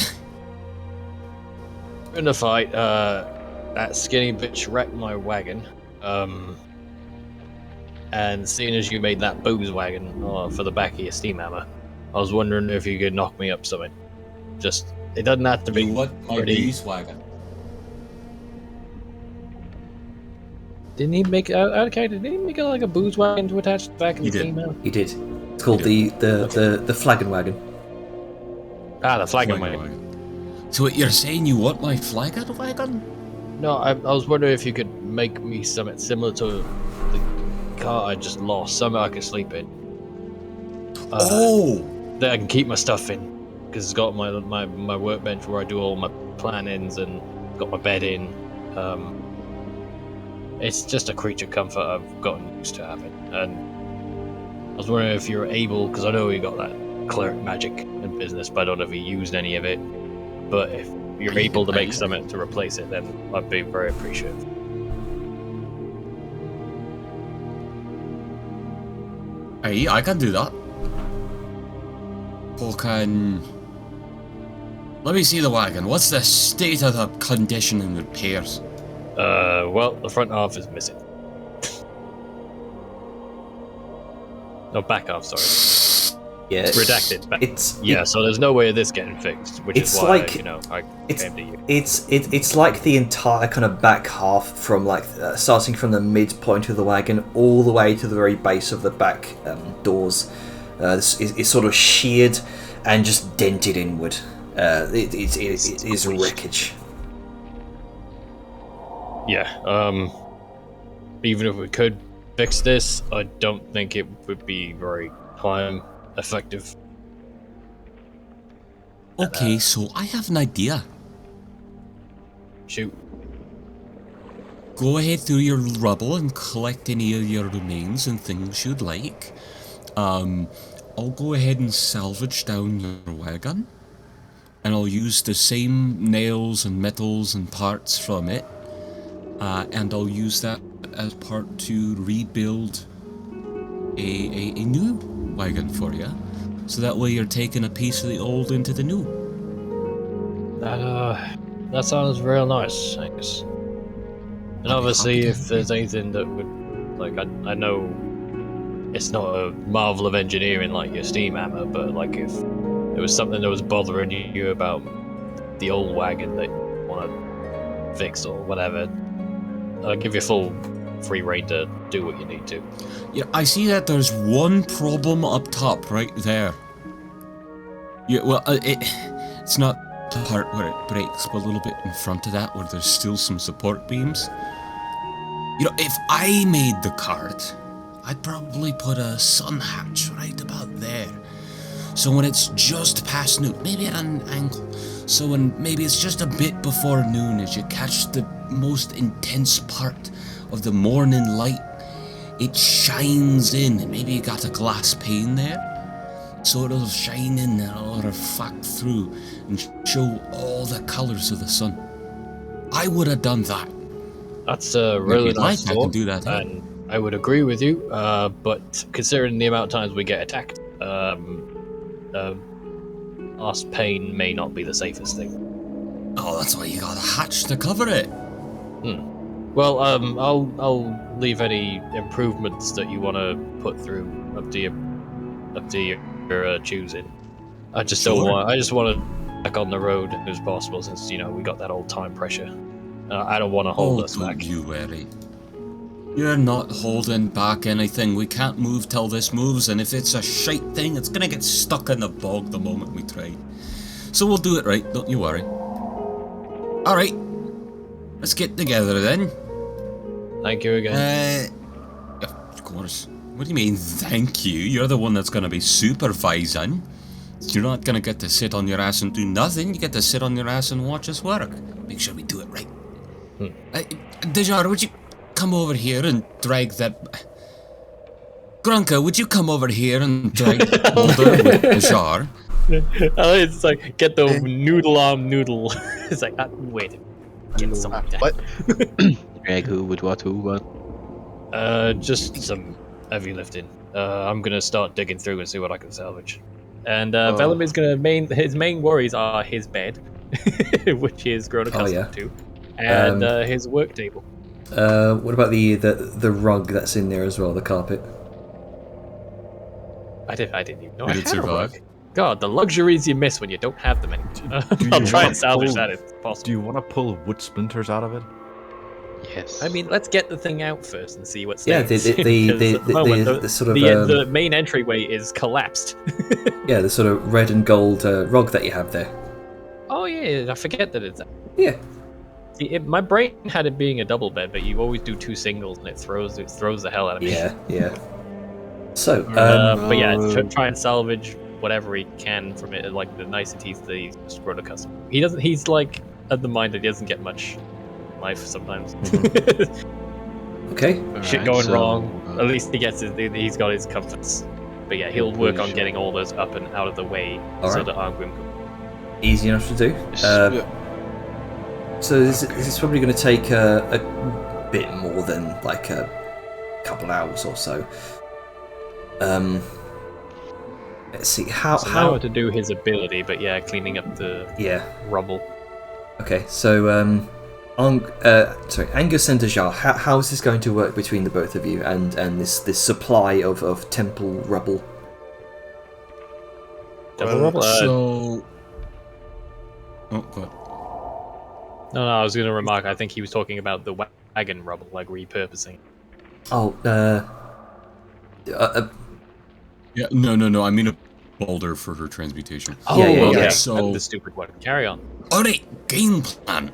In the fight, that skinny bitch wrecked my wagon. And seeing as you made that booze wagon for the back of your steam hammer, I was wondering if you could knock me up something. Just, it doesn't have to be. What my booze wagon? Didn't he make did he make like a booze wagon to attach to the back of the steam hammer? He did. It's called the flagon wagon. Ah, the flagon wagon. So what you're saying, you want my flagon wagon? No, I was wondering if you could make me something similar to the car I just lost, something I can sleep in. That I can keep my stuff in, because it's got my workbench where I do all my plannings and got my bed in. It's just a creature comfort I've gotten used to having, and I was wondering if you're able, because I know you got that cleric magic in business, but I don't know if you used any of it. But if you're able to make something to replace it, then I'd be very appreciative. Hey, I can do that. Let me see the wagon. What's the state of the condition and repairs? Well, the front half is missing. No, back half, sorry. Yeah, redacted. So there's no way of this getting fixed, which is why I came to you. It's like the entire kind of back half from starting from the midpoint of the wagon all the way to the very base of the back doors. It's sort of sheared and just dented inward. It is wreckage. Yeah. Even if we could fix this, I don't think it would be very time effective. Okay, so I have an idea. Shoot. Go ahead through your rubble and collect any of your remains and things you'd like. I'll go ahead and salvage down your wagon, and I'll use the same nails and metals and parts from it, and I'll use that as part to rebuild a new wagon for you, so that way you're taking a piece of the old into the new. That sounds real nice, Angus. And obviously, if there's anything that would, like, I know it's not a marvel of engineering like your steam hammer, but like if there was something that was bothering you about the old wagon that you want to fix or whatever, I'll give you full free rein to do what you need to. Yeah, I see that there's one problem up top right there. Yeah, well, it's not the part where it breaks, but a little bit in front of that where there's still some support beams. You know, if I made the cart, I'd probably put a sun hatch right about there. So when it's just past noon, maybe at an angle, so when maybe it's just a bit before noon as you catch the most intense part of the morning light, it shines in, and maybe you got a glass pane there, so it'll shine in and it'll reflect through and show all the colours of the sun. I would have done that. That's a really nice thought, I can do that, and I would agree with you, but considering the amount of times we get attacked, glass pane may not be the safest thing. Oh, that's why you got a hatch to cover it. Well, I'll leave any improvements that you want to put through up to your choosing. I just don't want. I just want to back on the road as possible, since we got that old time pressure. I don't want to hold us back. Don't you worry. You're not holding back anything. We can't move till this moves, and if it's a shite thing, it's gonna get stuck in the bog the moment we try. So we'll do it right. Don't you worry. All right. Let's get together then. Thank you again. Of course. What do you mean, thank you? You're the one that's gonna be supervising. You're not gonna get to sit on your ass and do nothing. You get to sit on your ass and watch us work. Make sure we do it right. Dejar, would you come over here and drag that... Grunka, would you come over here and drag Boulder with Dejar? It's like, get the noodle arm noodle. It's like, wait. Get some what? Drag who with what? Just some heavy lifting. I'm gonna start digging through and see what I can salvage. And Velomir's his main worries are his bed, which he has grown accustomed to, and his work table. What about the rug that's in there as well, the carpet? I didn't even know I had a rug. God, the luxuries you miss when you don't have them anymore. I'll try and salvage that if possible. Do you want to pull wood splinters out of it? Yes. I mean, let's get the thing out first and see what stays. Yeah, the sort of the main entryway is collapsed. Yeah, the sort of red and gold rug that you have there. Oh yeah, I forget that it's. Yeah. See, my brain had it being a double bed, but you always do two singles, and it throws the hell out of me. Yeah. So, but yeah, try and salvage whatever he can from it, like the niceties that he's just grown accustomed. He doesn't. He's like at the mind that he doesn't get much life sometimes. Okay. Shit going wrong. At least he's got his comforts. But yeah, he'll work on getting all those up and out of the way so that Arngrim can... Easy enough to do. So this is probably going to take a bit more than like a couple hours or so. Let's see how to do his ability, but yeah, cleaning up the rubble. Okay, so Angus and Dejar, how is this going to work between the both of you and this supply of temple rubble? Temple rubble? So... Oh, God. No, I was going to remark, I think he was talking about the wagon rubble, like repurposing. Oh, yeah, no, I mean a boulder for her transmutation. Oh, yeah. So... the stupid one. Carry on. Alright, game plan.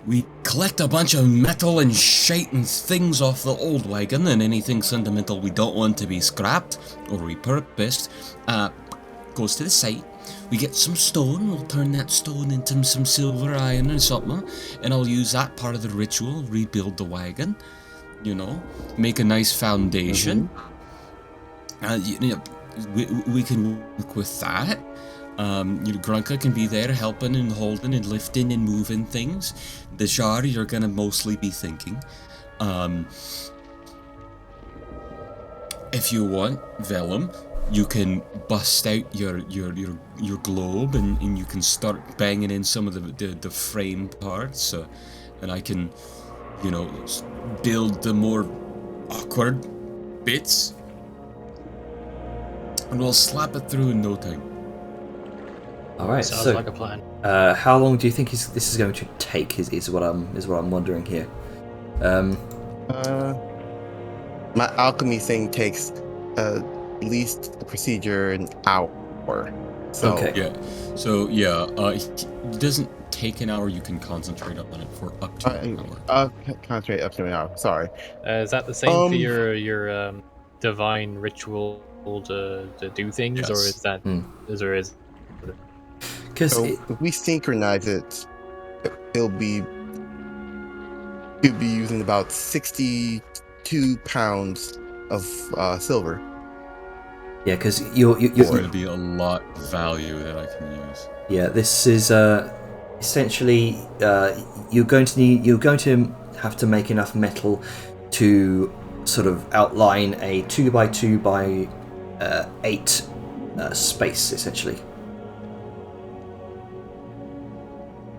We collect a bunch of metal and shite and things off the old wagon, and anything sentimental we don't want to be scrapped or repurposed goes to the site. We get some stone, we'll turn that stone into some silver, iron and something, and I'll use that part of the ritual, rebuild the wagon, make a nice foundation. We can work with that. Grunka can be there helping and holding and lifting and moving things. Dejar, you're gonna mostly be thinking. If you want, Vellum, you can bust out your globe and you can start banging in some of the frame parts, and I can build the more awkward bits, and we'll slap it through in no time. All right. Sounds so, like a plan. How long do you think this is going to take? Is what I'm wondering here. My alchemy thing takes at least the procedure an hour. So Okay. Yeah. So it doesn't take an hour. You can concentrate on it for up to an hour. Concentrate up to an hour. Sorry. Is that the same for your divine ritual to do things, Yes. or is that is Because So if we synchronize it, you'll be using about 62 pounds of silver. yeah, because you're It's going to be a lot of value that I can use. yeah. This is essentially you're going to have to make enough metal to sort of outline a 2x2 by 8 space, essentially.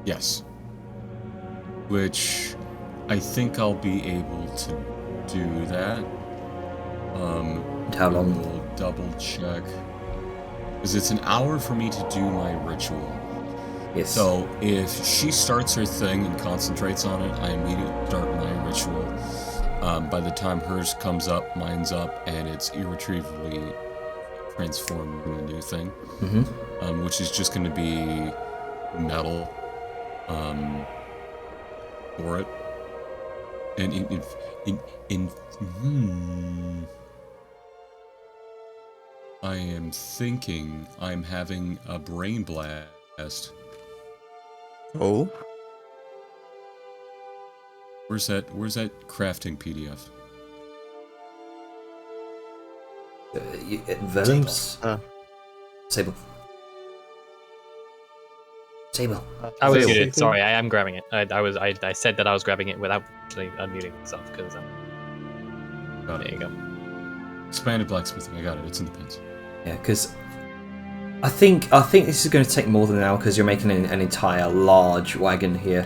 Yes. Which I think I'll be able to do that. How long? We'll double check. Because it's an hour for me to do my ritual. Yes. So if she starts her thing and concentrates on it, I immediately start my ritual. By the time hers comes up, mine's up, and it's irretrievably transformed into a new thing. Which is just going to be metal for it. And I am thinking I'm having a brain blast. Oh? Where's that crafting PDF? Williams? Sable. I was Sable. muted. Sorry, I am grabbing it. I said that I was grabbing it without actually unmuting myself because there you go. Expanded blacksmithing. I got it. It's in the pins. Yeah, because I think this is going to take more than an hour because you're making an entire large wagon here.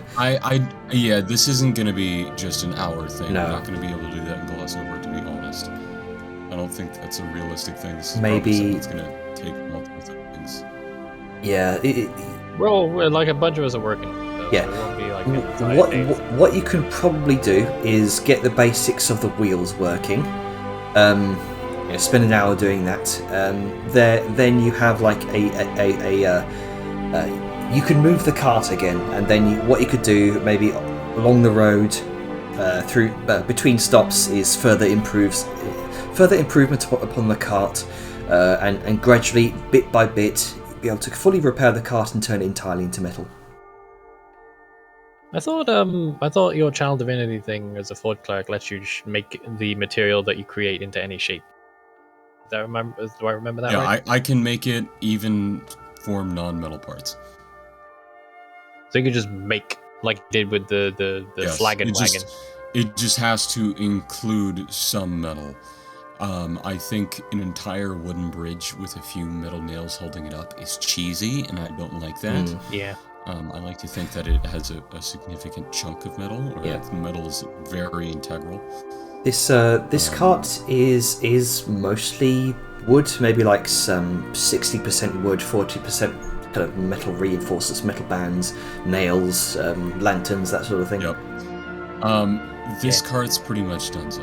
Yeah, this isn't going to be just an hour thing. No. I'm not going to be able to do that and gloss over it, to be honest. I don't think that's a realistic thing. This is Maybe it's going to take multiple things. Yeah. Well, like a bunch of us are working. So Yeah. It won't be like an entire day. What you can probably do is get the basics of the wheels working. Spend an hour doing that. Then you have like you can move the cart again, and then what you could do maybe along the road through between stops is further improvement upon the cart, and gradually, bit by bit, be able to fully repair the cart and turn it entirely into metal. I thought your child divinity thing as a Ford cleric lets you make the material that you create into any shape. Do I remember that right? I can make it even form non-metal parts. So you can just make like you did with the Yes, flagon wagon. It just has to include some metal. I think an entire wooden bridge with a few metal nails holding it up is cheesy, and I don't like that. Yeah. I like to think that it has a significant chunk of metal, or that the metal is very integral. This cart is mostly wood, maybe like some 60% wood, 40% kind of metal reinforcements, metal bands, nails, lanterns, that sort of thing. Yep. This cart's pretty much done so.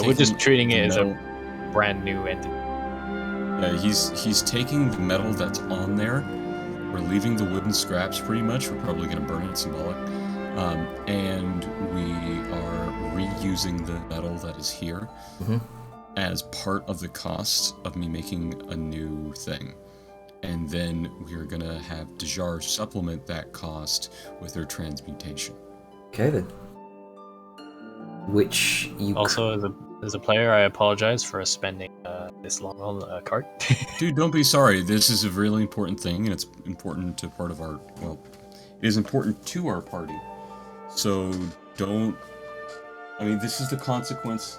We're just treating it as a brand new entity. Yeah, he's taking the metal that's on there. We're leaving the wooden scraps pretty much. We're probably going to burn it, symbolic. And we are reusing the metal that is here as part of the cost of me making a new thing. And then we're going to have Dejar supplement that cost with her transmutation. Okay then. Which you also as a player, I apologize for spending this long on a cart. Dude, don't be sorry. This is a really important thing, and it's important to part of our. Well, it is important to our party. So don't. I mean, this is the consequence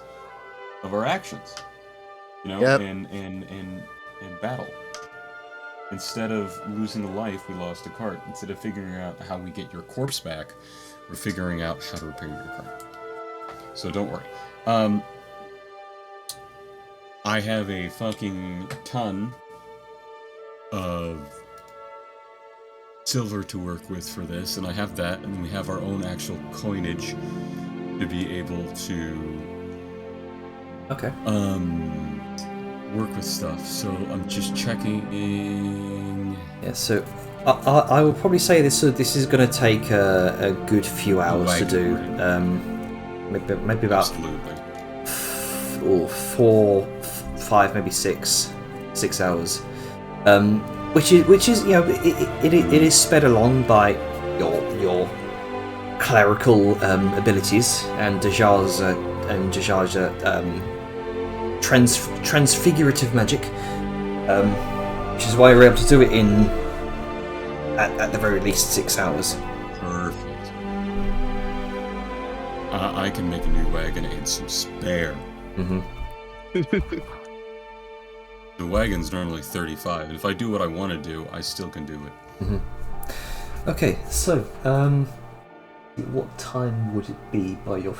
of our actions. You know, Yep. in battle. instead of losing a life, we lost a cart. Instead of figuring out how we get your corpse back, we're figuring out how to repair your cart. So don't worry. I have a fucking ton of silver to work with for this, and I have that, and we have our own actual coinage to be able to work with stuff. So I'm just checking. Yeah, so I will probably say this is going to take a good few hours to do. Maybe about 4, 5, maybe 6 hours. Which is it is sped along by your clerical abilities and Dejar's transfigurative magic, which is why we're able to do it in at the very least 6 hours. Perfect. I can make a new wagon and some spare. Mm-hmm. The wagon's normally 35, and if I do what I want to do, I still can do it. Mm-hmm. Okay, so what time would it be by you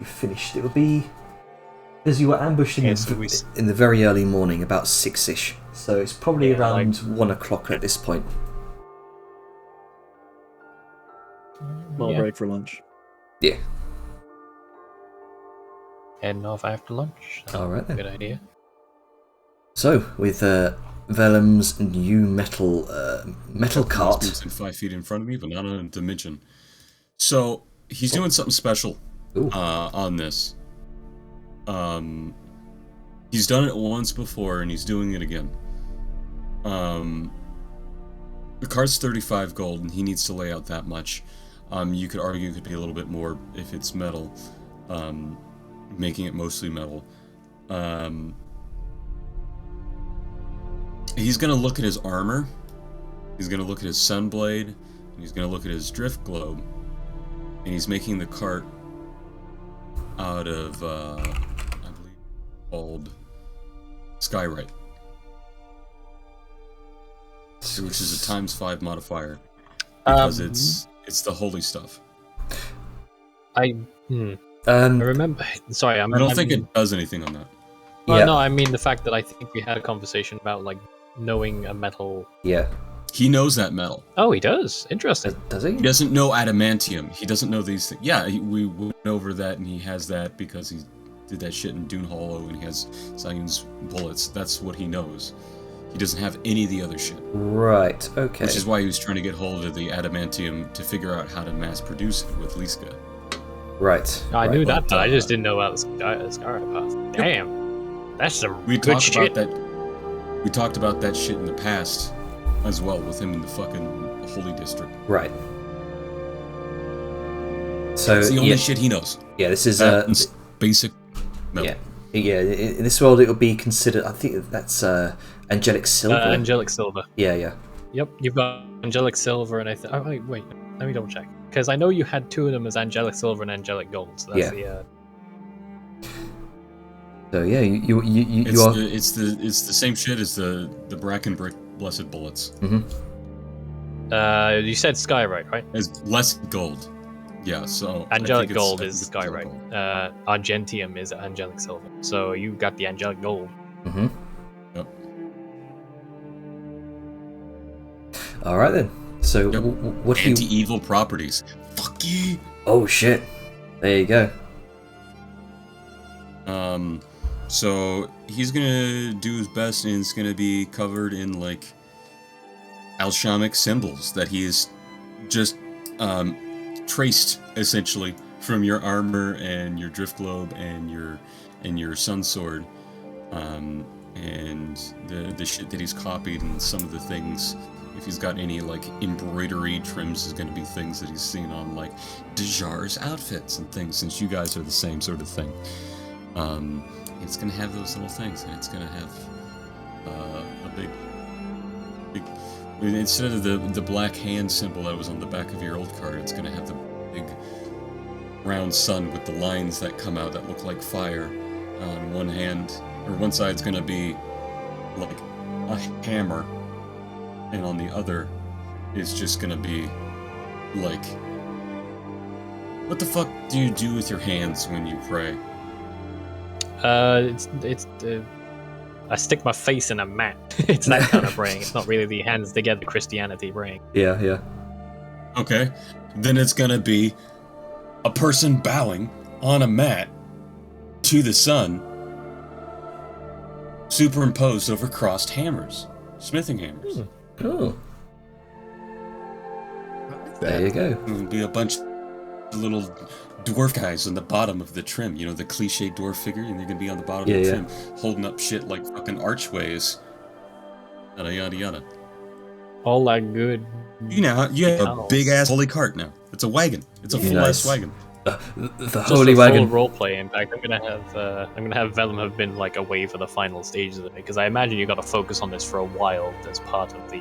finished? It would be because you were ambushed in the very early morning, about 6ish. So it's probably around 1 o'clock at this point. Small break for lunch. Yeah. Heading off after lunch. All right then. Good idea. So, with Vellum's new metal cart. He's 5 feet in front of me, but not on a dimension. So, he's doing something special on this. He's done it once before, and he's doing it again. The cart's 35 gold, and he needs to lay out that much. You could argue it could be a little bit more if it's metal, making it mostly metal. He's going to look at his armor, he's going to look at his sunblade, and he's going to look at his drift globe, and he's making the cart out of, I believe, called Skyrite, which is a ×5 modifier, because it's the holy stuff. I remember. Sorry, I don't think it does anything on that. Well, no, I mean the fact that I think we had a conversation about knowing a metal. Yeah. He knows that metal. Oh, he does. Interesting. Does he? He doesn't know adamantium. He doesn't know these things. Yeah, we went over that, and he has that because he did that shit in Dune Hollow, and he has Zion's bullets. That's what he knows. He doesn't have any of the other shit. Right, okay. Which is why he was trying to get hold of the adamantium to figure out how to mass produce it with Liska. Right. I knew that, but I just didn't know about the Skyrite path. Damn. That's some good shit. We talked about that shit in the past as well with him in the fucking Holy District. Right. So it's the only shit he knows. Yeah, this is basic metal. Yeah. In this world, it would be considered. I think that's angelic silver. Angelic silver. Yeah. Yep, you've got angelic silver, and I think. Oh wait, let me double check because I know you had two of them as angelic silver and angelic gold. So that's the. So yeah, you are. It's the same shit as the Brackenbrick Blessed Bullets. Mm-hmm. You said Skyrite, right? As blessed gold. Yeah, so angelic gold is Skyrite. Argentium is angelic silver. So you got the angelic gold. Mm-hmm. Yep. All right then. So what do you? Anti-evil properties. Fuck you. Oh shit! There you go. So he's gonna do his best, and it's gonna be covered in alchemic symbols that he's just traced essentially from your armor and your drift globe and your sun sword, and the shit that he's copied, and some of the things. If he's got any embroidery trims, is gonna be things that he's seen on Dejar's outfits and things. Since you guys are the same sort of thing. It's gonna have those little things, and it's gonna have a big. Instead of the black hand symbol that was on the back of your old card, it's gonna have the big round sun with the lines that come out that look like fire on one hand, or one side's gonna be a hammer, and on the other is just gonna be like, what the fuck do you do with your hands when you pray? I stick my face in a mat. It's that kind of praying. It's not really the hands together Christianity praying. Yeah. Okay, then it's gonna be a person bowing on a mat to the sun, superimposed over crossed hammers, smithing hammers. Oh. There you go. It would be a bunch of little dwarf guys on the bottom of the trim, you know, the cliche dwarf figure, and they're gonna be on the bottom of the trim, holding up shit like fucking archways. Yada yada yada. All that good. You have a big ass holy cart now. It's a wagon. It's a full ass wagon. The holy wagon. Role play impact. I'm gonna have Vellum have been like away for the final stages of it, because I imagine you got to focus on this for a while as part of the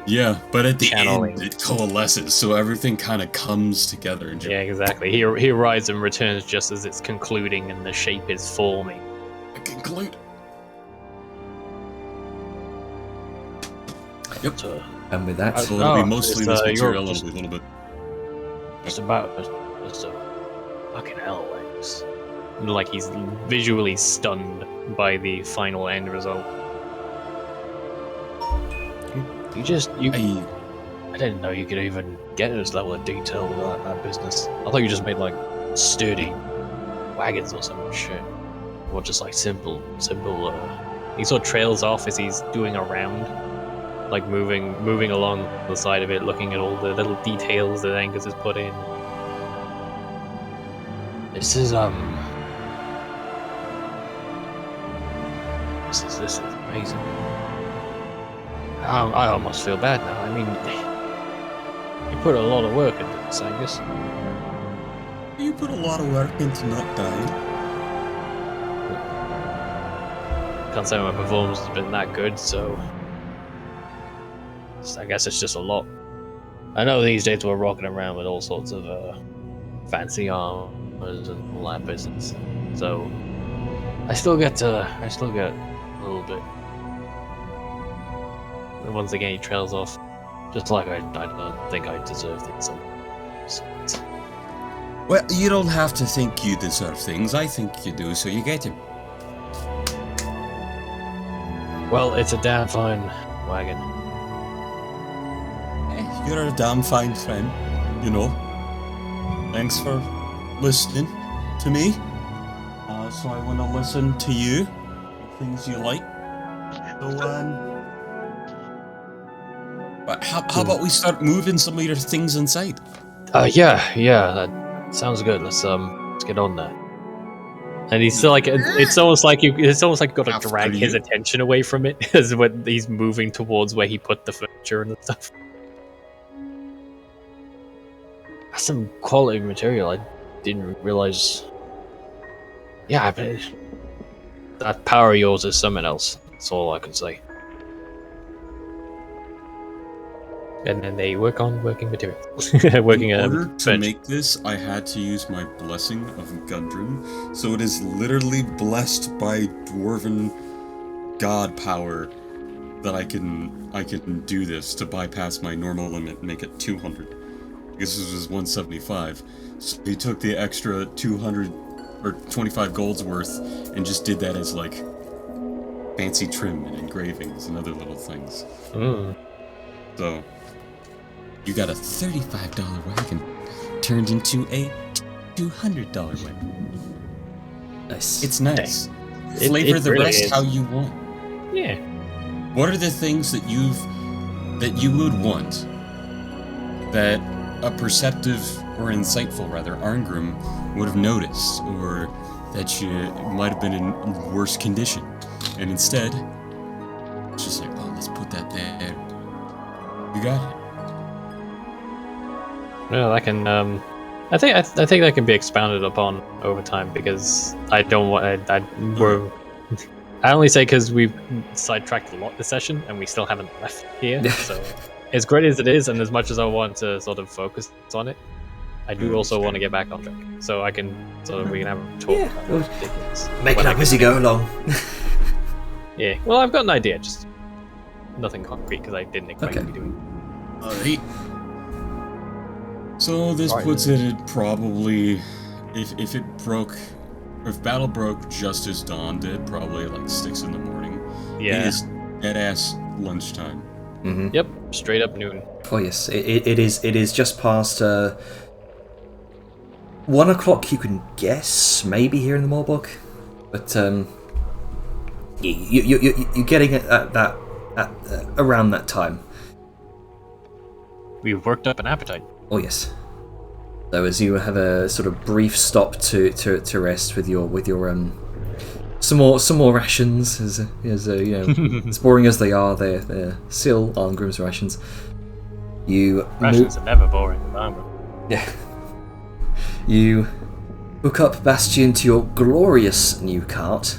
but at the channeling. end it coalesces, so everything kind of comes together. And yeah, exactly. He arrives and returns just as it's concluding and the shape is forming. Conclude. Yep. So, and with that, so it'll be mostly this material a little bit. Just about just a fucking hell, Lex. Like he's visually stunned by the final end result. I didn't know you could even get to this level of detail with that business. I thought you just made like sturdy wagons or some shit, or just like simple. He sort of trails off as he's doing a round, like moving along the side of it, looking at all the little details that Angus has put in. This is amazing. I almost feel bad now. I mean, you put a lot of work into this, Angus. You put a lot of work into not dying. Can't say my performance has been that good, so I guess it's just a lot. I know these days we're rocking around with all sorts of fancy armors and all that business, so I still get a little bit. And once again, he trails off, just like I don't think I deserve things. Well, you don't have to think you deserve things. I think you do, so you get him. Well, it's a damn fine wagon. You're a damn fine friend, you know. Thanks for listening to me. So I want to listen to you, things you like. So, but how about we start moving some of your things inside? Yeah, that sounds good. Let's get on that. And he's still like, it's almost like you got to drag his attention away from it as when he's moving towards where he put the furniture and stuff. That's some quality material. I didn't realize. Yeah, but that power of yours is something else. That's all I can say. And then they work on working materials. In order to make this, I had to use my blessing of Gundren, so it is literally blessed by dwarven god power that I can do this to bypass my normal limit and make it 200. Because this was 175. So he took the extra 200 or 25 gold's worth and just did that as like fancy trim and engravings and other little things. So you got a $35 wagon turned into a $200 wagon. Nice. It's nice. Flavor the really rest is. how you want. Yeah. What are the things that you would want that a perceptive or insightful rather Arngrim would have noticed, or that you might have been in worse condition, and instead it's just like, oh, let's put that there. You got it. No, that can. I think that can be expounded upon over time, because I don't want. I only say because we've sidetracked a lot this session and we still haven't left here. So as great as it is, and as much as I want to sort of focus on it, I do also want to get back on track. So we can have a talk. Yeah, make it up as you go along. Yeah. Well, I've got an idea. Just nothing concrete because I didn't expect to be doing. Alright. So this puts it at probably, if battle broke just as dawn did, probably at like 6 in the morning. Yeah. It is dead-ass lunchtime. Mm-hmm. Yep, straight up noon. Oh yes, it is just past 1 o'clock. You can guess maybe here in the Morbog, but you're getting it at around that time. We've worked up an appetite. Oh yes. So as you have a sort of brief stop to rest with your some more rations, as you know, as boring as they are, they're still Arngrim's rations. Rations are never boring with Arngrim. Yeah. You hook up Bastion to your glorious new cart.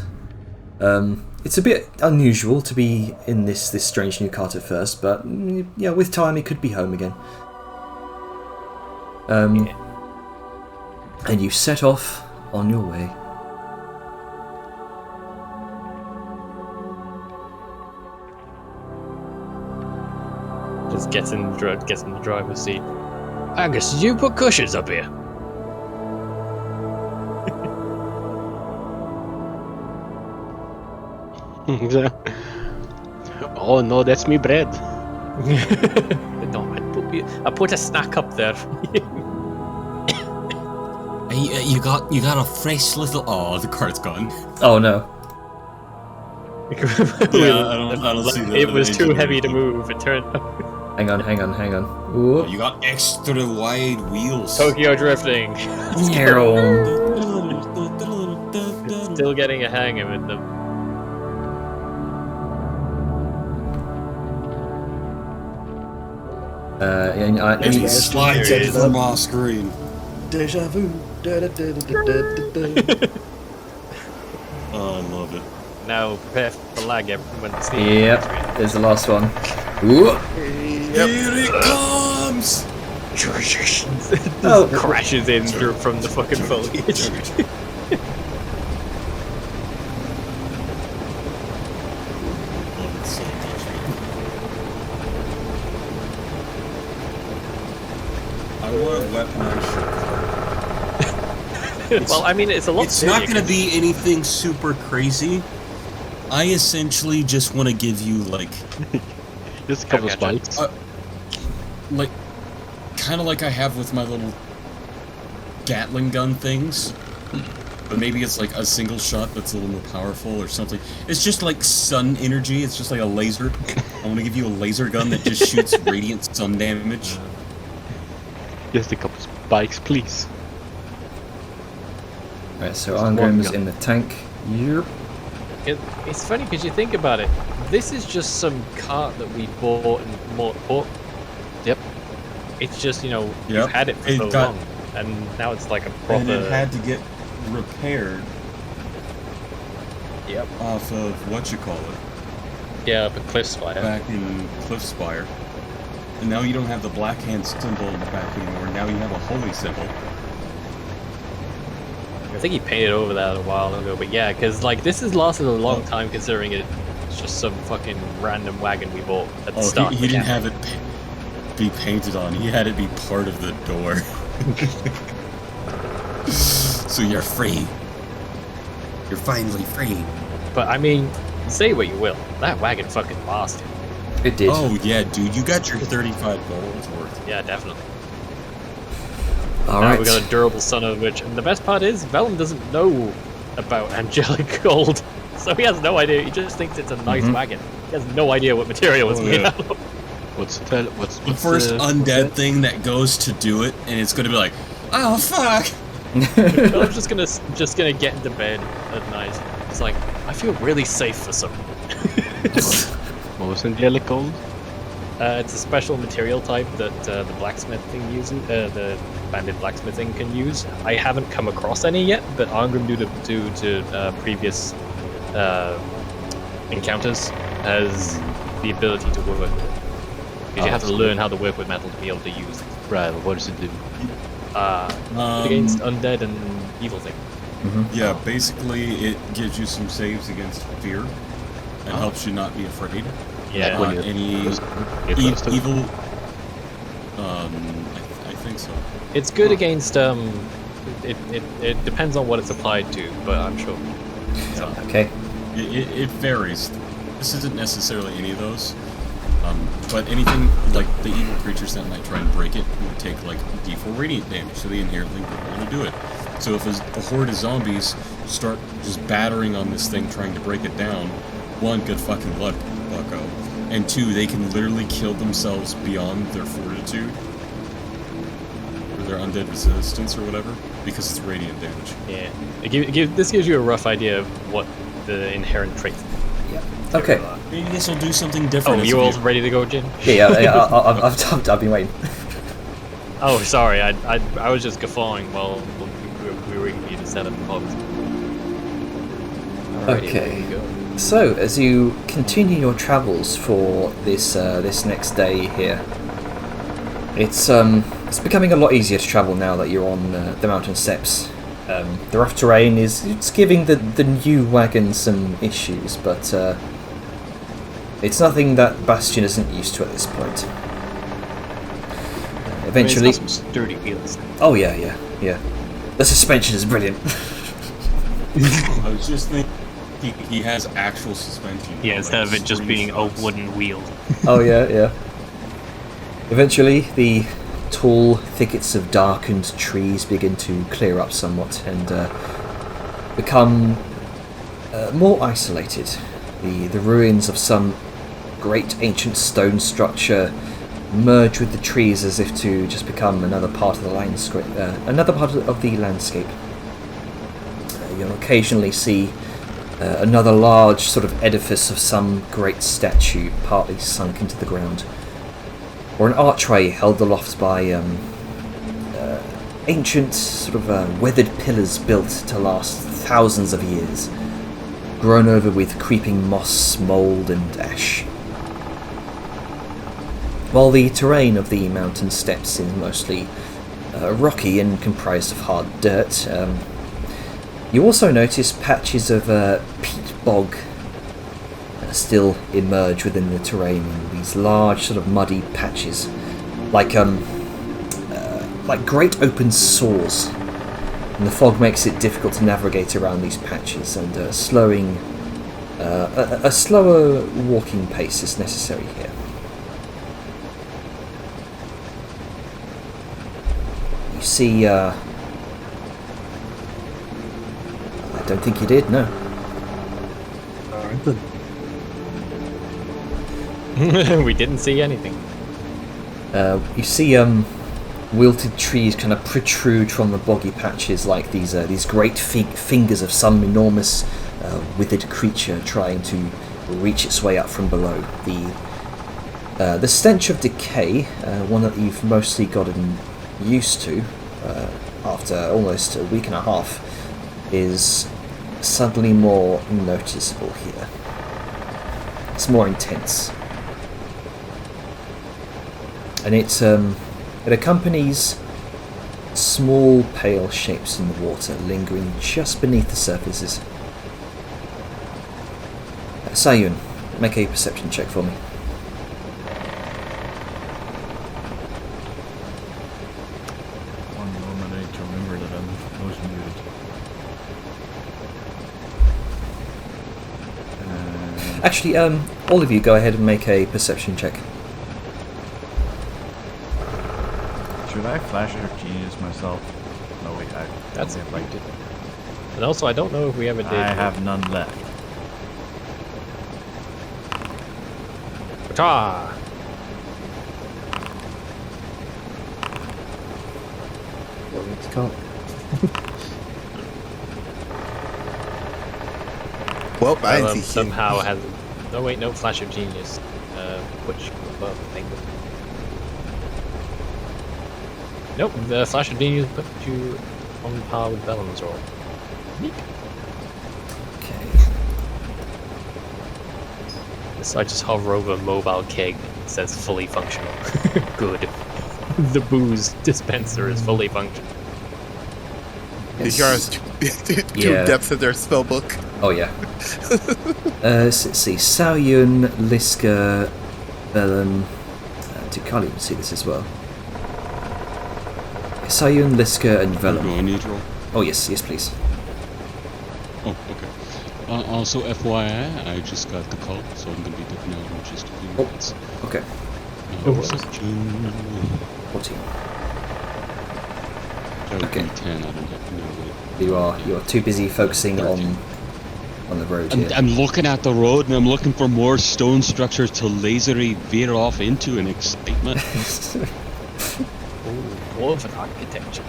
It's a bit unusual to be in this strange new cart at first, but yeah, with time it could be home again. And you set off on your way. Just gets in the driver's seat. Angus, did you put cushions up here? Oh no, that's me bread. No, I put a snack up there. You got a fresh little. Oh, the cart's gone. Oh no. Yeah, I don't see that. It was too heavy to move. It turned out. Hang on. Oh, you got extra wide wheels. Tokyo drifting. Still getting a hang of it. It slides into the moss green. Deja vu. Oh, I love it. Now prepare for lag when the steam. Yep, there's the last one. Ooh. Here it comes! Oh. Crashes in from the fucking foliage. I want a weaponized shirt. Well, I mean, it's a lot. It's not going to be anything super crazy. I essentially just want to give you, like... Just a couple of spikes. Like, kind of like I have with my little Gatling gun things. But maybe it's like a single shot that's a little more powerful or something. It's just like sun energy. It's just like a laser. I want to give you a laser gun that just shoots radiant sun damage. Just a couple spikes, please. Right, so Arngrim's in the tank. Yep. It's funny because you think about it. This is just some cart that we bought in Mortport. Yep. It's just, you've had it for so long, and now it's like a proper. And it had to get repaired. Yep. Off of whatchamacallit. Yeah, up at Cliffspire. Back in Cliffspire. And now you don't have the Black Hand symbol back anymore. Now you have a holy symbol. I think he painted over that a while ago, but yeah, because like this has lasted a long time considering it's just some fucking random wagon we bought at the start. He didn't have it be painted on. He had it be part of the door. So you're free. You're finally free. But I mean, say what you will, that wagon fucking lasted. It did. Oh yeah, dude, you got your 35 gold worth. Yeah, definitely. Alright. We got a durable son of a bitch, and the best part is, Vellum doesn't know about angelic gold, so he has no idea. He just thinks it's a nice wagon. He has no idea what material it's made out of. What's the first undead thing that goes to do it, and it's gonna be like, oh fuck. I'm just gonna get into bed at night. It's like I feel really safe for some. What was angelic gold? It's a special material type that the blacksmithing uses. The bandit blacksmithing can use. I haven't come across any yet, but Arngrim, due to previous encounters, has the ability to work with it. Because you have to learn how to work with metal to be able to use it. Right. What does it do? Against undead and evil things. Yeah, basically it gives you some saves against fear and helps you not be afraid. Yeah. When you're Any close to it. evil? I think so. It's good against It depends on what it's applied to, but I'm sure. Okay. It varies. This isn't necessarily any of those. But anything like the evil creatures that might try and break it would take like D4 radiant damage, so they inherently wouldn't want to do it. So if a horde of zombies start just battering on this thing trying to break it down, one, good fucking luck, bucko, and two, they can literally kill themselves beyond their fortitude, or their undead resistance or whatever, because it's radiant damage. Yeah. This gives you a rough idea of what the inherent traits. Yeah. Okay. Maybe this will do something different. Oh, you all ready to go, Jin? Yeah. I've been waiting. Oh, sorry. I was just guffawing while we were waiting for you to set up the pods. Alrighty, there you go. So, as you continue your travels for this next day here, it's becoming a lot easier to travel now that you're on the mountain steps. The rough terrain it's giving the new wagon some issues, but it's nothing that Bastion isn't used to at this point. Eventually, it's got some sturdy wheels. Oh yeah. The suspension is brilliant. I was just thinking. He has actual suspension. Yeah, instead of it just being a wooden wheel. Oh yeah. Eventually, the tall thickets of darkened trees begin to clear up somewhat and become more isolated. The ruins of some great ancient stone structure merge with the trees as if to just become another part of the landscape. You'll occasionally see another large sort of edifice of some great statue partly sunk into the ground, or an archway held aloft by ancient sort of weathered pillars built to last thousands of years, grown over with creeping moss, mould and ash. While the terrain of the mountain steps is mostly rocky and comprised of hard dirt, you also notice patches of peat bog still emerge within the terrain in these large sort of muddy patches, like great open sores. And the fog makes it difficult to navigate around these patches, and a slower walking pace is necessary here. You see, I don't think you did, no. Alright then. We didn't see anything. You see wilted trees kind of protrude from the boggy patches like these great fingers of some enormous withered creature trying to reach its way up from below. The stench of decay, one that you've mostly gotten used to after almost a week and a half, is suddenly more noticeable here. It's more intense. And it accompanies small pale shapes in the water lingering just beneath the surfaces. Sayun, make a perception check for me. One moment I need to remember that I'm motion muted. Actually, all of you go ahead and make a perception check. Should I flash your genius myself? No, wait, That's don't think I did. And also, I don't know if we ever did. I have none left. Ta! Well, it's caught. Well, I didn't see him. Somehow has. No, wait, no flash of genius. Which above thing. Nope, the flash of genius put you on par with Bellum's roll. Neat. Okay. So I just hover over a mobile keg. It says fully functional. Good. The booze dispenser is fully functional. These are two depths of their spell book. Oh yeah. Let's see. Saoyun, Liska, Velen, Tikali will see this as well. Saoyun, Liska, and Velen. Do I need to roll? Oh yes, please. Oh, okay. Also, FYI, I just got the call, so I'm going to be dipping out in just a few minutes. Okay. What's this? 14. That would Okay. be 10, I don't know. You are too busy focusing on the road here. I'm looking at the road and I'm looking for more stone structures to lasery veer off into in excitement. Dwarven architecture.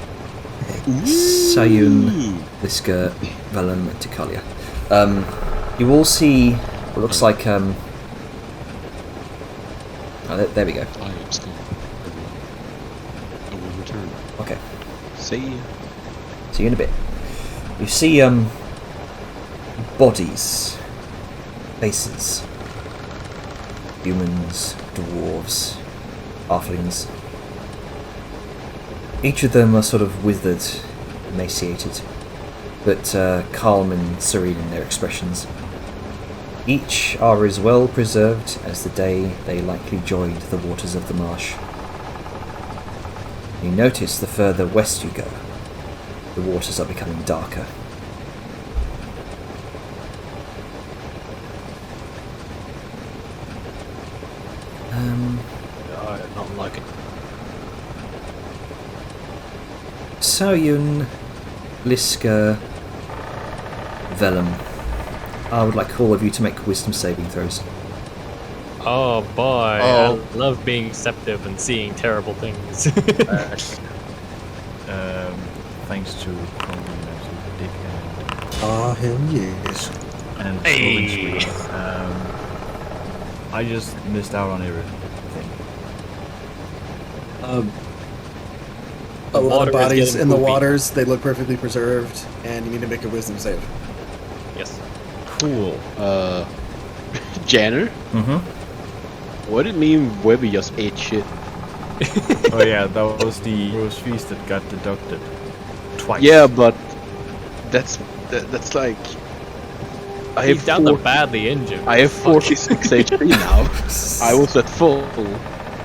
Saoyun, Liska, Velen, and Tikalia. You all see what looks like oh, there we go. I am still. I will return. Okay. See you. See you in a bit. You see bodies, faces, humans, dwarves, halflings. Each of them are sort of withered, emaciated, but calm and serene in their expressions. Each are as well preserved as the day they likely joined the waters of the marsh. You notice the further west you go, the waters are becoming darker. I do not like it. Saoyun, Liska, Velen. I would like all of you to make wisdom saving throws. Oh boy, Oh. I love being receptive and seeing terrible things. Thanks to Dick Ah, hell yes. and Hey. I just missed out on everything. A lot water of is bodies getting in the poopy. waters, they look perfectly preserved, and you need to make a wisdom save. Yes. Cool. Janner, Mm-hmm. what did it mean Webby just ate shit? Oh yeah, that was the roast feast that got deducted twice. Yeah, but that's like I He's have down to 40 badly injured. I have 46 HP now. I was at full.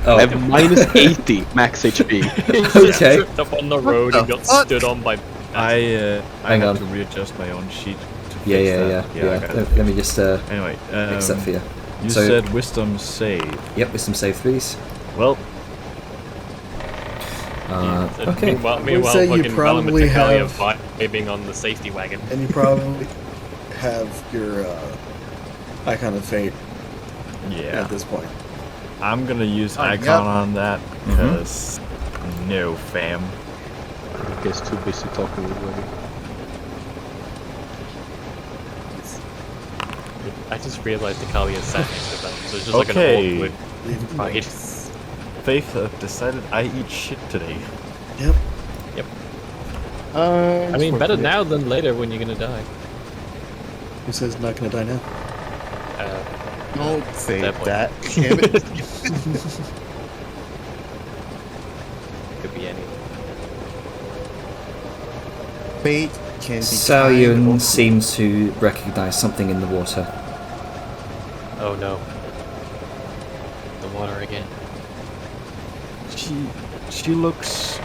Oh, I have minus 80 max HP. He just Okay. tripped up on the road and got stood on by. I Hang had on. to readjust my own sheet to fix yeah. that. I got it. Let me just Anyway, fix that for you. you So- said wisdom save. Yep, wisdom save, please. Well, Okay. Meanwhile, say you fucking probably Valentine have- vibing on the safety wagon. And you probably have your Icon of Fate yeah. at this point. I'm gonna use Oh, icon yep. on that because no fam. I guess too busy talking with Webby. I just realized the Kalia sat next to them, so it's just Okay. like an Leave awkward fight. Faith decided I eat shit today. Yep. I mean, better now than later when you're gonna die. Who says not gonna die now? Don't say That point. that. Damn it. Could be any. Fate can be Saoyun kind or seems to recognize something in the water. Oh no. The water again. She looks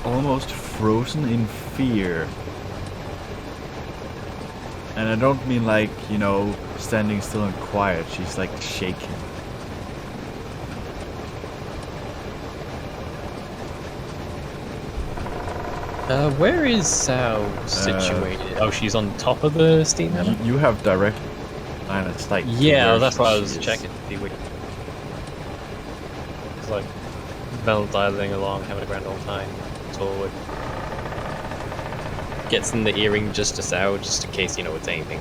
almost frozen in fear. And I don't mean like, you know, standing still and quiet. She's like shaking. Where is Sao situated? Oh, she's on top of the steam hammer? You have direct line of sight. to Yeah, where that's what I she was is. checking. It's like dialing along, having a grand old time. Forward. Gets in the earring just to Sao, just in case, you know, it's anything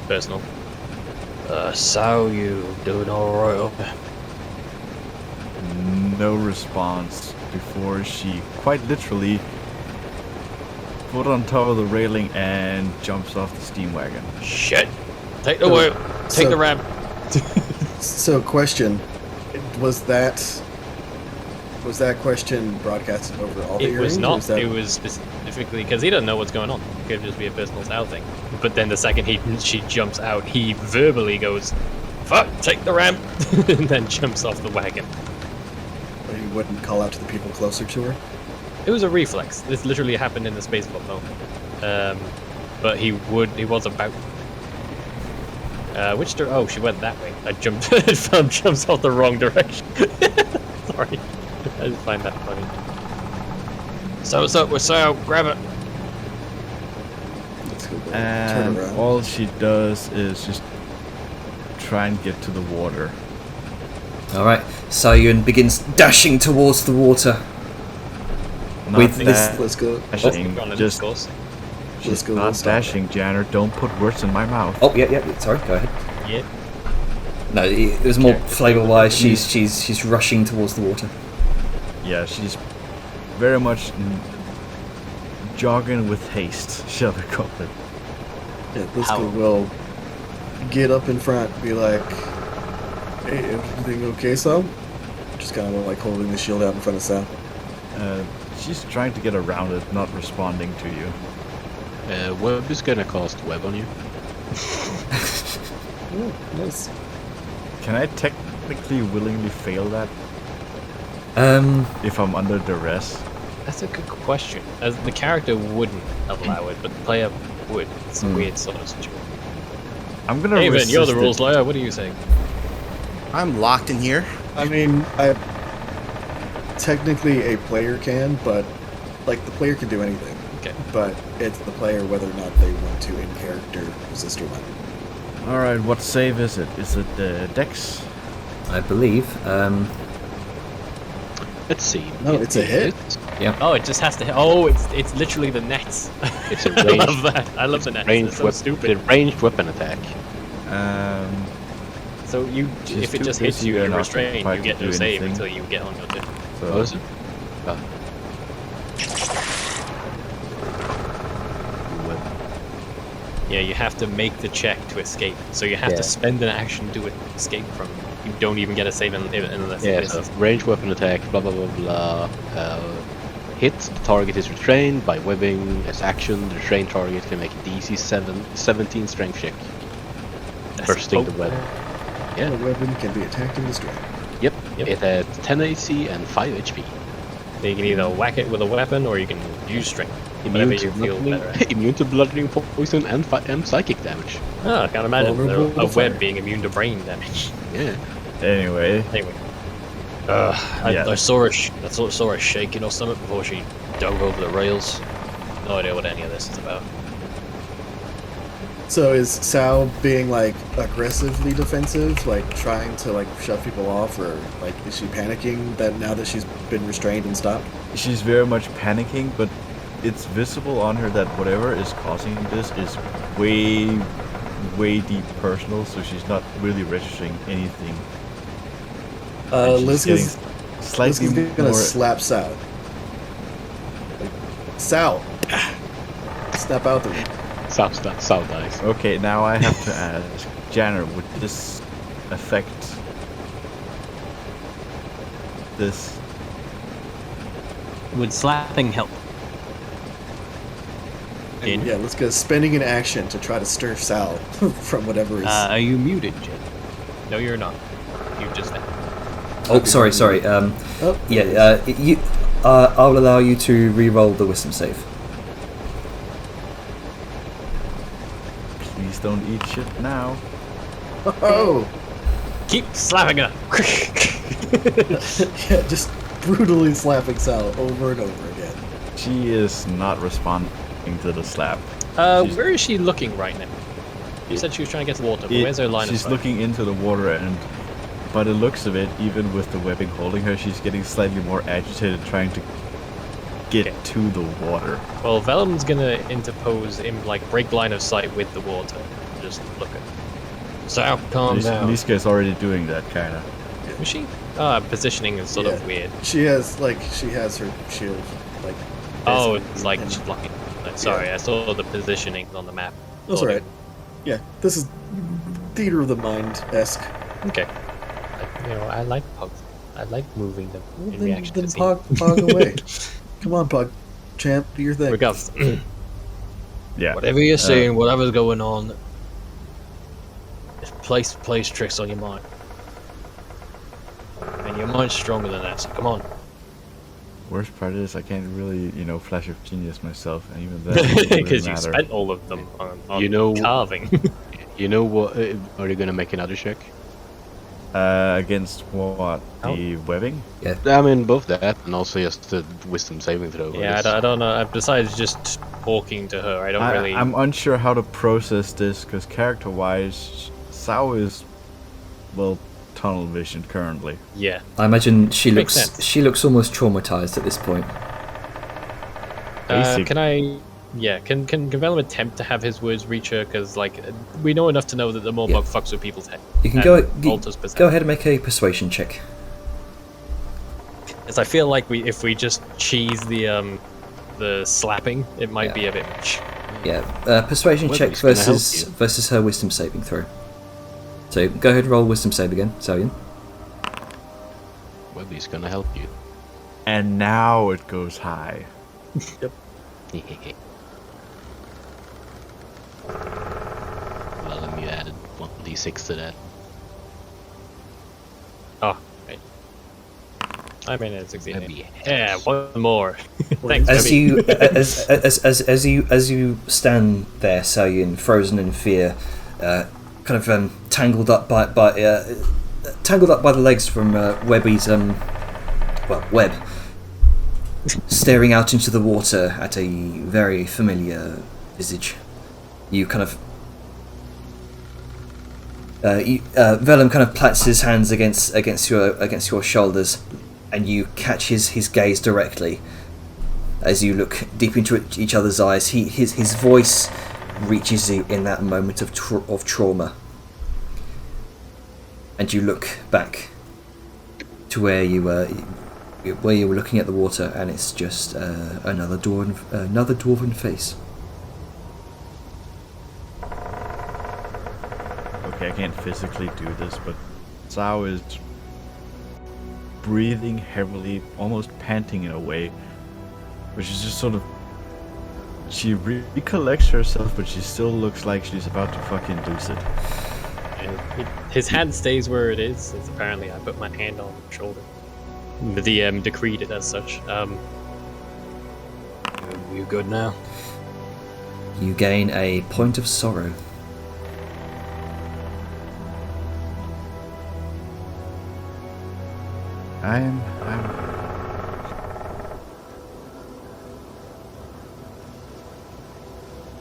personal. Sao, you doing alright? No response before she quite literally foot on top of the railing and jumps off the steam wagon. Shit! Take the wheel! Take So- the ramp! So, question: was that question broadcasted over all the It earrings? was or not. is that- It was specifically because he doesn't know what's going on. It could just be a personal style thing. But then the second she jumps out, he verbally goes, "Fuck, take the ramp," and then jumps off the wagon. But he wouldn't call out to the people closer to her? It was a reflex. This literally happened in the spaceboat moment. But he was about. Oh, she went that way. I jumped. Jumps off the wrong direction. Sorry, I just find that funny. So what's up? We're so grab it. And all she does is just try and get to the water. Alright, Sayun begins dashing towards the water. Let's go. Dashing, just Let's go. not dashing, Janner. Don't put words in my mouth. Oh, yeah, sorry, go ahead. Yeah. No, it was more flavour-wise. She's rushing towards the water. Yeah, she's very much jogging with haste, shall we call it. Yeah, Bliska will get up in front, be like, "Hey, everything okay, Sal?" Just kind of like holding the shield out in front of Sal. She's trying to get around it, not responding to you. Web is gonna cast web on you. Oh, nice. Can I technically willingly fail that? If I'm under duress? That's a good question. As the character wouldn't allow it, but the player would. It's a weird sort of situation. I'm gonna David, resist you're the rules it. lawyer. What are you saying? I'm locked in here. I mean, technically a player can, but like the player can do anything. Okay. But it's the player whether or not they want to in character resist or not. Alright, what save is it? Is it the Dex? I believe. Let's see. No, it's a hit. Oh, it just has to hit. Oh, it's literally the nets. It's a I ranged, love that. I love the nets. ranged, It's so stupid. a ranged weapon attack. So if it too just hits busy you, you're and restrained. occupied You to get do no save anything. until you get on your turn. So, What is it? Yeah, you have to make the check to escape. So you have to spend an action to escape from. You don't even get a save unless it So misses. ranged weapon attack, blah blah blah blah. Hit, the target is restrained by webbing. As action, the restrained target can make a DC 17 strength check. Bursting the web. Yeah. The weapon can be attacked and destroyed. Yep. It has 10 AC and 5 HP. So you can either whack it with a weapon or you can use strength. Immune Whatever to, you feel better. immune to bludgeoning, poison, and psychic damage. Oh, I can't imagine Vulnerable a to fire. web being immune to brain damage. Yeah. anyway, Anyway. Yeah. I saw her shaking or something before she dove over the rails. No idea what any of this is about. So is Sal being like aggressively defensive, like trying to like shove people off, or like is she panicking that now that she's been restrained and stopped? she's very much panicking, but it's visible on her that whatever is causing this is way deep personal, so she's not really registering anything. And she's Liz getting slightly is gonna more. slap Sal. Like, Sal, snap out the room. Sal dies. Okay, now I have to ask, Janner, would this affect this? Would slapping help? And yeah, let's go spending an action to try to stir Sal from whatever is. Are you muted, Jin? No, you're not. You just. Oh, sorry. I'll allow you to re-roll the wisdom save. Please don't eat shit now. Oh! Keep slapping her. Yeah, just brutally slapping Sal over and over again. She is not responding to the slap. Where is she looking right now? You said she was trying to get to the water, but where's her line of She's sight? looking into the water, and by the looks of it, even with the webbing holding her, she's getting slightly more agitated, trying to get to the water. Well, Velum's gonna interpose in break line of sight with the water. Just look at. So calm down. Niska is already doing that, kind of. Was she? Positioning is sort of weird. She has her shield like. Oh, basically it's like in- she's blocking. Sorry, I saw the positioning on the map. That's alright. Yeah, this is theater of the mind-esque. Okay. I like pugs. I like moving them in Then reaction to scene. pog away. Come on, Pug. champ. Do your thing. Regardless. Yeah. Whatever you're seeing, whatever's going on, plays tricks on your mind. And your mind's stronger than that, so come on. Worst part is I can't really, flash of genius myself, and even that doesn't really Because you matter. spent all of them on carving. You know what? Are you gonna make another check? Against what? The webbing? I mean, both that and also just the wisdom saving throw. Yeah, I don't know. Besides just talking to her, I don't really. I'm unsure how to process this, because character-wise, Sao is, tunnel vision currently. Yeah. I imagine she Makes looks sense. she looks almost traumatized at this point. Can I? Yeah. Can Vellum attempt to have his words reach her? Because we know enough to know that the Morbog fucks with people's head. You can and alters go perception. ahead and make a persuasion check. As I feel like if we just cheese the slapping, it might be a bit much. Yeah, persuasion check Webby's gonna help versus her wisdom saving throw. So go ahead and roll wisdom save again, Salian. Webby's gonna help you. And now it goes high. Well, then you added 1d6 to that. Oh, right. I mean, it's succeeded. Webby Yeah, helps. one more. Thanks, As Webby. you as you stand there, Salian, frozen in fear, kind of tangled up by the legs from Webby's web, staring out into the water at a very familiar visage. You kind of Vellum kind of plats his hands against your shoulders, and you catch his gaze directly as you look deep into each other's eyes. His voice reaches you in that moment of trauma, and you look back to where you were looking at the water, and it's just another dwarven face. Okay, I can't physically do this, but Sao is breathing heavily, almost panting in a way, which is just sort of. She recollects herself, but she still looks like she's about to fucking lose it. His hand stays where it is. It's apparently I put my hand on his shoulder. The DM decreed it as such. You good now? You gain a point of sorrow. I'm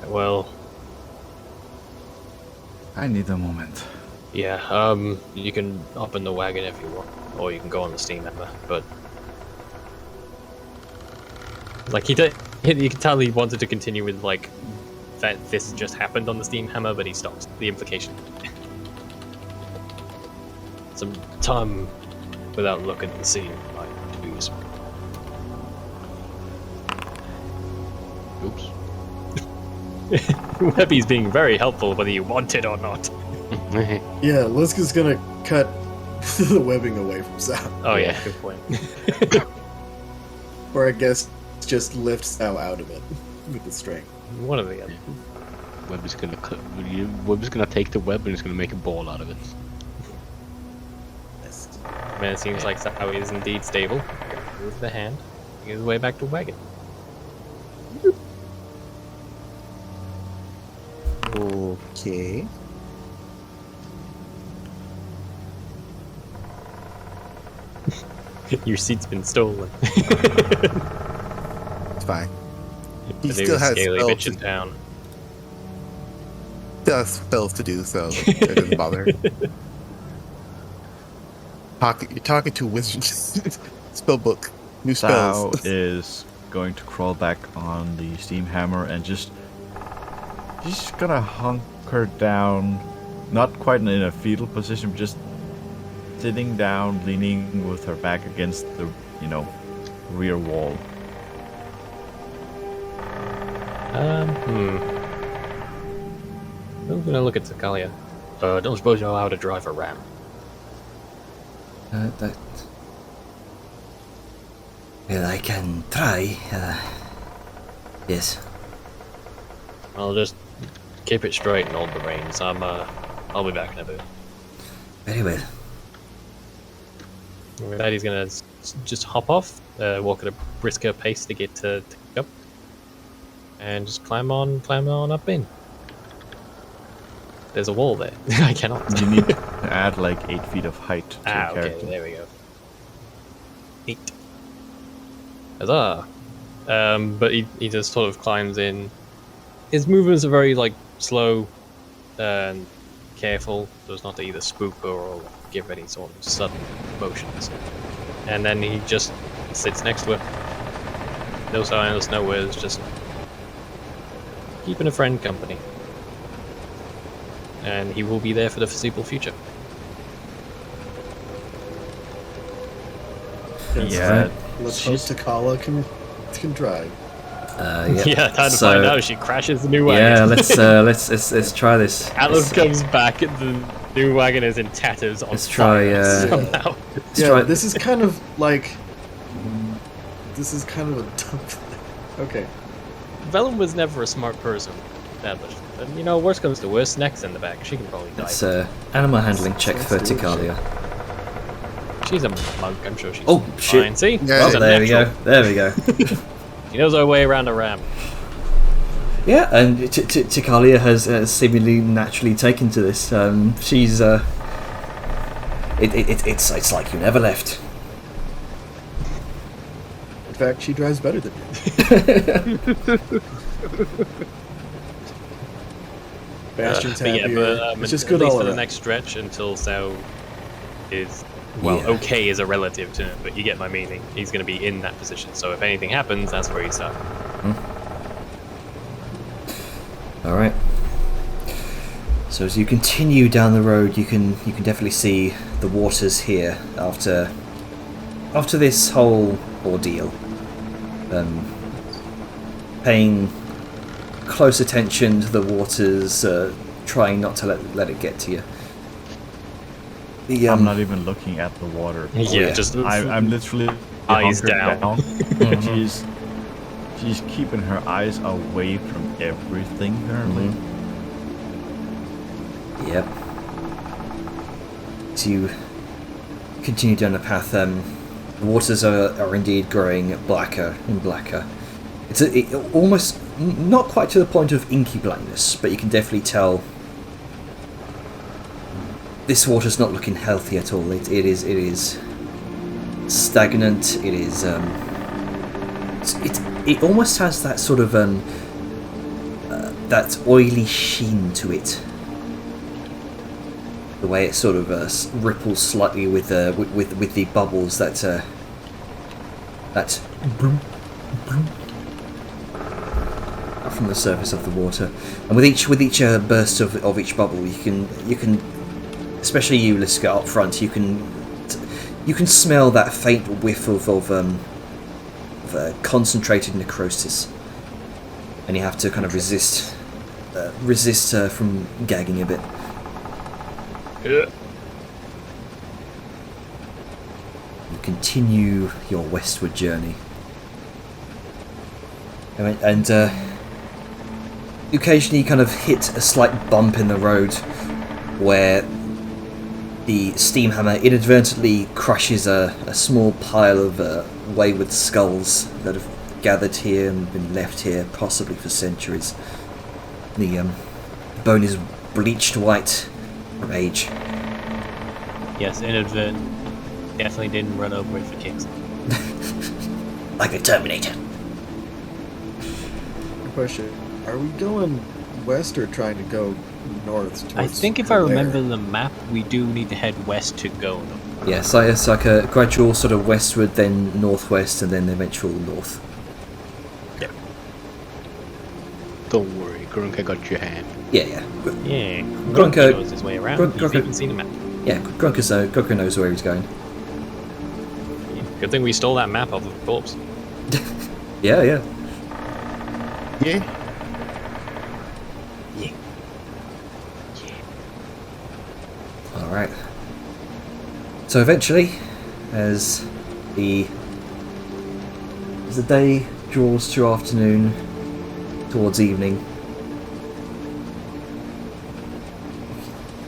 Well, I need a moment. yeah. You can hop in the wagon if you want, or you can go on the steam hammer. But you can tell he wanted to continue with that this just happened on the steam hammer, but he stopped. The implication. Some time without looking at the scene might do you some. Oops. Webby's being very helpful whether you want it or not. Yeah, Liska's gonna cut the webbing away from Sal. Oh yeah, good point. Or I guess just lift Sal out of it with the string. One of the other. Webby's gonna take the web and he's gonna make a ball out of it. Man, it seems like Sao is indeed stable. Move the hand. Make his way back to wagon. Okay. Your seat's been stolen. It's fine. He They still were has scaly spells bitches down. Still has spells to do, so it doesn't bother. You're talking to wizard spell book. New Sao spells. is going to crawl back on the steam hammer and she's gonna hunker down, not quite in a fetal position, but just sitting down, leaning with her back against the, rear wall. I'm gonna look at Zakalia. Don't suppose you know how to drive a ram. Well, I can try. Yes. I'll just keep it straight and hold the reins. I'll be back in a bit. Very well. With that, he's gonna just hop off, walk at a brisker pace to get to up, and just climb on up in. There's a wall there. I cannot. You need to add like 8 feet of height to your okay, character. there we go. 8. Huzzah! But he just sort of climbs in. His movements are very like slow and careful, so as not to either spook her or give any sort of sudden motions. And then he just sits next to her. No signs, no words, just keeping a friend company. And he will be there for the foreseeable future. Yeah, Let's hope Takala can drive. Yeah, time to So- find out if she crashes the new wagon. Yeah, let's try this. Atlas comes back, the new wagon is in tatters on Let's try, fire somehow. let's Yeah, try- this is kind of like. This is kind of a dumb thing. Okay. Vellum was never a smart person, established. But, you know, worst comes to worst, Neck's in the back. She can probably die. It's animal handling check for Let's do it. Ticalia. She's a monk, I'm sure she's Oh, shit. fine. See? Yeah, She's a There we natural. go. There we go. She knows her way around a ramp. Yeah, and Ticalia has seemingly naturally taken to this. She's it's like you never left. In fact, she drives better than you. Bastion's But yeah, happier. but It's just at good least all for the around. next stretch until Sao is, well, Yeah. okay is a relative to him, but you get my meaning. He's going to be in that position, so if anything happens, that's where he's stuck. All right. So as you continue down the road, you can definitely see the waters here after this whole ordeal. Paying close attention to the waters, trying not to let it get to you. I'm not even looking at the water. Yeah, yeah. just I'm literally Eyes hunkered down. and she's keeping her eyes away from everything currently. Yep. As you continue down the path, the waters are indeed growing blacker and blacker. It's almost not quite to the point of inky blackness, but you can definitely tell this water's not looking healthy at all. It is stagnant. It is it almost has that sort of that oily sheen to it. The way it sort of ripples slightly with the bubbles that broom, broom, up from the surface of the water, and with each burst of each bubble, you can, especially you, Liska, up front, you can smell that faint whiff of concentrated necrosis, and you have to kind of resist from gagging a bit. You continue your westward journey, and occasionally you kind of hit a slight bump in the road where the steam hammer inadvertently crushes a small pile of wayward skulls that have gathered here and been left here possibly for centuries. The bone is bleached white from age. Yes, inadvertent. Definitely didn't run over it for kicks. Like a Terminator. Question: are we going west or trying to go north? I towards think if I Colère? remember the map, we do need to head west to go. Yeah, so it's like a gradual sort of westward, then northwest, and then eventual north. Don't worry, Grunka got your hand. Yeah. Yeah, Grunka- Grunka knows his way around. He's Grunka- even seen a map. Yeah, Grunker knows where he's going. Good thing we stole that map off of the corpse. Yeah. Yeah. Alright. So eventually, as the day draws to afternoon, towards evening.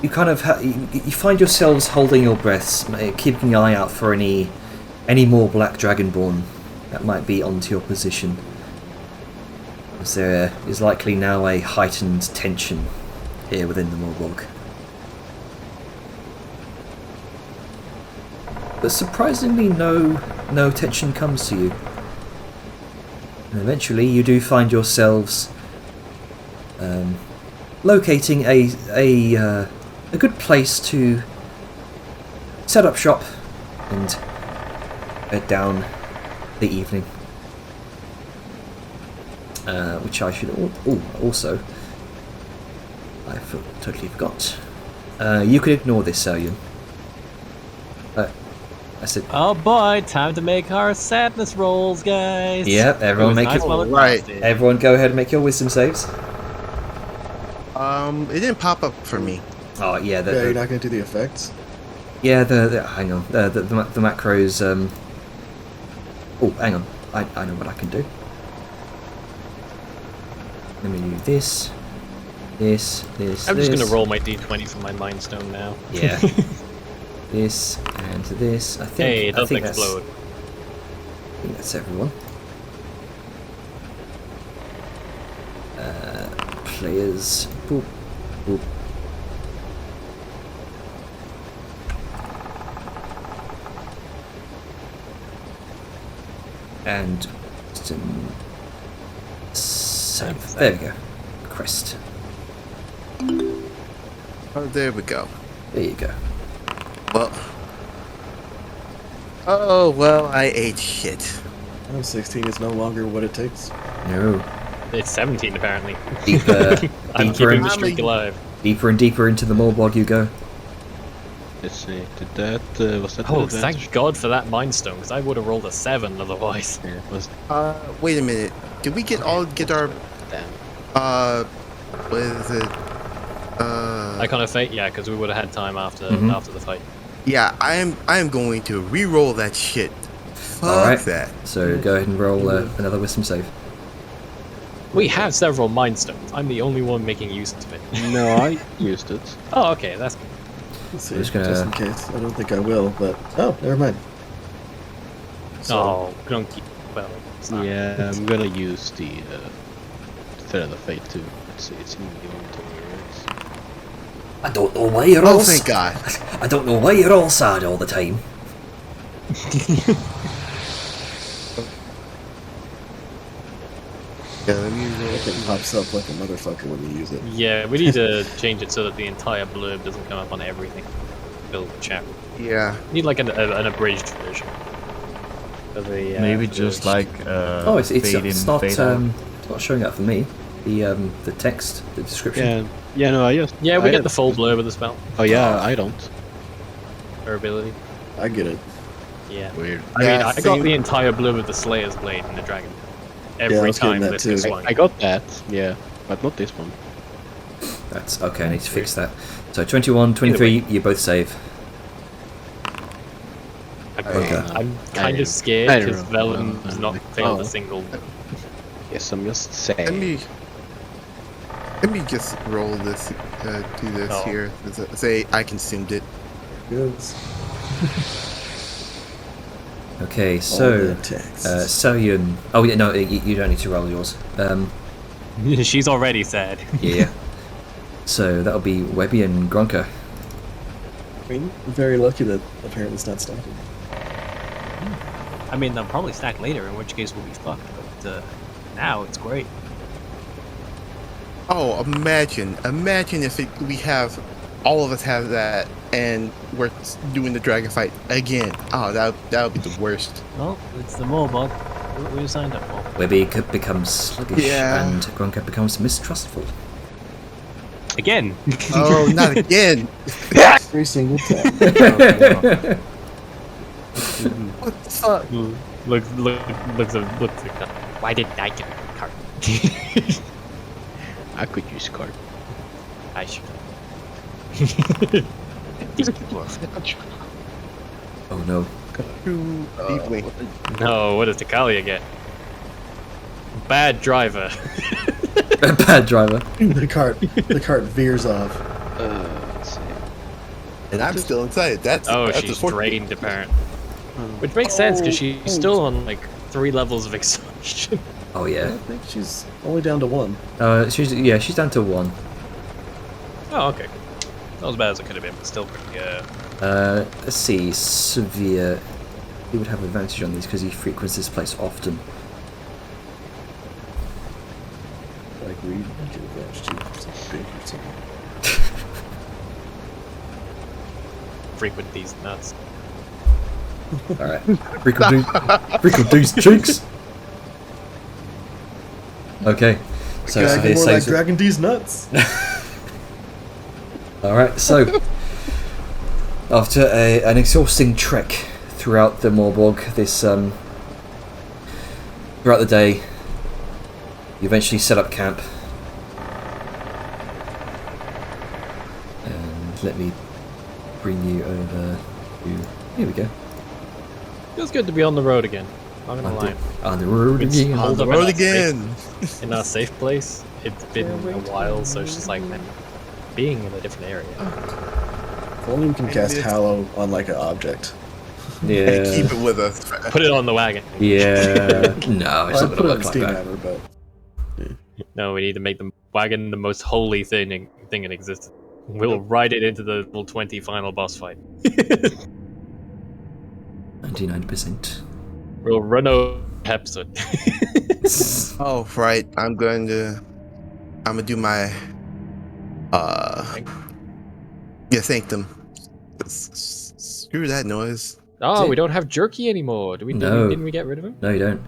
You kind of you find yourselves holding your breaths, keeping an eye out for any more black dragonborn that might be onto your position. As there is likely now a heightened tension here within the Morbog. But surprisingly, no tension comes to you. And eventually, you do find yourselves locating a good place to set up shop and bed down the evening. Which I should also I totally forgot. You can ignore this, Saryun. I said, oh boy, time to make our sadness rolls, guys. Yeah, everyone make nice it. Right. Everyone, go ahead and make your wisdom saves. It didn't pop up for me. Oh yeah, Yeah, you're not going to do the effects? yeah. Hang on. The macros. Oh, hang on. I know what I can do. Let me do this. I'm just gonna roll my d20 for my Mind Stone now. Yeah. This and this. I think. Hey, it I doesn't think explode. I think that's everyone. Players. Boop. Boop. And save. There we go. Crest. Oh, there we go. There you go. Well. Oh, well, I ate shit. 16 is no longer what it takes. No. It's 17 apparently. Deeper, I'm deeper, keeping and, the streak alive. deeper and deeper into the Morbog you go. Let's see. Did that was that? Oh, an advantage? thank God for that Mind Stone, because I would have rolled a 7 otherwise. Yeah, was Wait a minute. Did we get our damn. what is it? Icon of Fate, yeah, because we would have had time after after the fight. Yeah, I am going to re-roll that shit. Fuck Alright. that. So go ahead and roll another wisdom save. We have several Mind Stones. I'm the only one making use of it. No, I used it. Oh, okay, that's good. Let's see, Just just, gonna- in case. I don't think I will, but... Oh, never mind. So, Oh, Grunky. Well, it's not. Yeah, I'm gonna use the Thread of the Fate too. Let's see, it's in the inventory. I don't know why you're Oh, all. thank God. I don't know why you're all sad all the time. Yeah, let me roll. it pops up like a motherfucker when you use it. Yeah, we need to change it so that the entire blurb doesn't come up on everything. Build chat. Yeah. Need like an abridged version. Of the, Maybe for just the- like It's not fade out. it's not showing up for me. The text, the description. Yeah, yeah, no, I just. Yeah, we I get the full blurb of the spell Oh yeah, I don't. or ability. I get it. Yeah. Weird. I mean, Yeah, I got same. the entire blurb of the Slayer's Blade and the dragon. I Every was getting time that this too. gets I swung. got that, yeah, but not this one. That's okay. I need to fix that. So 21, 23, you both save. Okay. I'm I kind don't- of scared I don't because know. Velen has not failed Oh. a single. Yes, I'm just saying. Let me just roll this, do this Oh. here. Say I consumed it. Yes. Okay, All so the text. Saryun. Oh yeah, no, you don't need to roll yours. She's already sad. Yeah. So that'll be Webby and Gronka. I mean, I'm very lucky that apparently it's not stacking. I mean, they'll probably stack later, in which case we'll be fucked. But now it's great. Oh, imagine if we have all of us have that, and we're doing the dragon fight again. Oh, that would be the worst. Well, it's the Morbog. What we signed up for. Webby becomes sluggish Yeah. and Gronka becomes mistrustful. Again. Oh, not again! Every single time. What the fuck? looks at that. Why didn't I get a card? I could use card. I should. Oh no. Too deeply. No, what does Tacalia get? Bad driver. A bad driver. The cart veers off. Let's see. And I'm still inside. That's she's drained apparently. Which makes sense because she's still on like 3 levels of exhaustion. Oh I yeah. think she's only down to 1. She's down to 1. Oh, okay. Not as bad as it could have been, but still pretty. Let's see. Severe. He would have advantage on these because he frequents this place often. Like Reed, I get advantage too. Something big or something. Frequent these nuts. Alright. Frequent these cheeks. Okay. So Gotta Severe get more like saves it. Dragon D's nuts. Alright, so after an exhausting trek throughout the Morborg, throughout the day, you eventually set up camp. And let me bring you over to... Here we go. Feels good to be on the road again. Not gonna lie. On the road It's again. hold On the up in road our again. In our safe place. It's been a while, so it's just like, man, being in a different area. If only we can cast Hallow on like an object. Yeah. Keep it with us. Put it on the wagon. Yeah. No, it's I'd not put gonna it on look like Steam that. Hammer, but No, we need to make the wagon the most holy thing in existence. We'll ride it into the level 20 final boss fight. 99%. We'll run over Hepzod. Oh, right. I'm gonna do my Sanctum. Screw that noise. Oh, we don't have Jerky anymore. No. Didn't we get rid of him? No, you don't.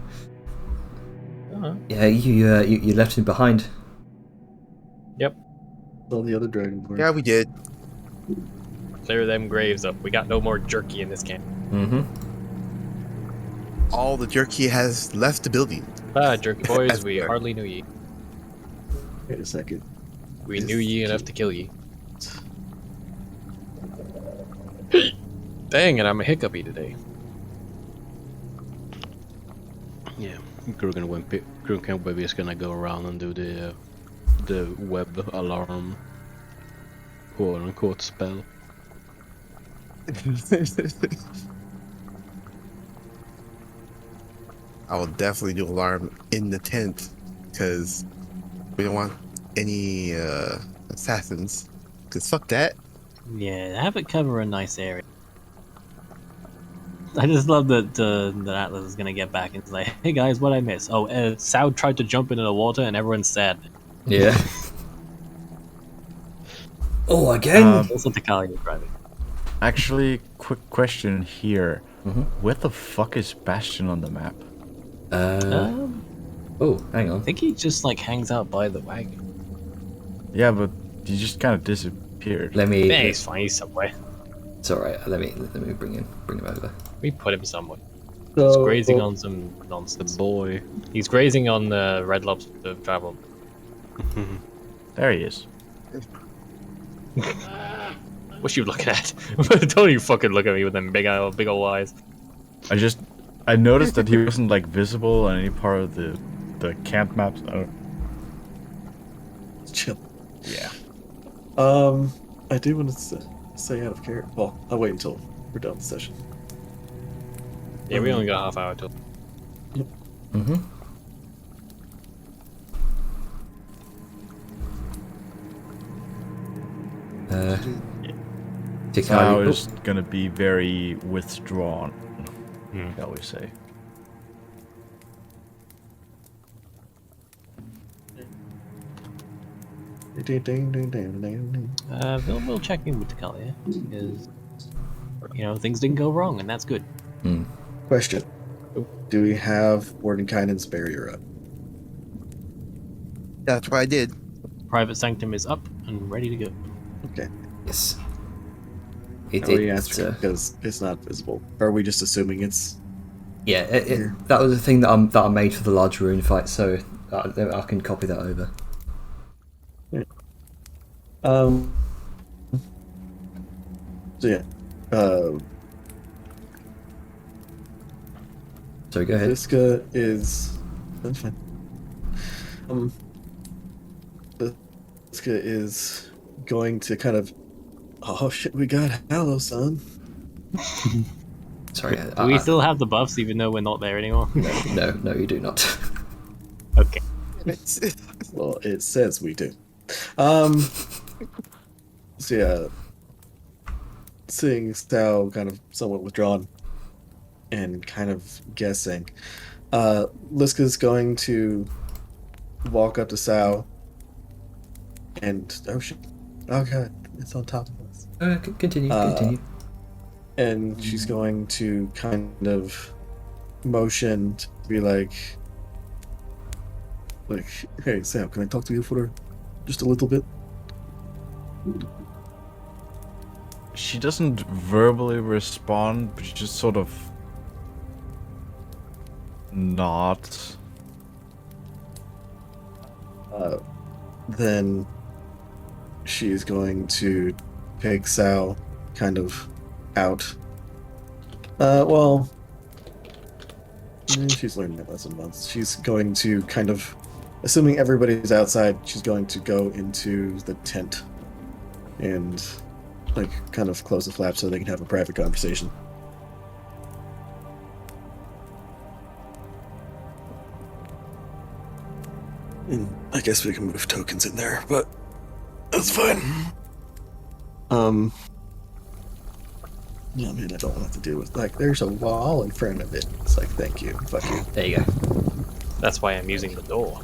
Uh-huh. Yeah, you left him behind. Yep. all the other Dragonborn. Yeah, we did. Clear them graves up. We got no more Jerky in this camp. Mm-hmm. All the jerky has left the building. Ah, Jerky boys, That's we fair. hardly knew ye. Wait a second. We knew ye enough to kill ye. Dang it, I'm a hiccupy today. Yeah, Grunken Webby is gonna go around and do the web alarm, quote unquote spell. I will definitely do alarm in the tent because we don't want any assassins. Because fuck that. Yeah, have it cover a nice area. I just love that that Atlas is gonna get back and it's like, hey guys, what I miss? Oh, Soud tried to jump into the water and everyone's sad. Yeah. Oh, again? Also, Takali is driving. Actually, quick question here. Mhm. Where the fuck is Bastion on the map? Oh, hang I on. think he just like hangs out by the wagon. Yeah, but he just kind of disappeared. Let me. Yeah, he's fine. He's somewhere. It's alright. Let me bring him over. We put him somewhere. He's grazing on some nonsense. Boy. He's grazing on the red lobster travel. There he is. What you looking at? Don't you fucking look at me with them big old eyes. I noticed that he wasn't like visible on any part of the camp maps. Oh, Chill. yeah. I do want to say out of character. Well, I'll wait until we're done with the session. Yeah, we only got half hour till. Mm-hmm. Now is gonna be very withdrawn, shall we say. We'll check in with Takali because things didn't go wrong and that's good. Question. Do we have Mordenkainen's barrier up? That's what I did. Private Sanctum is up and ready to go. Okay. Yes. I already asked because it's not visible. Or are we just assuming it's... Yeah, that was the thing that I made for the large rune fight, so I can copy that over. Yeah. So yeah. So go ahead. Visca is... That's fine. Liska is going to kind of, oh shit, we got Hallow, son. Sorry. Do we still have the buffs even though we're not there anymore? No, you do not. Okay. Well, it says we do. So yeah, seeing Sao kind of somewhat withdrawn and kind of guessing, Liska's going to walk up to Sao and oh shit, oh god, it's on top of us. Continue. And she's going to kind of motion to be like, hey Sam, can I talk to you for just a little bit? She doesn't verbally respond, but she just sort of nods. Then she's going to take Sao kind of out. She's learned that lesson once. She's going to kind of, assuming everybody's outside, she's going to go into the tent and like kind of close the flap so they can have a private conversation. And I guess we can move tokens in there, but that's fine. Yeah, I mean, I don't want to deal with, like, there's a wall in front of it. It's like, thank you, fuck you. There you go. That's why I'm using the door.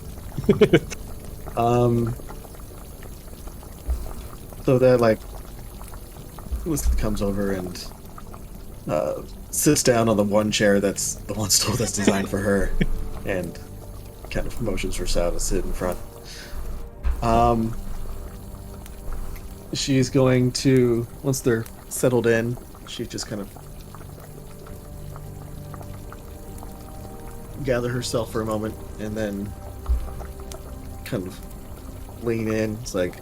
So that, like, Liska comes over and sits down on the one chair that's the one stool that's designed for her, and kind of motions for Sao to sit in front. She's going to, once they're settled in, she just kind of gather herself for a moment and then kind of lean in. It's like,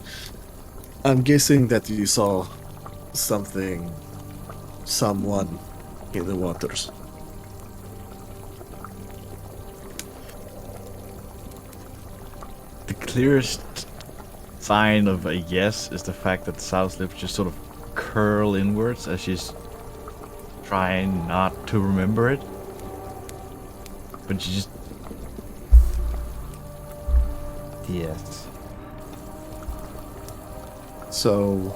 I'm guessing that you saw someone in the waters. The clearest sign of a yes is the fact that Sao's lips just sort of curl inwards as she's trying not to remember it. But she just... Yes. So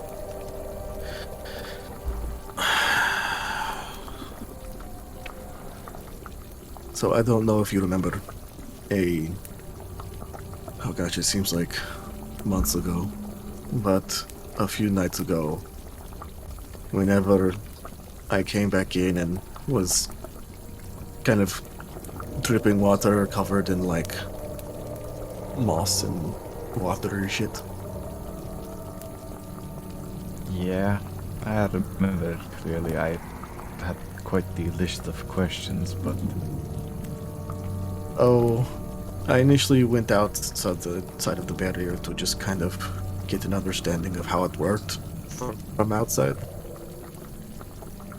I don't know if you remember oh gosh, it seems like months ago, but a few nights ago, whenever I came back in and was kind of dripping water covered in like moss and watery shit. Yeah, I remember it clearly. I had quite the list of questions, but... Oh, I initially went outside the side of the barrier to just kind of get an understanding of how it worked from outside.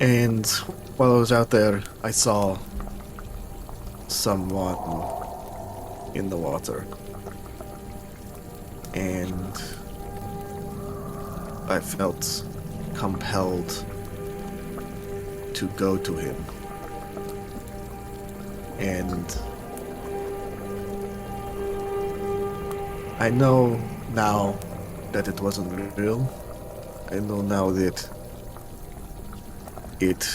And while I was out there, I saw someone in the water. And I felt compelled to go to him. And I know now that it wasn't real. I know now that it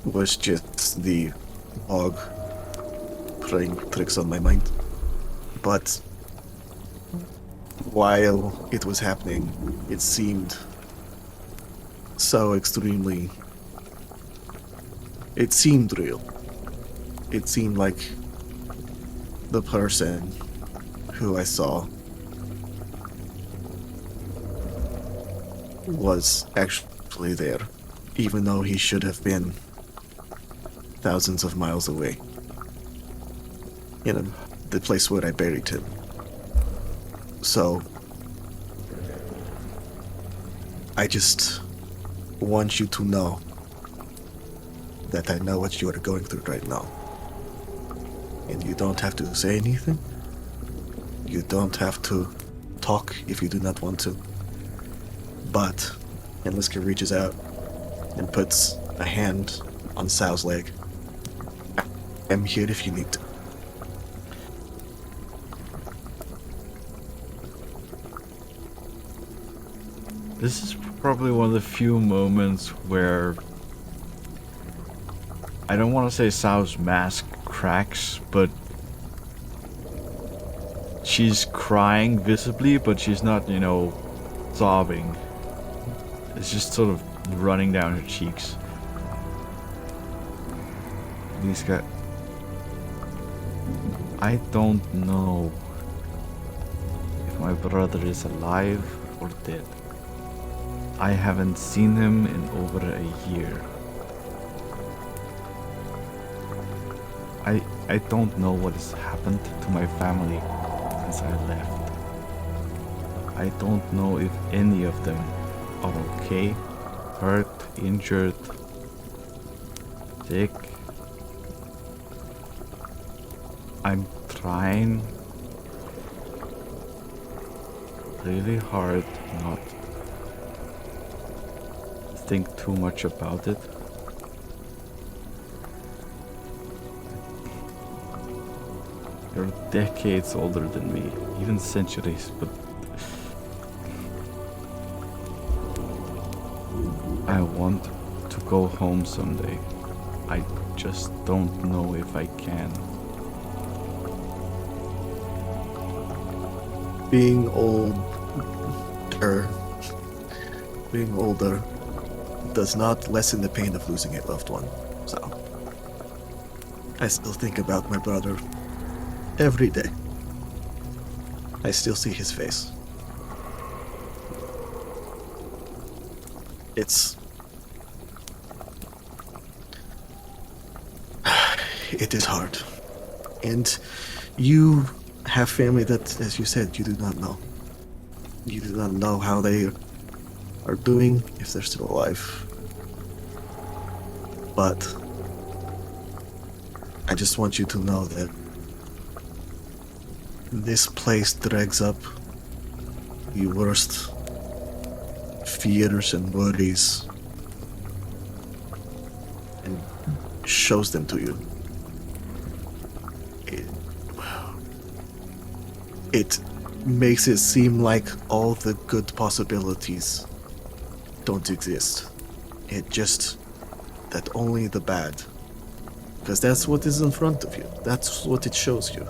was just the bog playing tricks on my mind. But while it was happening, it seemed so extremely... It seemed real. It seemed like the person who I saw was actually there, even though he should have been thousands of miles away, in the place where I buried him. So I just want you to know that I know what you are going through right now. And you don't have to say anything. You don't have to talk if you do not want to. But, and Liska reaches out and puts a hand on Sal's leg. I'm here if you need to. This is probably one of the few moments where I don't want to say Sal's mask cracks, but she's crying visibly, but she's not, sobbing. It's just sort of running down her cheeks. Liska, I don't know if my brother is alive or dead. I haven't seen him in over a year. I don't know what has happened to my family since I left. I don't know if any of them are okay, hurt, injured, sick. I'm trying really hard not to think too much about it. You're decades older than me, even centuries, but I want to go home someday. I just don't know if I can. Being older does not lessen the pain of losing a loved one. So I still think about my brother every day. I still see his face. It is hard. And you have family that, as you said, you do not know. You do not know how they are doing, if they're still alive. But I just want you to know that this place drags up the worst fears and worries and shows them to you. It makes it seem like all the good possibilities don't exist. It just that only the bad. Because that's what is in front of you. That's what it shows you.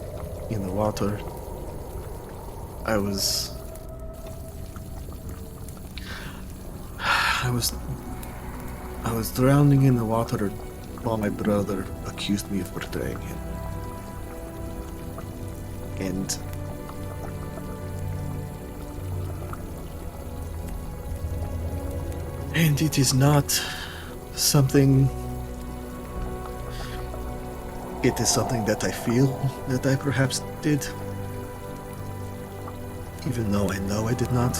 In the water. I was drowning in the water while my brother accused me of betraying him. And it is not something... It is something that I feel that I perhaps did. Even though I know I did not.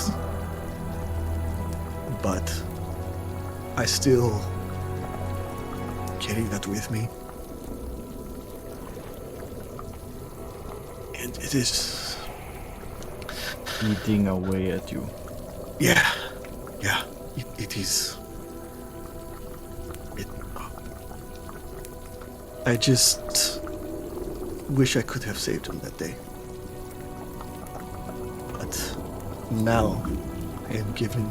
But I still carry that with me. And it is... eating away at you. Yeah. It is... I just wish I could have saved him that day. But now I am given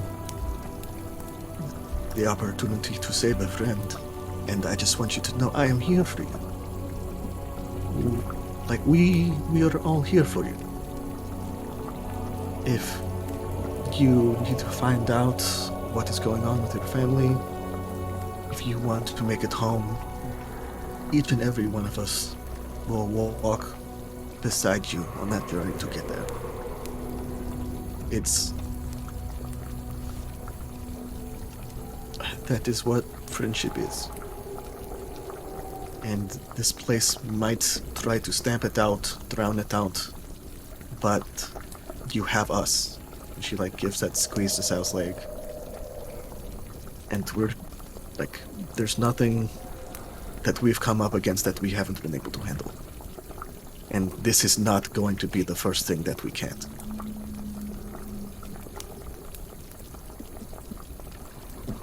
the opportunity to save a friend, and I just want you to know I am here for you. Like, we are all here for you. If you need to find out what is going on with your family, if you want to make it home, each and every one of us will walk beside you on that journey to get there. That is what friendship is. And this place might try to stamp it out, drown it out, but you have us. And she gives that squeeze to Sal's leg. And we're there's nothing that we've come up against that we haven't been able to handle. And this is not going to be the first thing that we can't.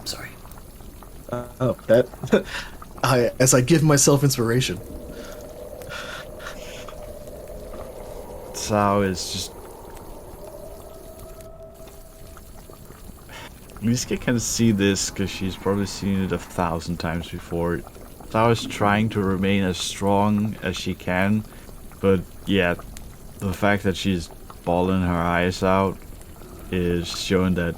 Sorry. As I give myself inspiration. Sao is just... Liska can see this because she's probably seen it 1,000 times before. Sao is trying to remain as strong as she can, but yeah, the fact that she's bawling her eyes out is showing that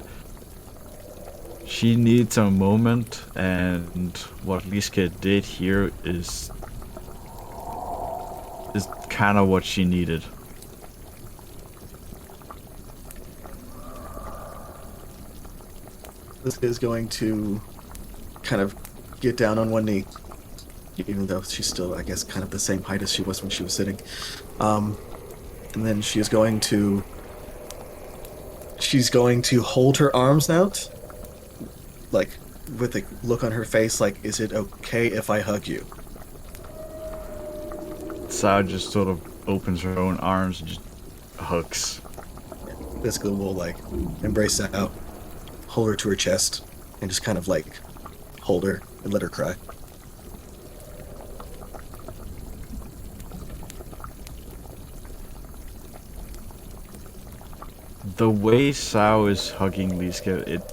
she needs a moment, and what Liska did here is kind of what she needed. This is going to kind of get down on one knee, even though she's still, I guess, kind of the same height as she was when she was sitting. And then she's going to hold her arms out, like with a look on her face, like, "Is it okay if I hug you?" Sao just sort of opens her own arms and just hugs. Biscuit will like embrace Sao, hold her to her chest, and just kind of like hold her and let her cry. The way Sao is hugging Liska, it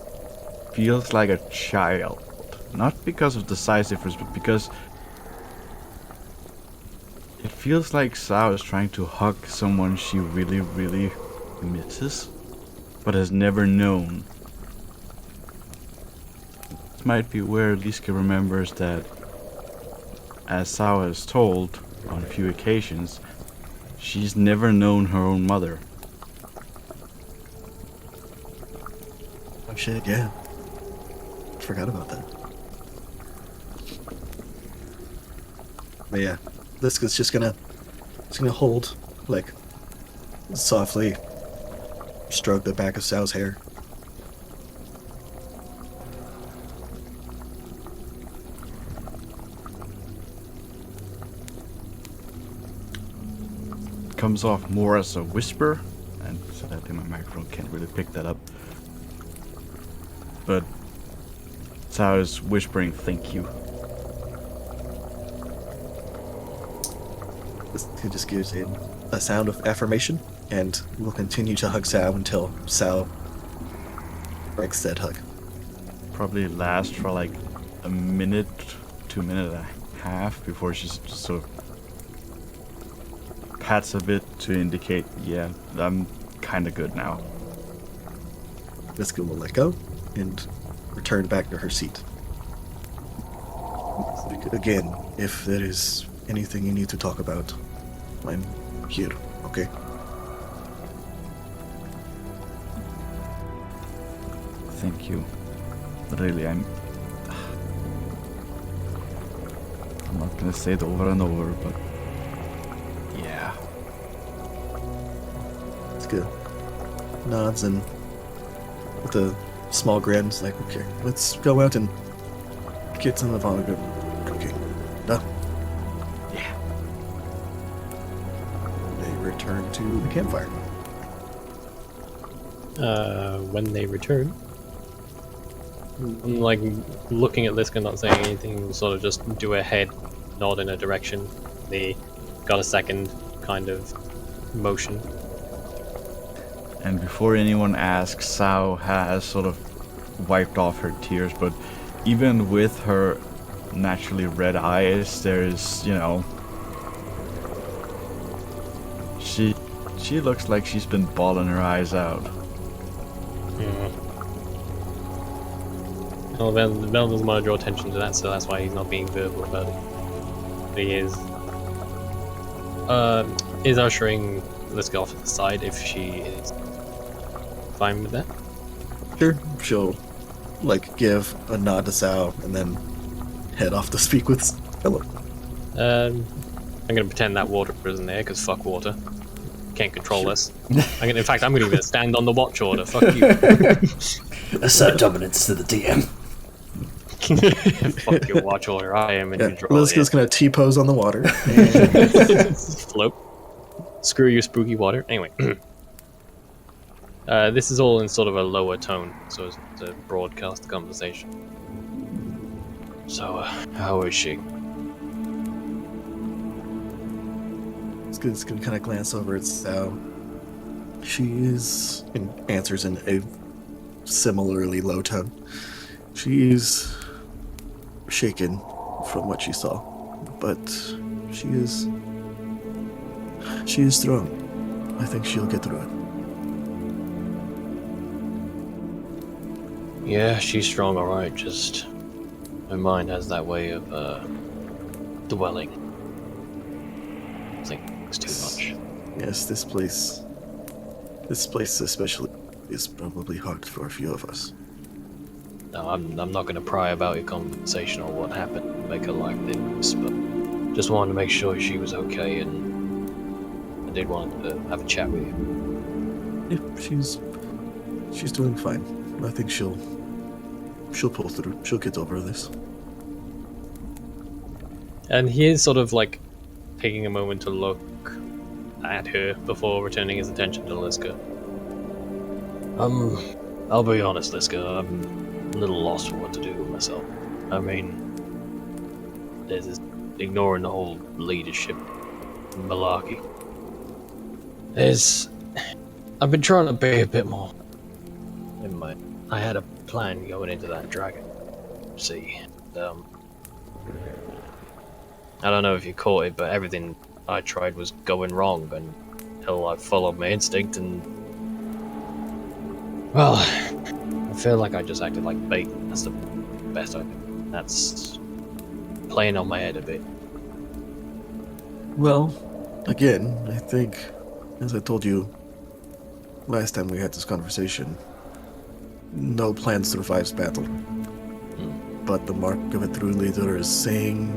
feels like a child. Not because of the size difference, but because it feels like Sao is trying to hug someone she really, really misses, but has never known. This might be where Liska remembers that, as Sao has told on a few occasions, she's never known her own mother. Oh shit, yeah. Forgot about that. But yeah, Liska's just gonna hold, like, softly stroke the back of Sao's hair. Comes off more as a whisper, and so I think my microphone can't really pick that up. But Sao is whispering, "Thank you." This just gives him a sound of affirmation, and will continue to hug Sao until Sao breaks that hug. Probably last for like a minute to a minute and a half before she just sort of pats a bit to indicate, "Yeah, I'm kind of good now." Biscuit will let go and return back to her seat. Again, if there is anything you need to talk about, I'm here, okay? Thank you. Really, I'm not gonna say it over and over, but yeah. It's good. Nods and with a small grin, it's like, "Okay, let's go out and get some of our good cooking." Done. Yeah. They return to the campfire. When they return, I'm like looking at Liska, not saying anything, sort of just do a head nod in a direction. They got a second kind of motion. And before anyone asks, Sao has sort of wiped off her tears, but even with her naturally red eyes, there's, she looks like she's been bawling her eyes out. Yeah. Well, Bell doesn't want to draw attention to that, so that's why he's not being verbal about it. But he is ushering Liska off to the side if she is fine with that. Sure. She'll, like, give a nod to Sao and then head off to speak with Philip. I'm gonna pretend that water isn't there, because fuck water. Can't control this. In fact, I'm gonna even stand on the watch order. Fuck you. Assert dominance to the DM. Fuck your watch order. I am in control. Liska's gonna T-pose on the water. And float. Screw your spooky water. Anyway. This is all in sort of a lower tone, so as to broadcast the conversation. So, how is she? It's gonna kind of glance over at Sal. She is, and answers in a similarly low tone. She is shaken from what she saw, but she is strong. I think she'll get through it. Yeah, she's strong, alright, just her mind has that way of dwelling. Thinks too much. Yes, this place especially is probably hard for a few of us. No, I'm not going to pry about your conversation or what happened to make her like this, but just wanted to make sure she was okay, and I did want to have a chat with you. Yeah, she's doing fine. I think she'll pull through. She'll get over this. And he is sort of like taking a moment to look at her before returning his attention to Liska. I'll be honest, Liska, I'm a little lost for what to do with myself. I mean, there's this ignoring the whole leadership malarkey. I've been trying to be a bit more in my. I had a plan going into that dragon. See, I don't know if you caught it, but everything I tried was going wrong until I followed my instinct and. Well, I feel like I just acted like bait. That's the best I can. That's playing on my head a bit. Well, again, I think, as I told you last time we had this conversation, no plan survives battle. But the mark of a true leader is saying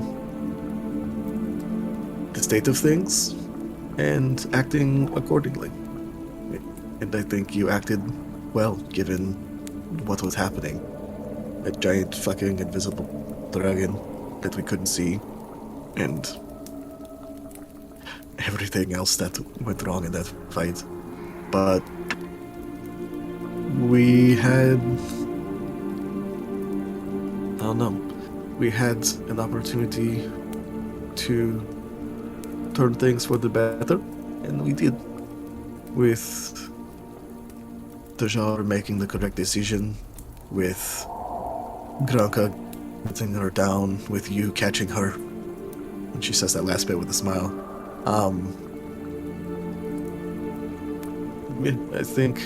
the state of things and acting accordingly. And I think you acted well, given what was happening. A giant fucking invisible dragon that we couldn't see, and everything else that went wrong in that fight. But we had... I don't know. We had an opportunity to turn things for the better, and we did. With Tajar making the correct decision, with Granka putting her down, with you catching her, and she says that last bit with a smile. I think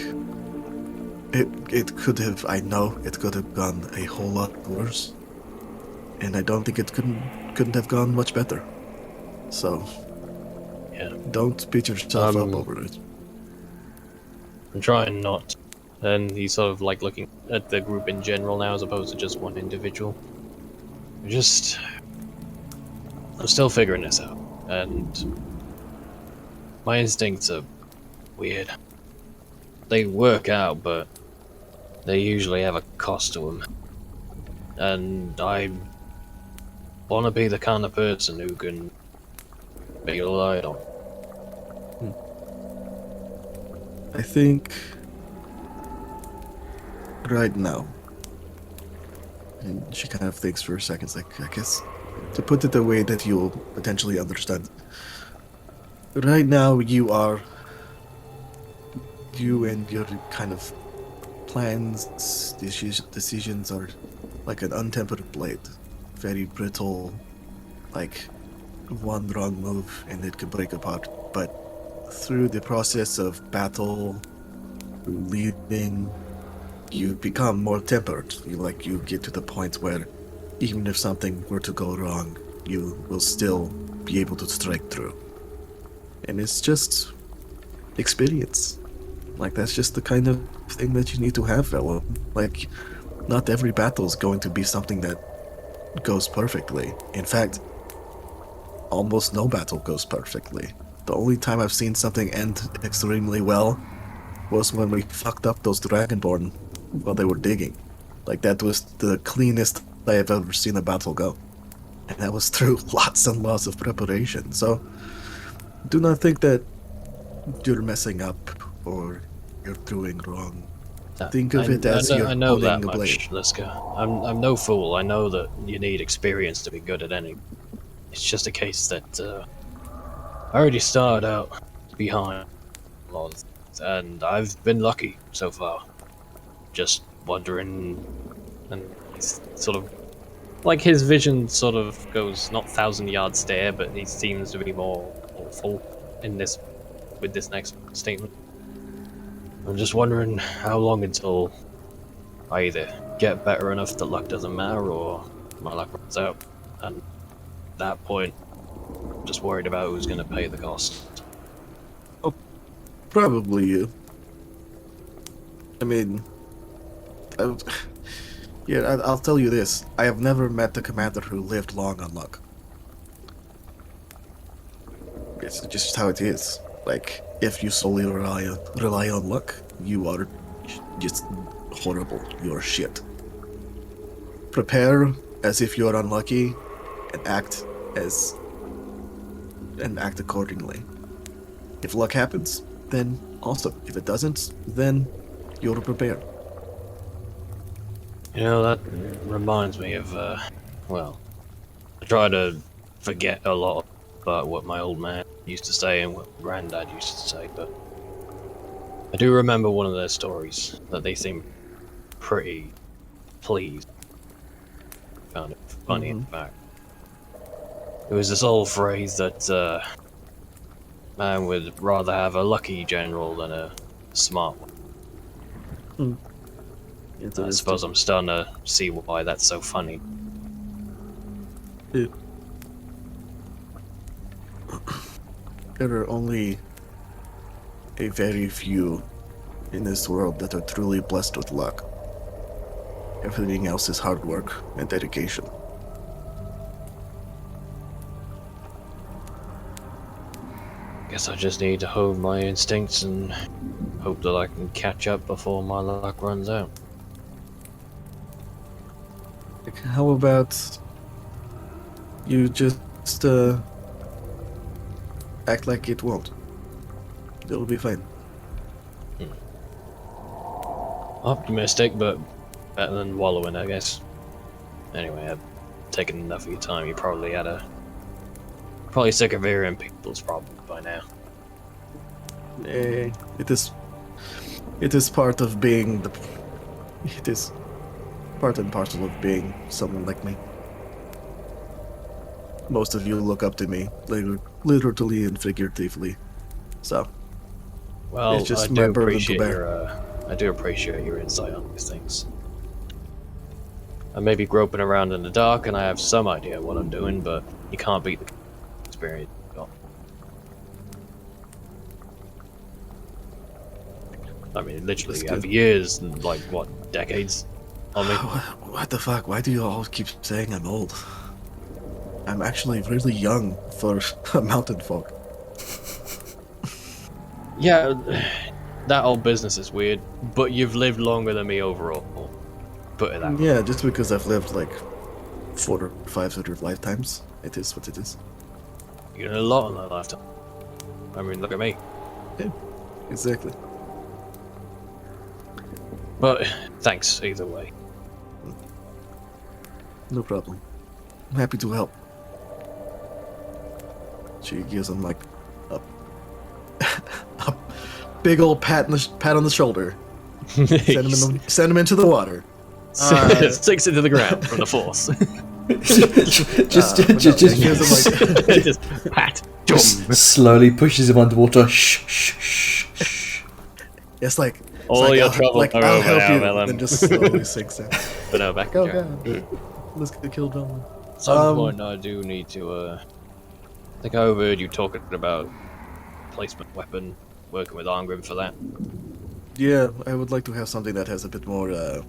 it could have, I know it could have gone a whole lot worse, and I don't think it couldn't have gone much better. So, yeah, don't beat yourself up over it. I'm trying not. And he's sort of like looking at the group in general now as opposed to just one individual. I'm still figuring this out. And my instincts are weird. They work out, but they usually have a cost to them. And I want to be the kind of person who can be relied on. I think right now, and she kind of thinks for a second, like, I guess, to put it the way that you'll potentially understand. Right now, you and your kind of plans, decisions are like an untempered blade. Very brittle, like one wrong move and it could break apart. But through the process of battle, through leading, you become more tempered. You get to the point where even if something were to go wrong, you will still be able to strike through. And it's just experience. Like, that's just the kind of thing that you need to have, Vela. Like, not every battle is going to be something that goes perfectly. In fact, almost no battle goes perfectly. The only time I've seen something end extremely well was when we fucked up those Dragonborn while they were digging. Like, that was the cleanest I have ever seen a battle go. And that was through lots and lots of preparation. So, do not think that you're messing up or you're doing wrong. Think of it as I know holding that a much, blade. Liska. I'm no fool. I know that you need experience to be good at any. It's just a case that I already started out behind a lot of things, and I've been lucky so far. Just wondering, and he's sort of like his vision sort of goes not 1,000-yard stare, but he seems to be more hopeful in this with this next statement. I'm just wondering how long until I either get better enough that luck doesn't matter, or my luck runs out. And at that point, I'm just worried about who's going to pay the cost. Oh, probably you. I mean, I'll tell you this. I have never met the commander who lived long on luck. It's just how it is. Like, if you solely rely on luck, you are just horrible. You're shit. Prepare as if you're unlucky, and act accordingly. If luck happens, then awesome. If it doesn't, then you're prepared. You know, that reminds me of, well, I try to forget a lot about what my old man used to say and what Granddad used to say, but I do remember one of their stories that they seemed pretty pleased. Found it funny, in fact. It was this old phrase that, man would rather have a lucky general than a smart one. I suppose I'm starting to see why that's so funny. There are only a very few in this world that are truly blessed with luck. Everything else is hard work and dedication. Guess I just need to hold my instincts and hope that I can catch up before my luck runs out. How about you just act like it won't? It'll be fine. Optimistic, but better than wallowing, I guess. Anyway, I've taken enough of your time. You probably sick of hearing people's problems by now. It is part of being it is part and parcel of being someone like me. Most of you look up to me, literally and figuratively. So, well, it's just I my do burden to appreciate bear. I do appreciate your insight on these things. I may be groping around in the dark, and I have some idea what I'm doing, but you can't beat the experience you've got. I mean, literally, you have years, like, what, decades on me? What the fuck? Why do you all keep saying I'm old? I'm actually really young for a mountain folk. Yeah, that old business is weird, but you've lived longer than me overall. Put it that way. Yeah, just because I've lived like 400 or 500 lifetimes, it is what it is. You did a lot in that lifetime. I mean, look at me. Yeah, exactly. But thanks either way. No problem. I'm happy to help. She gives him like a big old pat on the shoulder. Send him into the water. Sinks into the ground from the force. just pat. Slowly pushes him underwater. Shh. It's like all your trouble. Like I'll help you, and just slowly sinks in. But no, back. Oh god, let's get killed, gentlemen. At some point, I do need to. I think I overheard you talking about placement weapon, working with Arngrim for that. Yeah, I would like to have something that has a bit more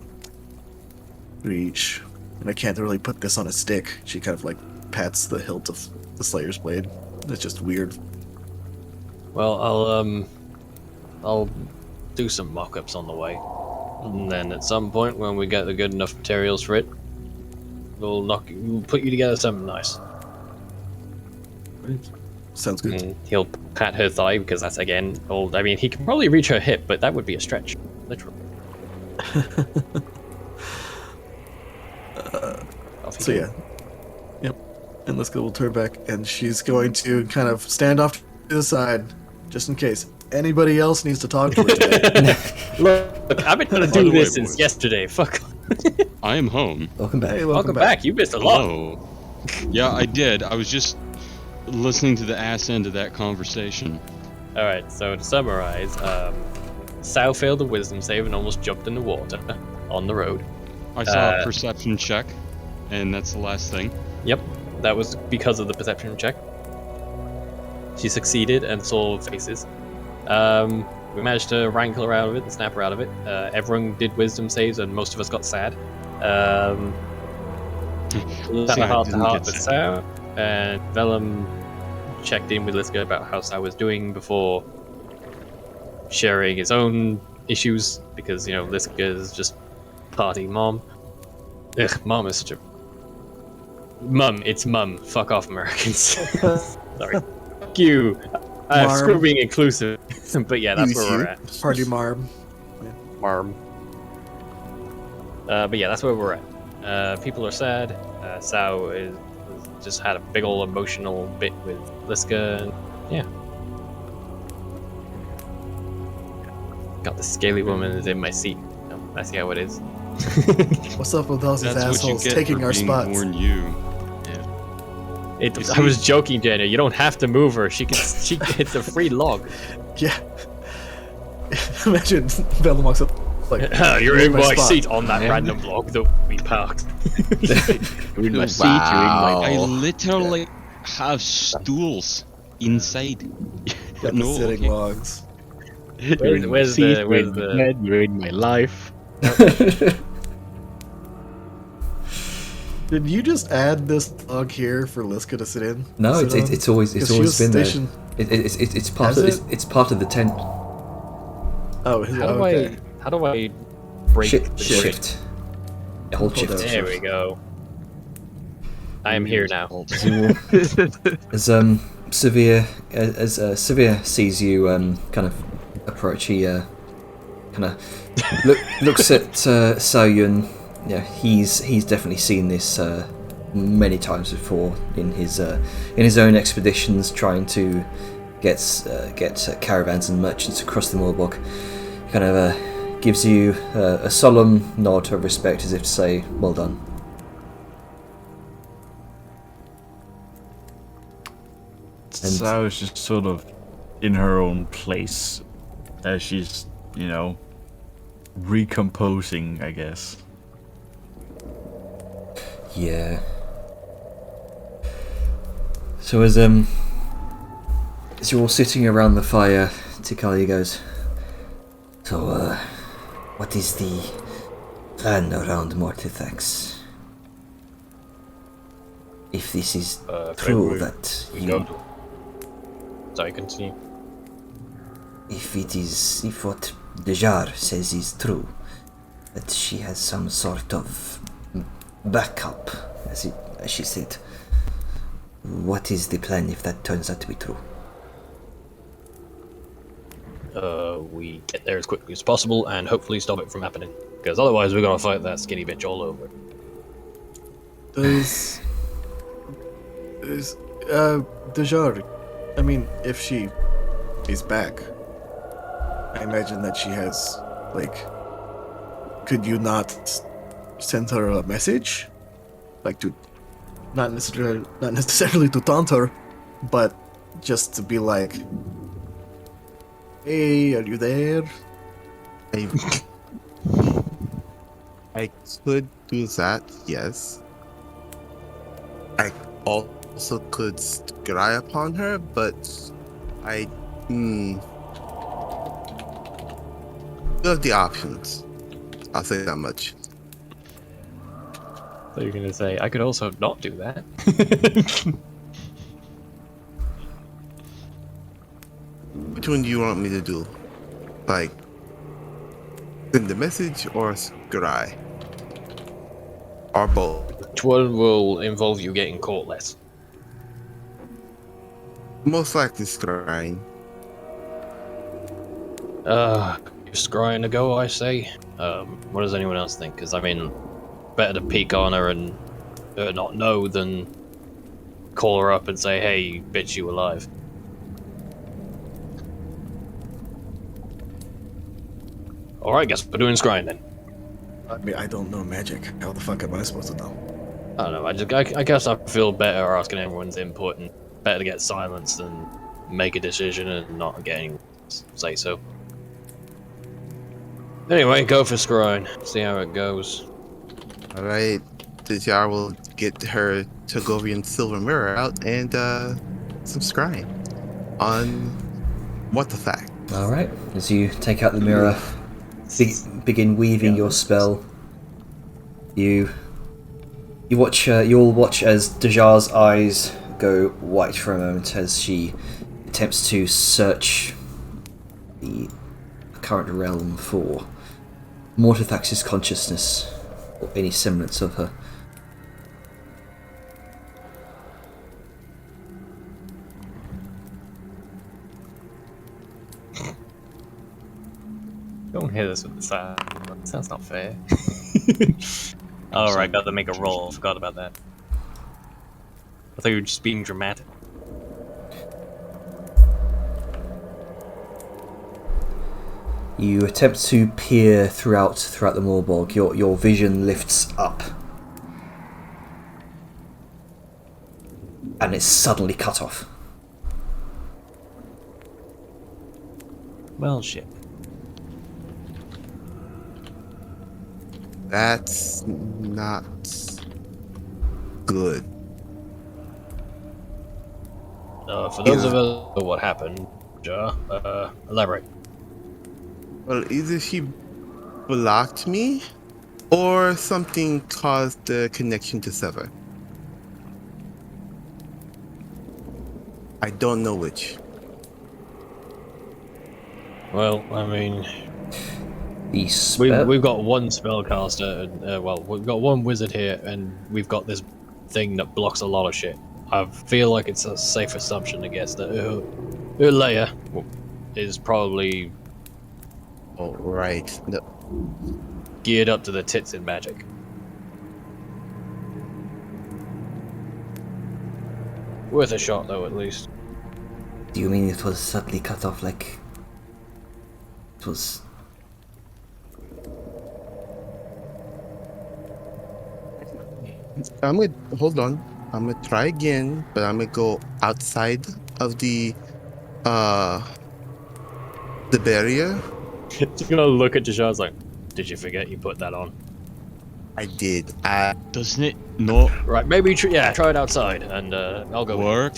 reach, and I can't really put this on a stick. She kind of like pats the hilt of the Slayer's blade. That's just weird. Well, I'll do some mock-ups on the way, and then at some point when we get the good enough materials for it, we'll put you together something nice. Right. Sounds good. He'll pat her thigh because that's again old. I mean, he can probably reach her hip, but that would be a stretch, literally. So yeah, yep. And Liska will turn back, and she's going to kind of stand off to the side, just in case anybody else needs to talk to her today. Look, I've been trying to do this since yesterday. Fuck. I am home. Welcome back. Hey, Welcome back. You missed a lot. Hello. Yeah, I did. I was just listening to the ass end of that conversation. All right. So to summarize, Sal failed a wisdom save and almost jumped in the water on the road. I saw a perception check, and that's the last thing. Yep, that was because of the perception check. She succeeded and saw faces. We managed to wrangle her out of it and snap her out of it. Everyone did wisdom saves, and most of us got sad. Heart to heart with Sal, and Vellum checked in with Liska about how Sal was doing before sharing his own issues, because, you know, Liska is just party mom. Ugh, mom is such a... Mum, it's mum. Fuck off, Americans. Sorry. Fuck you. Screw being inclusive. But yeah, that's where we're at. Party marm. Marm. But yeah, that's where we're at. People are sad. Sao is just had a big ol' emotional bit with Liska. And yeah. Got the scaly woman is in my seat. I see how it is. What's up with all these That's assholes what you get taking for our being spots? born you. I was joking, Jenna. You don't have to move her. It's a free log. Yeah. Imagine Bella walks up like, you're in my seat on that random log that we parked. You're in my seat. I literally have stools inside. Got the sitting logs. You're in my seat. You're in my bed. You're in my life. Did you just add this log here for Liska to sit in? No, it's always been there. stationed... It's part of it's part of the tent. Oh, okay. How do I break the Shift. Hold shift. There we go. I am here now. As Severe sees you kind of approach, he kind of looks at Soyun. Yeah, he's definitely seen this many times before in his own expeditions, trying to get caravans and merchants across the Morbog. Kind of gives you a solemn nod of respect, as if to say, "Well done." And Sao is just sort of in her own place as she's, recomposing, I guess. Yeah. So as you're all sitting around the fire, Tikali goes, "So, what is the plan around Mortithax? If this is true that you... Sorry, continue. If what Dejar says is true, that she has some sort of backup, as she said, what is the plan if that turns out to be true?" We get there as quickly as possible and hopefully stop it from happening. Because otherwise we're gonna fight that skinny bitch all over. Does Dejar, I mean, if she is back, I imagine that she has, could you not send her a message? To, not necessarily to taunt her, but just to be like, "Hey, are you there?" I could do that, yes. I also could scry upon her, but I do have the options. I'll say that much. So you're gonna say, I could also not do that. Which one do you want me to do? Send the message or scry? Or both? Which one will involve you getting caught less? Most likely scrying. You're scrying to go, I say. What does anyone else think? Because, I mean, better to peek on her and her not know than call her up and say, hey, bitch, you alive. Alright, guess we're doing scrying then. I mean, I don't know magic. How the fuck am I supposed to know? I don't know, I guess I feel better asking everyone's input and better to get silence than make a decision and not getting say so. Anyway, go for scrying. See how it goes. All right, Dijar will get her Togorian silver mirror out and some scrying on what the fact. All right. As you take out the mirror, begin weaving your spell. You all watch as Dijar's eyes go white for a moment as she attempts to search the current realm for Mortithax's consciousness or any semblance of her. Don't hit us with the sound. Sounds not fair. Alright, got to make a roll. Forgot about that. I thought you were just being dramatic. You attempt to peer throughout the Moorborg. Your vision lifts up, and it's suddenly cut off. Well, shit. That's not good. For those of us who know what happened, elaborate. Well, either she blocked me, or something caused the connection to sever. I don't know which. Well, I mean, The spell. we've got one spellcaster, and we've got one wizard here, and we've got this thing that blocks a lot of shit. I feel like it's a safe assumption to guess that Leia is probably right. No. geared up to the tits in magic. Worth a shot, though, at least. Do you mean it was suddenly cut off like it was? I'm gonna hold on. I'm gonna try again, but I'm gonna go outside of the barrier. Just gonna look at Dijar's like, did you forget you put that on? I did. Doesn't it not Right, maybe try it outside, and I'll go work?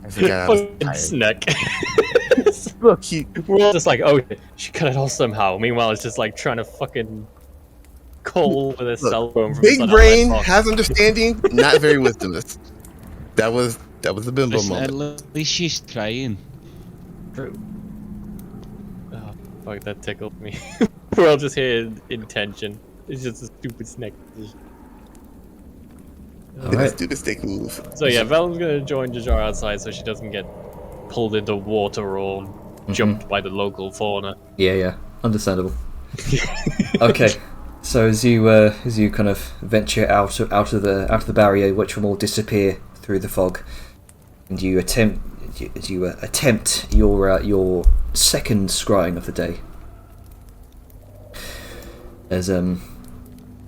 I forgot I was tired. Snack. Look, We're all just like, oh, she cut it off somehow. Meanwhile, it's just like trying to fucking call with a cell phone from big some brain outlet box. has understanding, not very wisdomless. That was a bimbo Listen, moment. at least she's trying. True. Oh, fuck, that tickled me. We're all just here in tension. It's just a stupid snack. Alright. Do the stick move. So yeah, Vel's gonna join Dijar outside so she doesn't get pulled into water or jumped by the local fauna. Yeah, understandable. Okay, so as you kind of venture out of the barrier, which will all disappear through the fog, and you attempt your second scrying of the day. As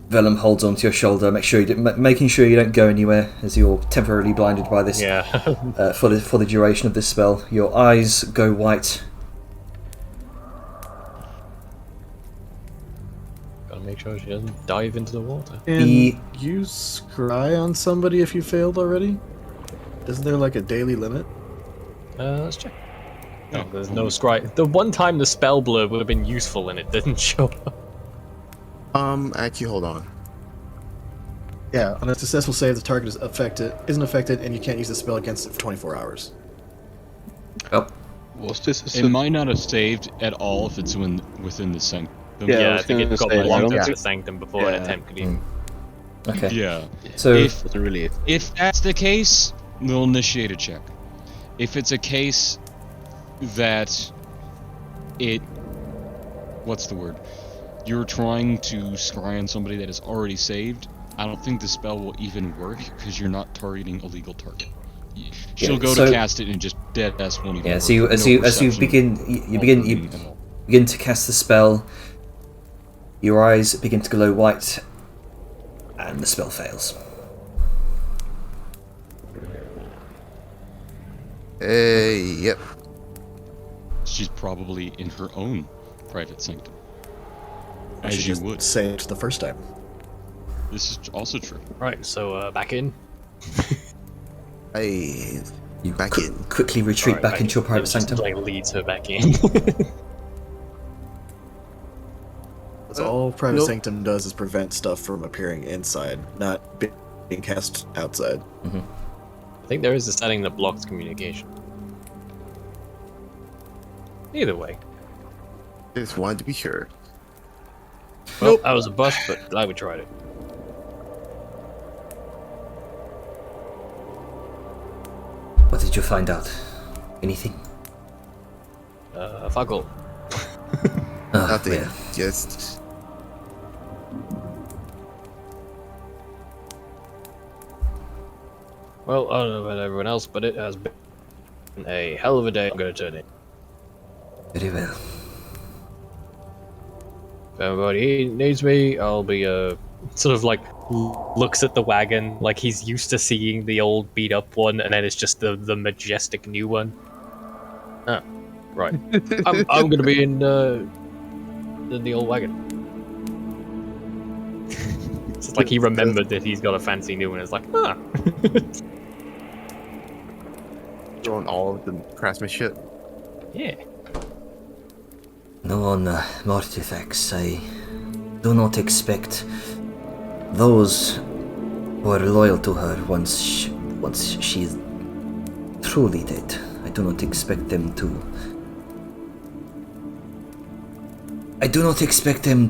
Vellum holds onto your shoulder, making sure you don't go anywhere, as you're temporarily blinded by this. Yeah. For the duration of this spell, your eyes go white. Gotta make sure she doesn't dive into the water. Can you scry on somebody if you failed already? Isn't there like a daily limit? Let's check. No, there's no scry. The one time the spell blurb would have been useful and it didn't show up. Actually, hold on. Yeah, on a successful save, the target isn't affected, and you can't use the spell against it for 24 hours. Oh. Was this It might not have saved at all if it's within the sanctum. Yeah, I Yeah, I was think gonna it got say, I blocked don't into think- the sanctum before an attempt could even Okay. Yeah. So If that's the case, they'll initiate a check. If it's a case that what's the word? You're trying to scry on somebody that is already saved, I don't think the spell will even work because you're not targeting a legal target. She'll go to cast it and just dead ass won't even work. So you begin to cast the spell, your eyes begin to glow white, and the spell fails. Yep. She's probably in her own private sanctum. As you would say it the first time. This is also true. Right, so back in. You quickly retreat back into your private sanctum. Like leads her back in. That's all private sanctum does is prevent stuff from appearing inside, not being cast outside. Mm-hmm. I think there is a setting that blocks communication. Either way. Just wanted to be sure. Well, I was a bust, but glad we tried it. What did you find out? Anything? Fuck all. Nothing. Yeah. Just. Well, I don't know about everyone else, but it has been a hell of a day. I'm gonna turn in. Very well. If anybody needs me, I'll be sort of like looks at the wagon like he's used to seeing the old beat up one, and then it's just the majestic new one. Ah, right. I'm gonna be in the old wagon. It's like he remembered that he's got a fancy new one. It's like, ah. On all of the craftsmanship. Yeah. No, on Mortifex, I do not expect those who are loyal to her once she's truly dead. I do not expect them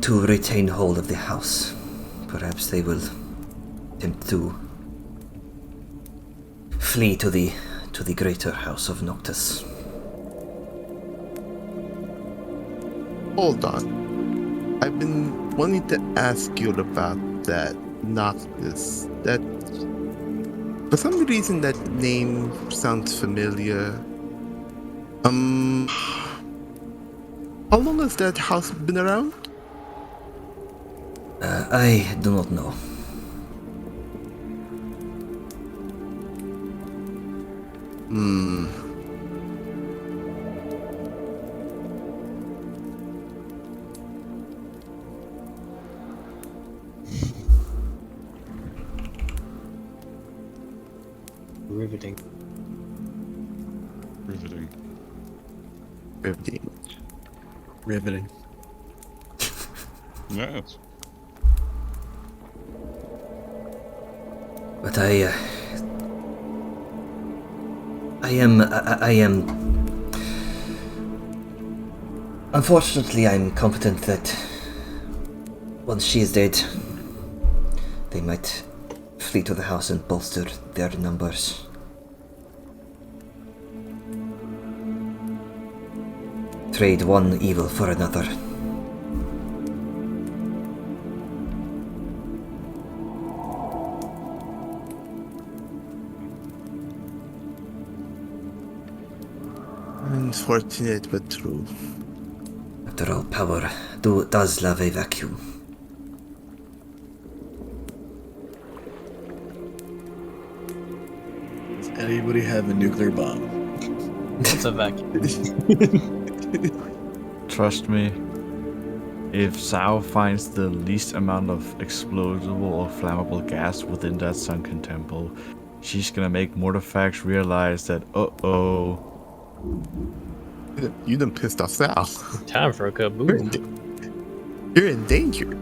to retain hold of the house. Perhaps they will attempt to flee to the greater house of Noctis. Hold on. I've been wanting to ask you about that Noctis. That, for some reason, that name sounds familiar. How long has that house been around? I do not know. Riveting. Yes. But I am. Unfortunately, I'm confident that once she is dead, they might flee to the house and bolster their numbers. Trade one evil for another. Unfortunate but true. After all, power does love a vacuum. Does anybody have a nuclear bomb? What's a vacuum? Trust me, if Sao finds the least amount of explodable or flammable gas within that sunken temple, she's gonna make Mortifax realize that, uh-oh. You done pissed off Sal. Time for a kaboom. You're in danger.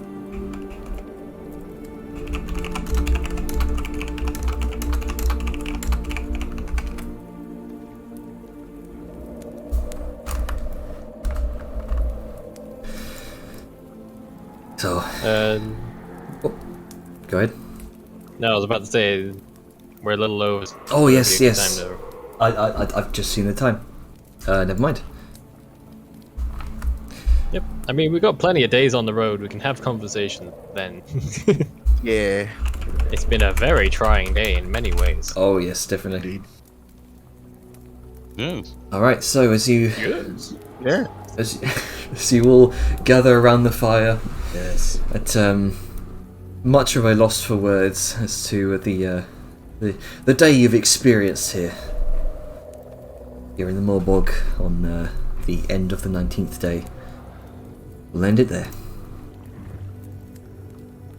So, Uh, go ahead. No, I was about to say we're a little low. Oh yes. I've just seen the time. Never mind. Yep. I mean, we've got plenty of days on the road. We can have conversation then. Yeah. It's been a very trying day in many ways. Oh yes, definitely. Yes. All right. So as you Yeah. as you all gather around the fire, Yes. at much of a loss for words as to the day you've experienced here. You're in the Morbog on the end of the 19th day. We'll end it there.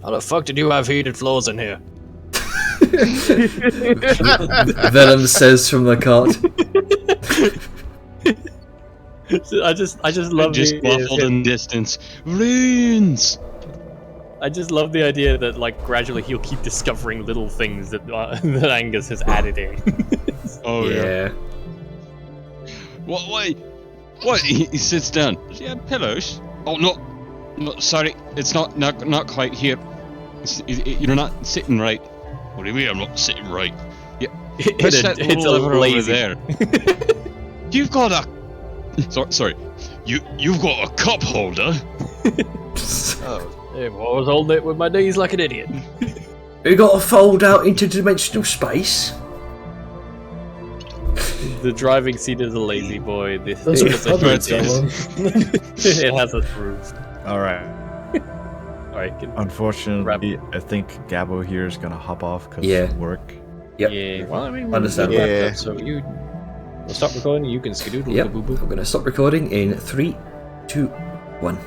How the fuck did you have heated floors in here? Venom says from the cart. I just love Just waffled in distance. Runes! I just love the idea that like gradually he'll keep discovering little things that that Angus has added in. Oh yeah. What? Wait. What? He sits down. Does he have pillows? Oh no, sorry, it's not quite here. You're not sitting right. What do you mean I'm not sitting right? Yeah, press that little lever over there. You've got a. Sorry. You've got a cup holder. Oh, I was holding it with my knees like an idiot. You got to fold out interdimensional space. The driving seat is a lazy boy. Those are cupboards, Ellen. It has a roof. All right. All right. Unfortunately, I think Gabo here is gonna hop off because work. Yep. Yeah. Well, I mean, Understand. Yeah. so we'll stop recording. You can skedoodle. Yep. Boo boo. I'm going to stop recording in 3, 2, 1.